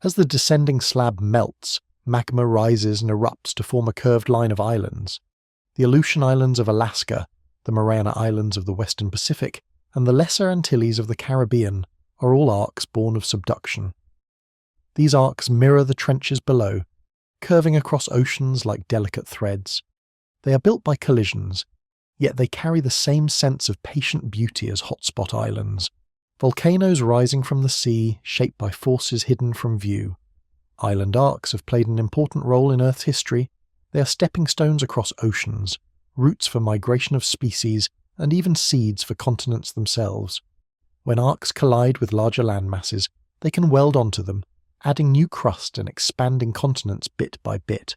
As the descending slab melts, magma rises and erupts to form a curved line of islands. The Aleutian Islands of Alaska, the Mariana Islands of the Western Pacific, and the Lesser Antilles of the Caribbean are all arcs born of subduction. These arcs mirror the trenches below, curving across oceans like delicate threads. They are built by collisions, yet they carry the same sense of patient beauty as hotspot islands. Volcanoes rising from the sea, shaped by forces hidden from view. Island arcs have played an important role in Earth's history. They are stepping stones across oceans, routes for migration of species, and even seeds for continents themselves. When arcs collide with larger landmasses, they can weld onto them, adding new crust and expanding continents bit by bit.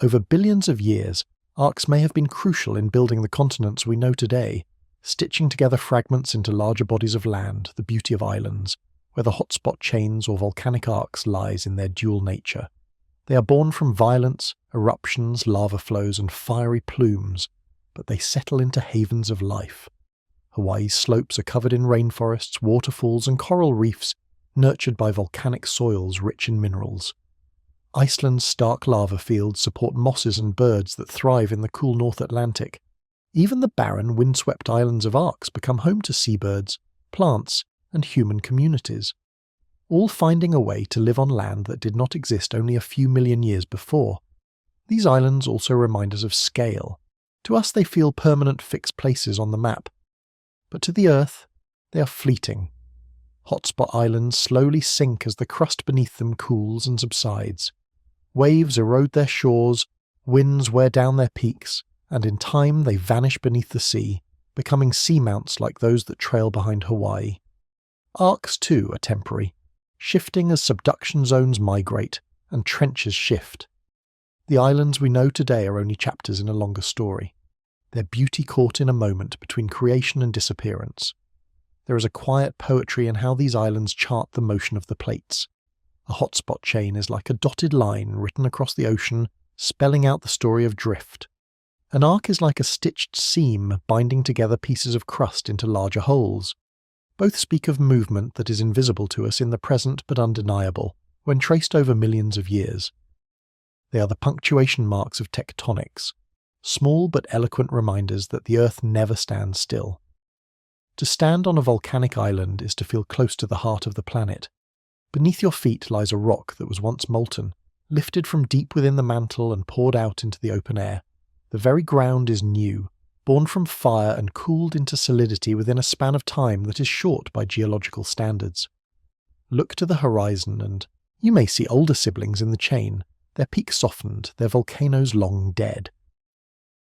Over billions of years, arcs may have been crucial in building the continents we know today, stitching together fragments into larger bodies of land, the beauty of islands, where the hotspot chains or volcanic arcs lies in their dual nature. They are born from violence, eruptions, lava flows, and fiery plumes, but they settle into havens of life. Hawaii's slopes are covered in rainforests, waterfalls, and coral reefs, nurtured by volcanic soils rich in minerals. Iceland's stark lava fields support mosses and birds that thrive in the cool North Atlantic. Even the barren, windswept islands of arcs become home to seabirds, plants, and human communities, all finding a way to live on land that did not exist only a few million years before. These islands also remind us of scale. To us they feel permanent fixed places on the map, but to the Earth, they are fleeting. Hotspot islands slowly sink as the crust beneath them cools and subsides. Waves erode their shores, winds wear down their peaks, and in time they vanish beneath the sea, becoming seamounts like those that trail behind Hawaii. Arcs, too, are temporary, shifting as subduction zones migrate and trenches shift. The islands we know today are only chapters in a longer story, their beauty caught in a moment between creation and disappearance. There is a quiet poetry in how these islands chart the motion of the plates. A hotspot chain is like a dotted line written across the ocean, spelling out the story of drift. An arc is like a stitched seam binding together pieces of crust into larger holes. Both speak of movement that is invisible to us in the present but undeniable, when traced over millions of years. They are the punctuation marks of tectonics, small but eloquent reminders that the Earth never stands still. To stand on a volcanic island is to feel close to the heart of the planet. Beneath your feet lies a rock that was once molten, lifted from deep within the mantle and poured out into the open air. The very ground is new, born from fire and cooled into solidity within a span of time that is short by geological standards. Look to the horizon and you may see older siblings in the chain, their peaks softened, their volcanoes long dead.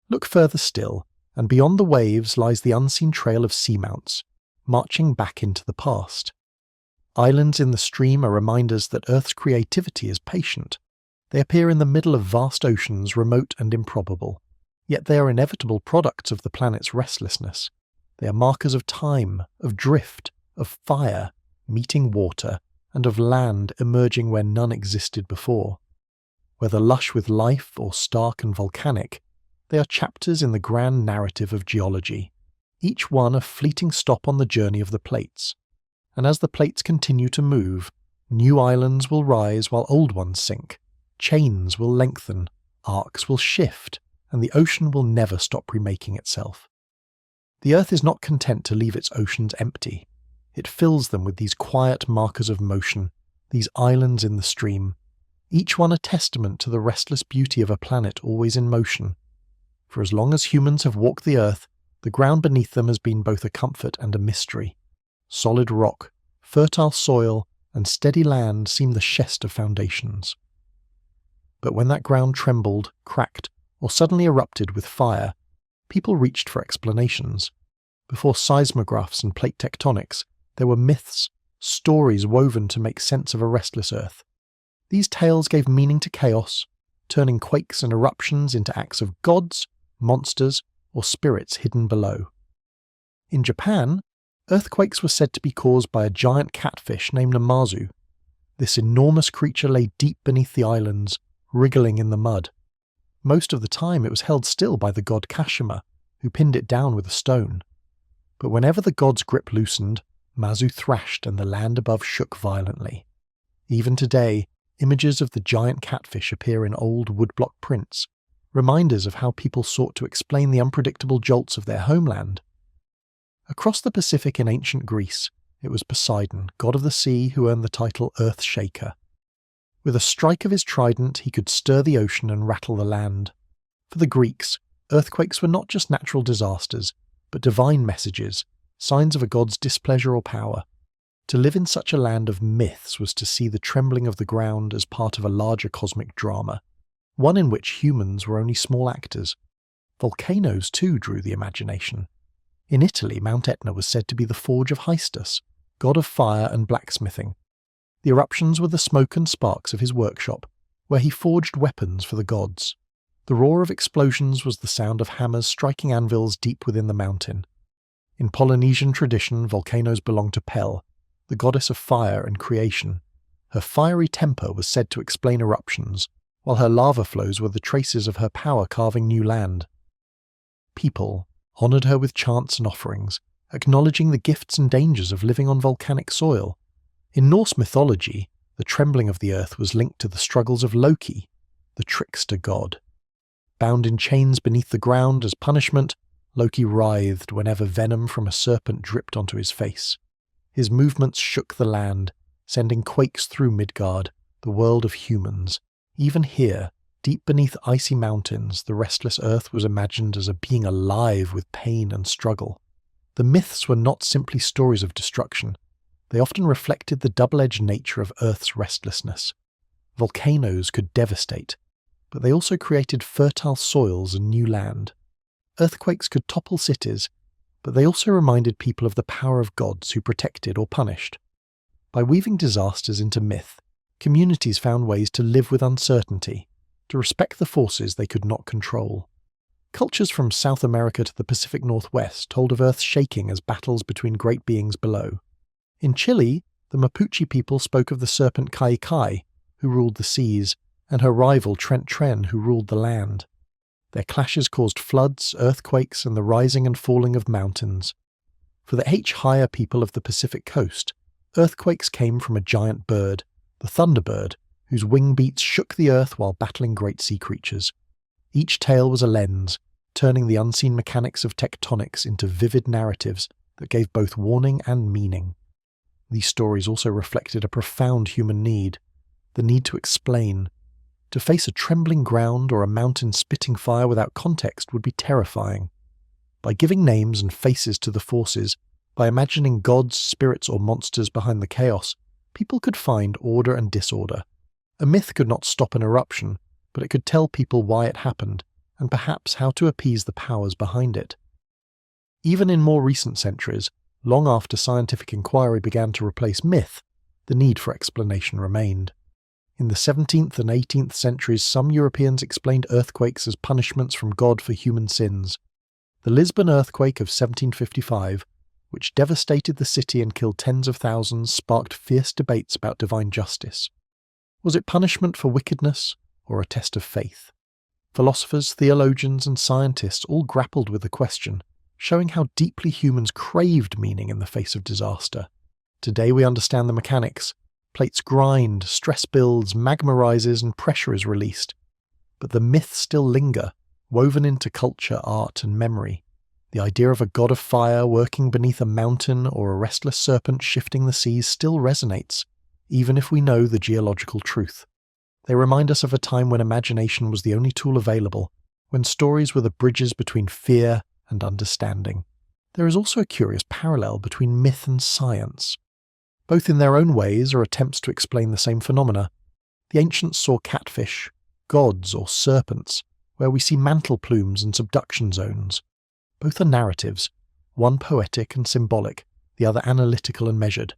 Look further still, and beyond the waves lies the unseen trail of seamounts, marching back into the past. Islands in the stream are reminders that Earth's creativity is patient. They appear in the middle of vast oceans, remote and improbable. Yet they are inevitable products of the planet's restlessness. They are markers of time, of drift, of fire, meeting water, and of land emerging where none existed before. Whether lush with life or stark and volcanic, they are chapters in the grand narrative of geology, each one a fleeting stop on the journey of the plates. And as the plates continue to move, new islands will rise while old ones sink, chains will lengthen, arcs will shift, and the ocean will never stop remaking itself. The Earth is not content to leave its oceans empty. It fills them with these quiet markers of motion, these islands in the stream, each one a testament to the restless beauty of a planet always in motion. For as long as humans have walked the Earth, the ground beneath them has been both a comfort and a mystery. Solid rock, fertile soil, and steady land seem the shest of foundations. But when that ground trembled, cracked, or suddenly erupted with fire, people reached for explanations. Before seismographs and plate tectonics, there were myths, stories woven to make sense of a restless Earth. These tales gave meaning to chaos, turning quakes and eruptions into acts of gods, monsters, or spirits hidden below. In Japan, earthquakes were said to be caused by a giant catfish named Namazu. This enormous creature lay deep beneath the islands, wriggling in the mud. Most of the time it was held still by the god Kashima, who pinned it down with a stone. But whenever the god's grip loosened, Mazu thrashed and the land above shook violently. Even today, images of the giant catfish appear in old woodblock prints, reminders of how people sought to explain the unpredictable jolts of their homeland. Across the Pacific in ancient Greece, it was Poseidon, god of the sea, who earned the title Earth Shaker. With a strike of his trident, he could stir the ocean and rattle the land. For the Greeks, earthquakes were not just natural disasters, but divine messages, signs of a god's displeasure or power. To live in such a land of myths was to see the trembling of the ground as part of a larger cosmic drama, one in which humans were only small actors. Volcanoes, too, drew the imagination. In Italy, Mount Etna was said to be the forge of Hystus, god of fire and blacksmithing. The eruptions were the smoke and sparks of his workshop, where he forged weapons for the gods. The roar of explosions was the sound of hammers striking anvils deep within the mountain. In Polynesian tradition, volcanoes belonged to Pel, the goddess of fire and creation. Her fiery temper was said to explain eruptions, while her lava flows were the traces of her power carving new land. People honoured her with chants and offerings, acknowledging the gifts and dangers of living on volcanic soil. In Norse mythology, the trembling of the earth was linked to the struggles of Loki, the trickster god. Bound in chains beneath the ground as punishment, Loki writhed whenever venom from a serpent dripped onto his face. His movements shook the land, sending quakes through Midgard, the world of humans. Even here, deep beneath icy mountains, the restless earth was imagined as a being alive with pain and struggle. The myths were not simply stories of destruction. They often reflected the double-edged nature of Earth's restlessness. Volcanoes could devastate, but they also created fertile soils and new land. Earthquakes could topple cities, but they also reminded people of the power of gods who protected or punished. By weaving disasters into myth, communities found ways to live with uncertainty, to respect the forces they could not control. Cultures from South America to the Pacific Northwest told of Earth shaking as battles between great beings below. In Chile, the Mapuche people spoke of the serpent Kai Kai, who ruled the seas, and her rival Trent Tren, who ruled the land. Their clashes caused floods, earthquakes, and the rising and falling of mountains. For the H-higher people of the Pacific coast, earthquakes came from a giant bird, the thunderbird, whose wing beats shook the earth while battling great sea creatures. Each tale was a lens, turning the unseen mechanics of tectonics into vivid narratives that gave both warning and meaning. These stories also reflected a profound human need, the need to explain. To face a trembling ground or a mountain spitting fire without context would be terrifying. By giving names and faces to the forces, by imagining gods, spirits, or monsters behind the chaos, people could find order and disorder. A myth could not stop an eruption, but it could tell people why it happened, and perhaps how to appease the powers behind it. Even in more recent centuries, long after scientific inquiry began to replace myth, the need for explanation remained. In the 17th and 18th centuries, some Europeans explained earthquakes as punishments from God for human sins. The Lisbon earthquake of 1755, which devastated the city and killed tens of thousands, sparked fierce debates about divine justice. Was it punishment for wickedness, or a test of faith? Philosophers, theologians, and scientists all grappled with the question, showing how deeply humans craved meaning in the face of disaster. Today we understand the mechanics. Plates grind, stress builds, magma rises, and pressure is released. But the myths still linger, woven into culture, art, and memory. The idea of a god of fire working beneath a mountain or a restless serpent shifting the seas still resonates, even if we know the geological truth. They remind us of a time when imagination was the only tool available, when stories were the bridges between fear and understanding. There is also a curious parallel between myth and science. Both in their own ways are attempts to explain the same phenomena. The ancients saw catfish, gods or serpents, where we see mantle plumes and subduction zones. Both are narratives, one poetic and symbolic, the other analytical and measured.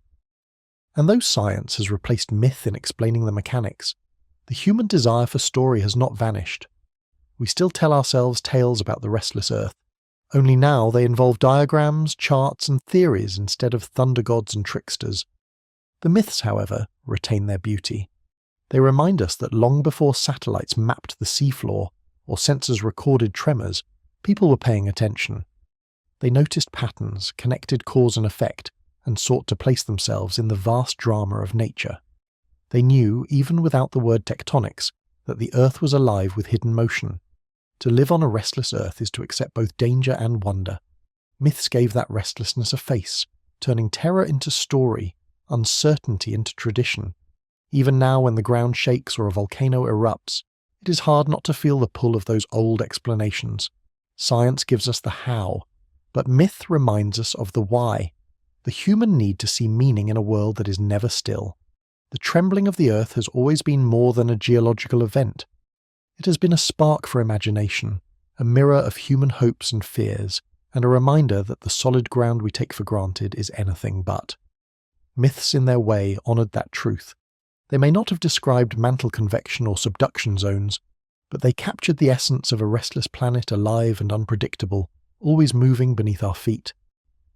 And though science has replaced myth in explaining the mechanics, the human desire for story has not vanished. We still tell ourselves tales about the restless earth, only now they involve diagrams, charts, and theories instead of thunder gods and tricksters. The myths, however, retain their beauty. They remind us that long before satellites mapped the seafloor or sensors recorded tremors, people were paying attention. They noticed patterns, connected cause and effect, and sought to place themselves in the vast drama of nature. They knew, even without the word tectonics, that the Earth was alive with hidden motion. To live on a restless Earth is to accept both danger and wonder. Myths gave that restlessness a face, turning terror into story, uncertainty into tradition. Even now, when the ground shakes or a volcano erupts, it is hard not to feel the pull of those old explanations. Science gives us the how, but myth reminds us of the why, the human need to see meaning in a world that is never still. The trembling of the Earth has always been more than a geological event. It has been a spark for imagination, a mirror of human hopes and fears, and a reminder that the solid ground we take for granted is anything but. Myths in their way honoured that truth. They may not have described mantle convection or subduction zones, but they captured the essence of a restless planet alive and unpredictable, always moving beneath our feet.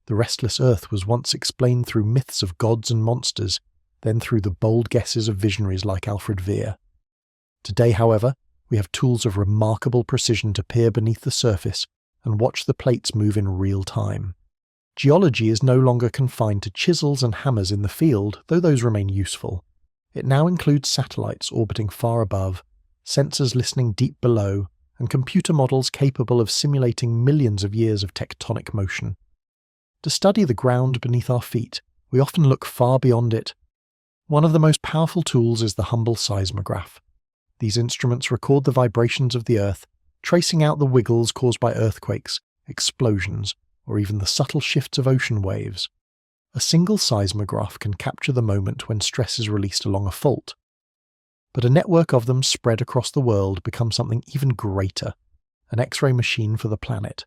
The restless Earth was once explained through myths of gods and monsters, then through the bold guesses of visionaries like Alfred Veer. Today, however, we have tools of remarkable precision to peer beneath the surface and watch the plates move in real time. Geology is no longer confined to chisels and hammers in the field, though those remain useful. It now includes satellites orbiting far above, sensors listening deep below, and computer models capable of simulating millions of years of tectonic motion. To study the ground beneath our feet, we often look far beyond it. One of the most powerful tools is the humble seismograph. These instruments record the vibrations of the Earth, tracing out the wiggles caused by earthquakes, explosions, or even the subtle shifts of ocean waves. A single seismograph can capture the moment when stress is released along a fault. But a network of them spread across the world becomes something even greater, an X-ray machine for the planet.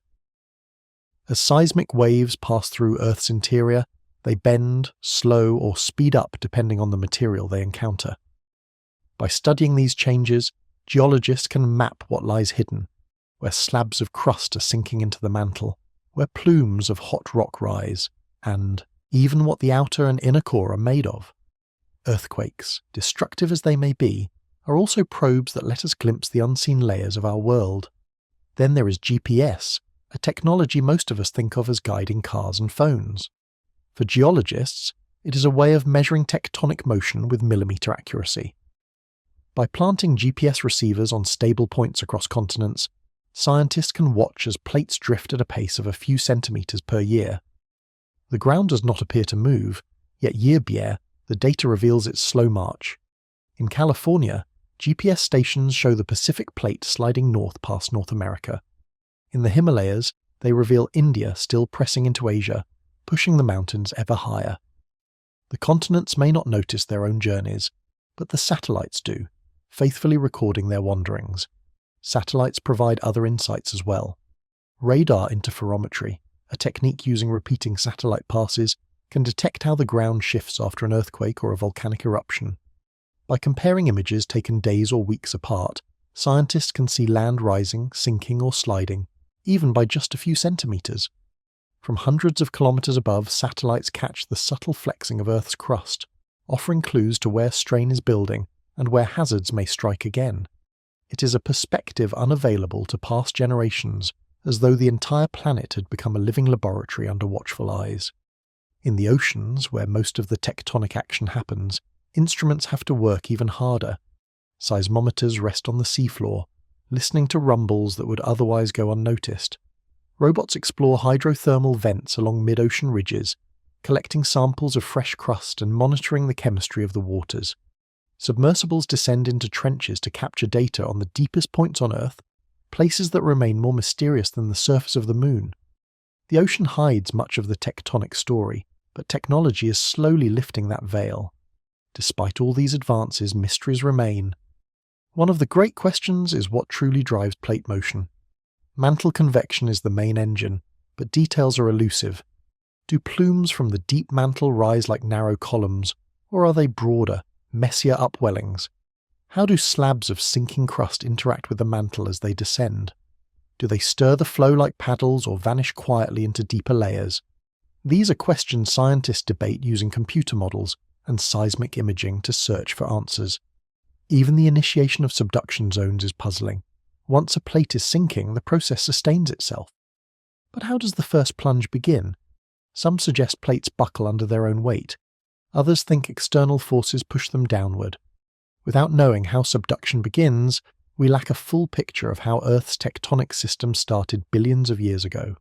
As seismic waves pass through Earth's interior, they bend, slow, or speed up depending on the material they encounter. By studying these changes, geologists can map what lies hidden, where slabs of crust are sinking into the mantle, where plumes of hot rock rise, and even what the outer and inner core are made of. Earthquakes, destructive as they may be, are also probes that let us glimpse the unseen layers of our world. Then there is GPS, a technology most of us think of as guiding cars and phones. For geologists, it is a way of measuring tectonic motion with millimeter accuracy. By planting GPS receivers on stable points across continents, scientists can watch as plates drift at a pace of a few centimeters per year. The ground does not appear to move, yet year by year, the data reveals its slow march. In California, GPS stations show the Pacific Plate sliding north past North America. In the Himalayas, they reveal India still pressing into Asia, pushing the mountains ever higher. The continents may not notice their own journeys, but the satellites do, faithfully recording their wanderings. Satellites provide other insights as well. Radar interferometry, a technique using repeating satellite passes, can detect how the ground shifts after an earthquake or a volcanic eruption. By comparing images taken days or weeks apart, scientists can see land rising, sinking or sliding, even by just a few centimeters. From hundreds of kilometers above, satellites catch the subtle flexing of Earth's crust, offering clues to where strain is building and where hazards may strike again. It is a perspective unavailable to past generations, as though the entire planet had become a living laboratory under watchful eyes. In the oceans, where most of the tectonic action happens, instruments have to work even harder. Seismometers rest on the seafloor, listening to rumbles that would otherwise go unnoticed. Robots explore hydrothermal vents along mid-ocean ridges, collecting samples of fresh crust and monitoring the chemistry of the waters. Submersibles descend into trenches to capture data on the deepest points on Earth, places that remain more mysterious than the surface of the Moon. The ocean hides much of the tectonic story, but technology is slowly lifting that veil. Despite all these advances, mysteries remain. One of the great questions is what truly drives plate motion. Mantle convection is the main engine, but details are elusive. Do plumes from the deep mantle rise like narrow columns, or are they broader, messier upwellings? How do slabs of sinking crust interact with the mantle as they descend? Do they stir the flow like paddles or vanish quietly into deeper layers? These are questions scientists debate using computer models and seismic imaging to search for answers. Even the initiation of subduction zones is puzzling. Once a plate is sinking, the process sustains itself. But how does the first plunge begin? Some suggest plates buckle under their own weight. Others think external forces push them downward. Without knowing how subduction begins, we lack a full picture of how Earth's tectonic system started billions of years ago.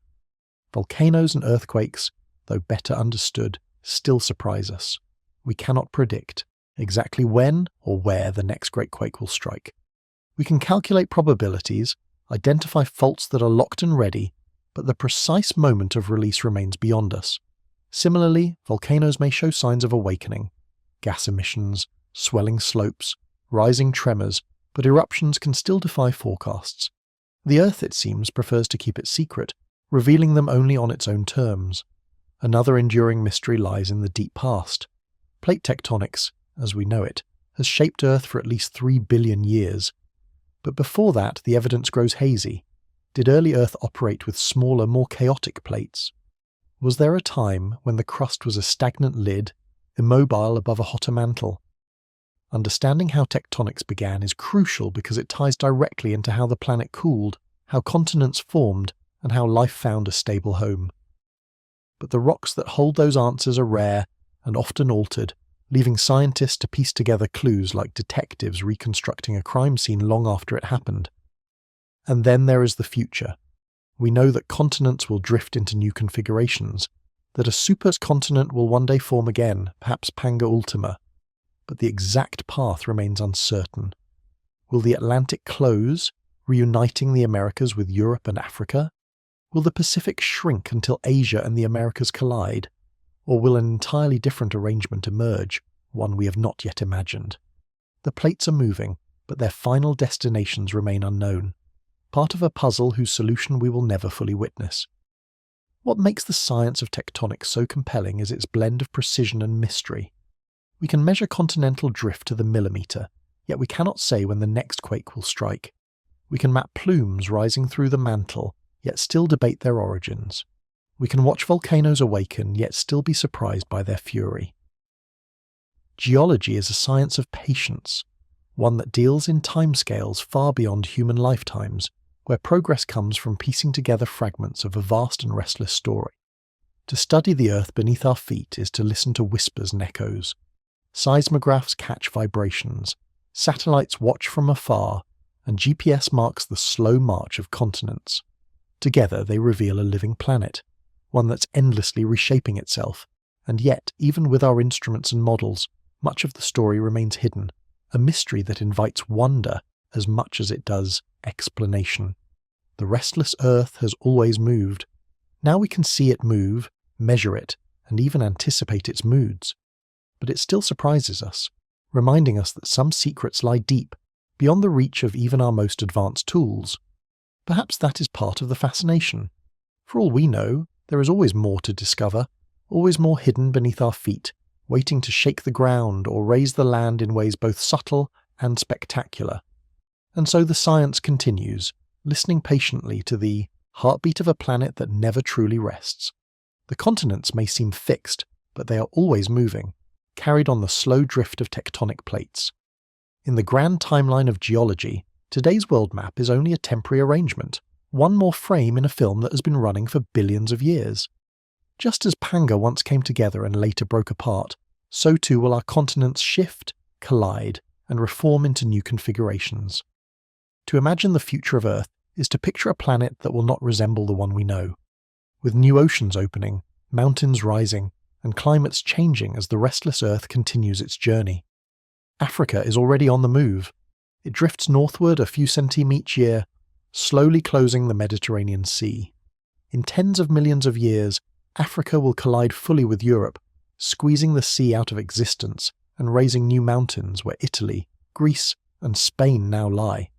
Volcanoes and earthquakes, though better understood, still surprise us. We cannot predict exactly when or where the next great quake will strike. We can calculate probabilities, identify faults that are locked and ready, but the precise moment of release remains beyond us. Similarly, volcanoes may show signs of awakening. Gas emissions, swelling slopes, rising tremors, but eruptions can still defy forecasts. The Earth, it seems, prefers to keep it secret, revealing them only on its own terms. Another enduring mystery lies in the deep past. Plate tectonics, as we know it, has shaped Earth for at least 3 billion years. But before that, the evidence grows hazy. Did early Earth operate with smaller, more chaotic plates? Was there a time when the crust was a stagnant lid, immobile above a hotter mantle? Understanding how tectonics began is crucial because it ties directly into how the planet cooled, how continents formed, and how life found a stable home. But the rocks that hold those answers are rare and often altered, leaving scientists to piece together clues like detectives reconstructing a crime scene long after it happened. And then there is the future. We know that continents will drift into new configurations, that a supercontinent will one day form again, perhaps Panga Ultima. But the exact path remains uncertain. Will the Atlantic close, reuniting the Americas with Europe and Africa? Will the Pacific shrink until Asia and the Americas collide? Or will an entirely different arrangement emerge, one we have not yet imagined? The plates are moving, but their final destinations remain unknown, part of a puzzle whose solution we will never fully witness. What makes the science of tectonics so compelling is its blend of precision and mystery. We can measure continental drift to the millimetre, yet we cannot say when the next quake will strike. We can map plumes rising through the mantle, yet still debate their origins. We can watch volcanoes awaken, yet still be surprised by their fury. Geology is a science of patience, one that deals in timescales far beyond human lifetimes, where progress comes from piecing together fragments of a vast and restless story. To study the Earth beneath our feet is to listen to whispers and echoes. Seismographs catch vibrations, satellites watch from afar, and GPS marks the slow march of continents. Together they reveal a living planet, one that's endlessly reshaping itself, and yet, even with our instruments and models, much of the story remains hidden, a mystery that invites wonder as much as it does explanation. The restless Earth has always moved. Now we can see it move, measure it, and even anticipate its moods. But it still surprises us, reminding us that some secrets lie deep, beyond the reach of even our most advanced tools. Perhaps that is part of the fascination. For all we know, there is always more to discover, always more hidden beneath our feet, waiting to shake the ground or raise the land in ways both subtle and spectacular. And so the science continues, listening patiently to the heartbeat of a planet that never truly rests. The continents may seem fixed, but they are always moving, carried on the slow drift of tectonic plates. In the grand timeline of geology, today's world map is only a temporary arrangement, one more frame in a film that has been running for billions of years. Just as Panga once came together and later broke apart, so too will our continents shift, collide, and reform into new configurations. To imagine the future of Earth is to picture a planet that will not resemble the one we know, with new oceans opening, mountains rising, and climates changing as the restless Earth continues its journey. Africa is already on the move. It drifts northward a few centimeters each year, slowly closing the Mediterranean Sea. In tens of millions of years, Africa will collide fully with Europe, squeezing the sea out of existence and raising new mountains where Italy, Greece, and Spain now lie.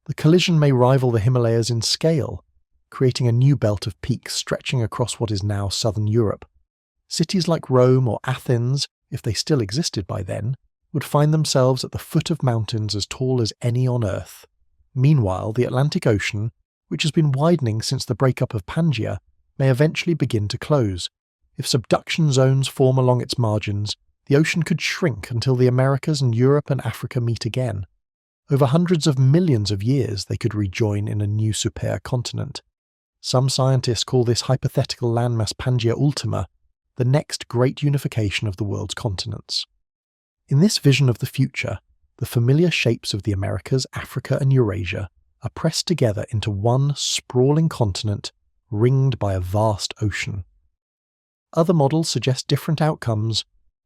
The collision may rival the Himalayas in scale, creating a new belt of peaks stretching across what is now southern Europe. Cities like Rome or Athens, if they still existed by then, would find themselves at the foot of mountains as tall as any on Earth. Meanwhile, the Atlantic Ocean, which has been widening since the breakup of Pangaea, may eventually begin to close. If subduction zones form along its margins, the ocean could shrink until the Americas and Europe and Africa meet again. Over hundreds of millions of years they could rejoin in a new supercontinent. Some scientists call this hypothetical landmass Pangaea Ultima the next great unification of the world's continents. In this vision of the future, the familiar shapes of the Americas, Africa, and Eurasia are pressed together into one sprawling continent ringed by a vast ocean. Other models suggest different outcomes.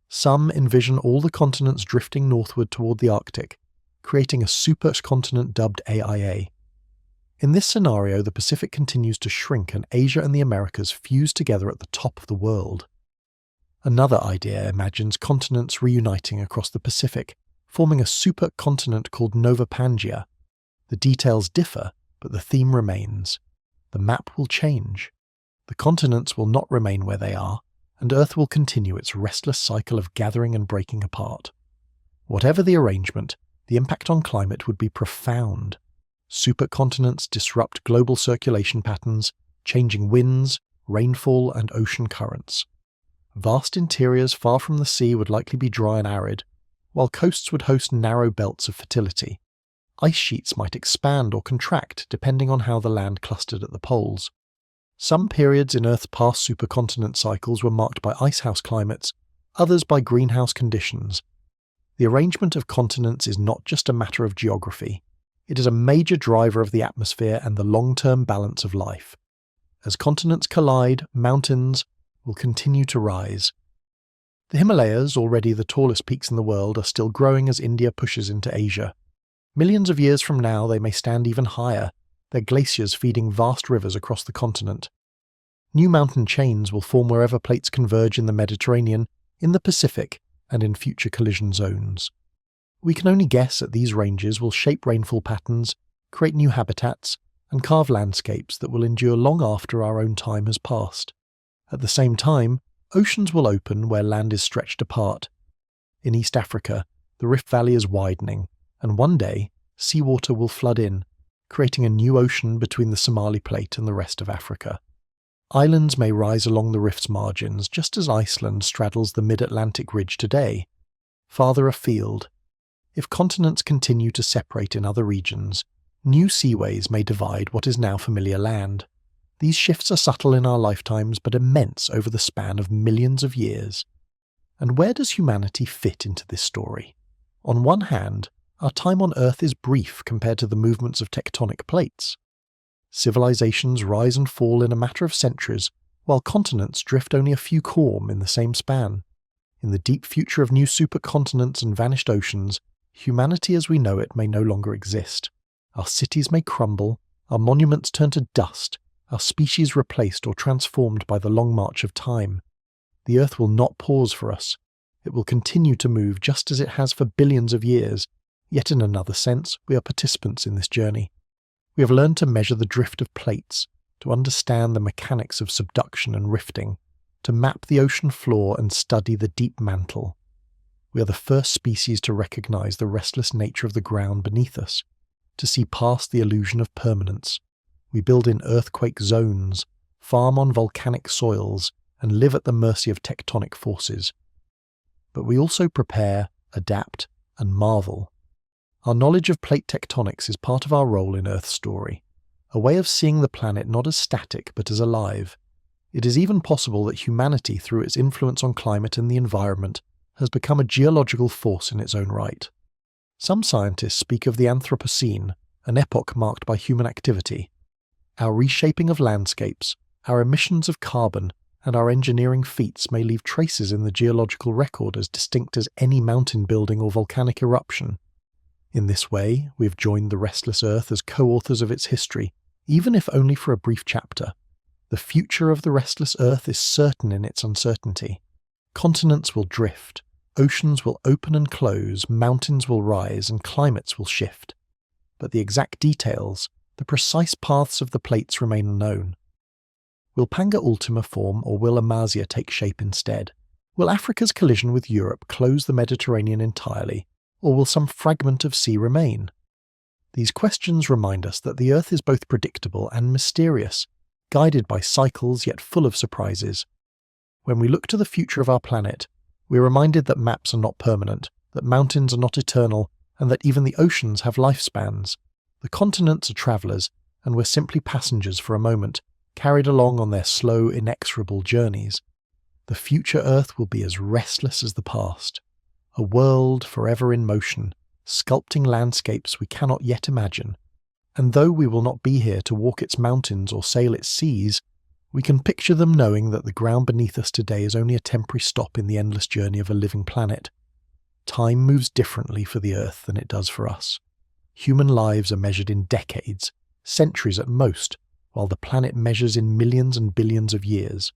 Some envision all the continents drifting northward toward the Arctic, creating a supercontinent dubbed AIA. In this scenario, the Pacific continues to shrink and Asia and the Americas fuse together at the top of the world. Another idea imagines continents reuniting across the Pacific, forming a supercontinent called Nova Pangaea. The details differ, but the theme remains. The map will change. The continents will not remain where they are, and Earth will continue its restless cycle of gathering and breaking apart. Whatever the arrangement, the impact on climate would be profound. Supercontinents disrupt global circulation patterns, changing winds, rainfall, and ocean currents. Vast interiors far from the sea would likely be dry and arid, while coasts would host narrow belts of fertility. Ice sheets might expand or contract depending on how the land clustered at the poles. Some periods in Earth's past supercontinent cycles were marked by icehouse climates, others by greenhouse conditions. The arrangement of continents is not just a matter of geography. It is a major driver of the atmosphere and the long-term balance of life. As continents collide, mountains will continue to rise. The Himalayas, already the tallest peaks in the world, are still growing as India pushes into Asia. Millions of years from now, they may stand even higher, their glaciers feeding vast rivers across the continent. New mountain chains will form wherever plates converge in the Mediterranean, in the Pacific, and in future collision zones. We can only guess at these ranges will shape rainfall patterns, create new habitats, and carve landscapes that will endure long after our own time has passed. At the same time, oceans will open where land is stretched apart. In East Africa, the Rift Valley is widening, and one day, seawater will flood in, creating a new ocean between the Somali Plate and the rest of Africa. Islands may rise along the rift's margins, just as Iceland straddles the mid-Atlantic ridge today. Farther afield, if continents continue to separate in other regions, new seaways may divide what is now familiar land. These shifts are subtle in our lifetimes, but immense over the span of millions of years. And where does humanity fit into this story? On one hand, our time on Earth is brief compared to the movements of tectonic plates. Civilizations rise and fall in a matter of centuries, while continents drift only a few km in the same span. In the deep future of new supercontinents and vanished oceans, humanity as we know it may no longer exist. Our cities may crumble, our monuments turn to dust, our species replaced or transformed by the long march of time. The Earth will not pause for us. It will continue to move just as it has for billions of years, yet in another sense, we are participants in this journey. We have learned to measure the drift of plates, to understand the mechanics of subduction and rifting, to map the ocean floor and study the deep mantle. We are the first species to recognize the restless nature of the ground beneath us, to see past the illusion of permanence. We build in earthquake zones, farm on volcanic soils, and live at the mercy of tectonic forces. But we also prepare, adapt, and marvel. Our knowledge of plate tectonics is part of our role in Earth's story, a way of seeing the planet not as static but as alive. It is even possible that humanity, through its influence on climate and the environment, has become a geological force in its own right. Some scientists speak of the Anthropocene, an epoch marked by human activity. Our reshaping of landscapes, our emissions of carbon, and our engineering feats may leave traces in the geological record as distinct as any mountain building or volcanic eruption. In this way, we have joined the restless Earth as co-authors of its history, even if only for a brief chapter. The future of the restless Earth is certain in its uncertainty. Continents will drift, oceans will open and close, mountains will rise, and climates will shift. But the exact details, the precise paths of the plates remain unknown. Will Panga Ultima form, or will Amasia take shape instead? Will Africa's collision with Europe close the Mediterranean entirely, or will some fragment of sea remain? These questions remind us that the Earth is both predictable and mysterious, guided by cycles yet full of surprises. When we look to the future of our planet, we are reminded that maps are not permanent, that mountains are not eternal, and that even the oceans have lifespans. The continents are travellers, and we're simply passengers for a moment, carried along on their slow, inexorable journeys. The future Earth will be as restless as the past, a world forever in motion, sculpting landscapes we cannot yet imagine. And though we will not be here to walk its mountains or sail its seas, we can picture them knowing that the ground beneath us today is only a temporary stop in the endless journey of a living planet. Time moves differently for the Earth than it does for us. Human lives are measured in decades, centuries at most, while the planet measures in millions and billions of years.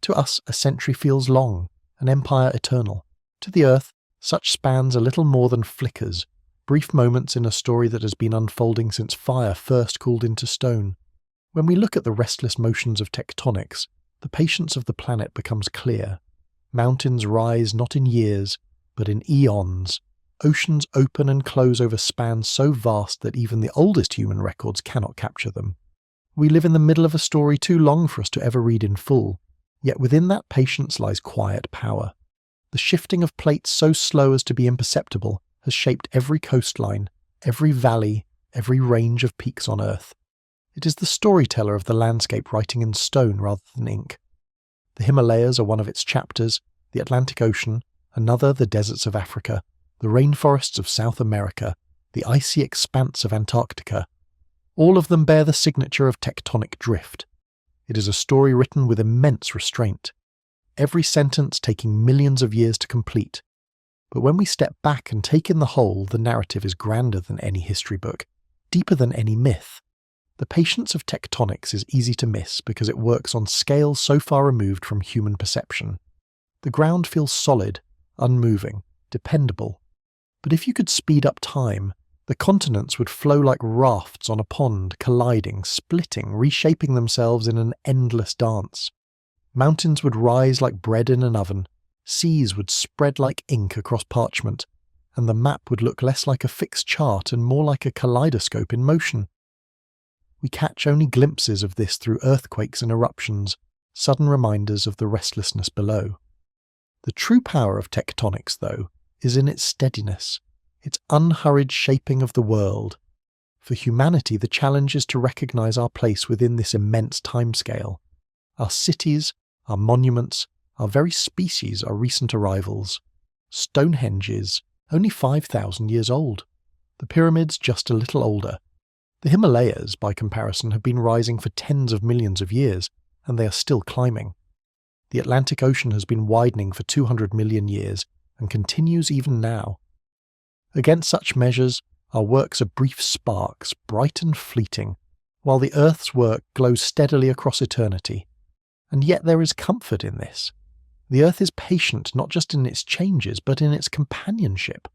To us, a century feels long, an empire eternal. To the Earth, such spans are little more than flickers, brief moments in a story that has been unfolding since fire first cooled into stone. When we look at the restless motions of tectonics, the patience of the planet becomes clear. Mountains rise not in years, but in eons. Oceans open and close over spans so vast that even the oldest human records cannot capture them. We live in the middle of a story too long for us to ever read in full, yet within that patience lies quiet power. The shifting of plates so slow as to be imperceptible has shaped every coastline, every valley, every range of peaks on Earth. It is the storyteller of the landscape writing in stone rather than ink. The Himalayas are one of its chapters, the Atlantic Ocean, another the deserts of Africa, the rainforests of South America, the icy expanse of Antarctica. All of them bear the signature of tectonic drift. It is a story written with immense restraint, every sentence taking millions of years to complete. But when we step back and take in the whole, the narrative is grander than any history book, deeper than any myth. The patience of tectonics is easy to miss because it works on scales so far removed from human perception. The ground feels solid, unmoving, dependable. But if you could speed up time, the continents would flow like rafts on a pond, colliding, splitting, reshaping themselves in an endless dance. Mountains would rise like bread in an oven, seas would spread like ink across parchment, and the map would look less like a fixed chart and more like a kaleidoscope in motion. We catch only glimpses of this through earthquakes and eruptions, sudden reminders of the restlessness below. The true power of tectonics, though, is in its steadiness, its unhurried shaping of the world. For humanity, the challenge is to recognize our place within this immense timescale. Our cities, our monuments, our very species are recent arrivals. Stonehenge is only 5,000 years old. The pyramids just a little older. The Himalayas, by comparison, have been rising for tens of millions of years, and they are still climbing. The Atlantic Ocean has been widening for 200 million years and continues even now. Against such measures, our works are brief sparks, bright and fleeting, while the Earth's work glows steadily across eternity. And yet there is comfort in this. The Earth is patient not just in its changes, but in its companionship.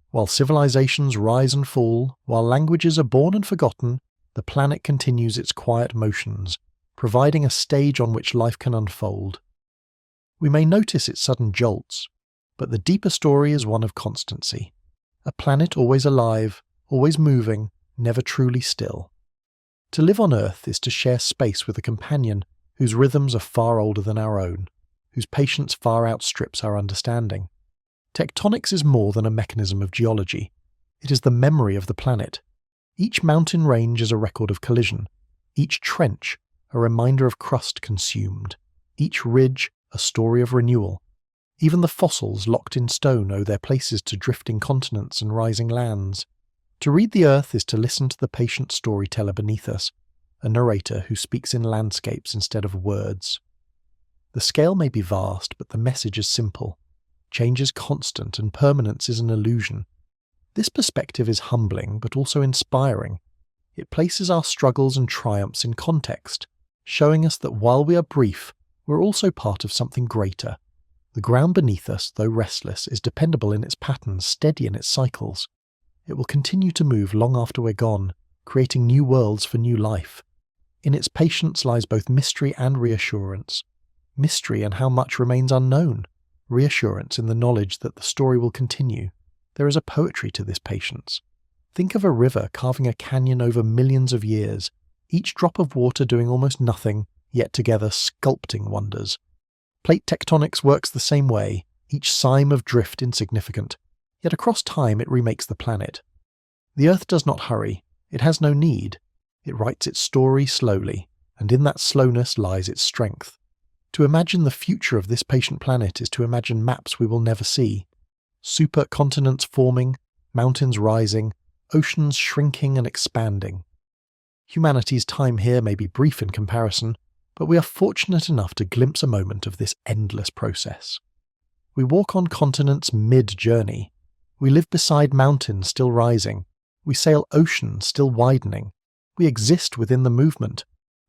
While civilizations rise and fall, while languages are born and forgotten, the planet continues its quiet motions, providing a stage on which life can unfold. We may notice its sudden jolts, but the deeper story is one of constancy. A planet always alive, always moving, never truly still. To live on Earth is to share space with a companion whose rhythms are far older than our own, whose patience far outstrips our understanding. Tectonics is more than a mechanism of geology. It is the memory of the planet. Each mountain range is a record of collision, each trench a reminder of crust consumed, each ridge a story of renewal. Even the fossils locked in stone owe their places to drifting continents and rising lands. To read the Earth is to listen to the patient storyteller beneath us, a narrator who speaks in landscapes instead of words. The scale may be vast, but the message is simple. Change is constant and permanence is an illusion. This perspective is humbling, but also inspiring. It places our struggles and triumphs in context, showing us that while we are brief, we're also part of something greater. The ground beneath us, though restless, is dependable in its patterns, steady in its cycles. It will continue to move long after we're gone, creating new worlds for new life. In its patience lies both mystery and reassurance. Mystery in how much remains unknown, reassurance in the knowledge that the story will continue. There is a poetry to this patience. Think of a river carving a canyon over millions of years, each drop of water doing almost nothing, yet together sculpting wonders. Plate tectonics works the same way, each cyme of drift insignificant, yet across time it remakes the planet. The Earth does not hurry, it has no need. It writes its story slowly, and in that slowness lies its strength. To imagine the future of this patient planet is to imagine maps we will never see. Supercontinents forming, mountains rising, oceans shrinking and expanding. Humanity's time here may be brief in comparison, but we are fortunate enough to glimpse a moment of this endless process. We walk on continents mid-journey. We live beside mountains still rising. We sail oceans still widening. We exist within the movement.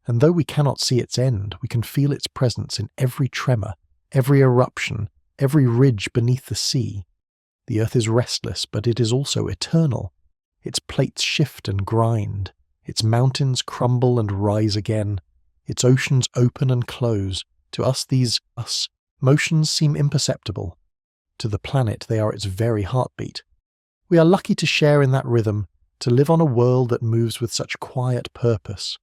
And though we cannot see its end, we can feel its presence in every tremor, every eruption, every ridge beneath the sea. The Earth is restless, but it is also eternal. Its plates shift and grind. Its mountains crumble and rise again. Its oceans open and close. To us, these motions seem imperceptible. To the planet, they are its very heartbeat. We are lucky to share in that rhythm, to live on a world that moves with such quiet purpose.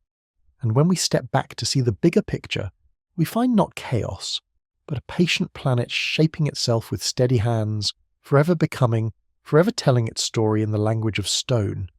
And when we step back to see the bigger picture, we find not chaos, but a patient planet shaping itself with steady hands, forever becoming, forever telling its story in the language of stone.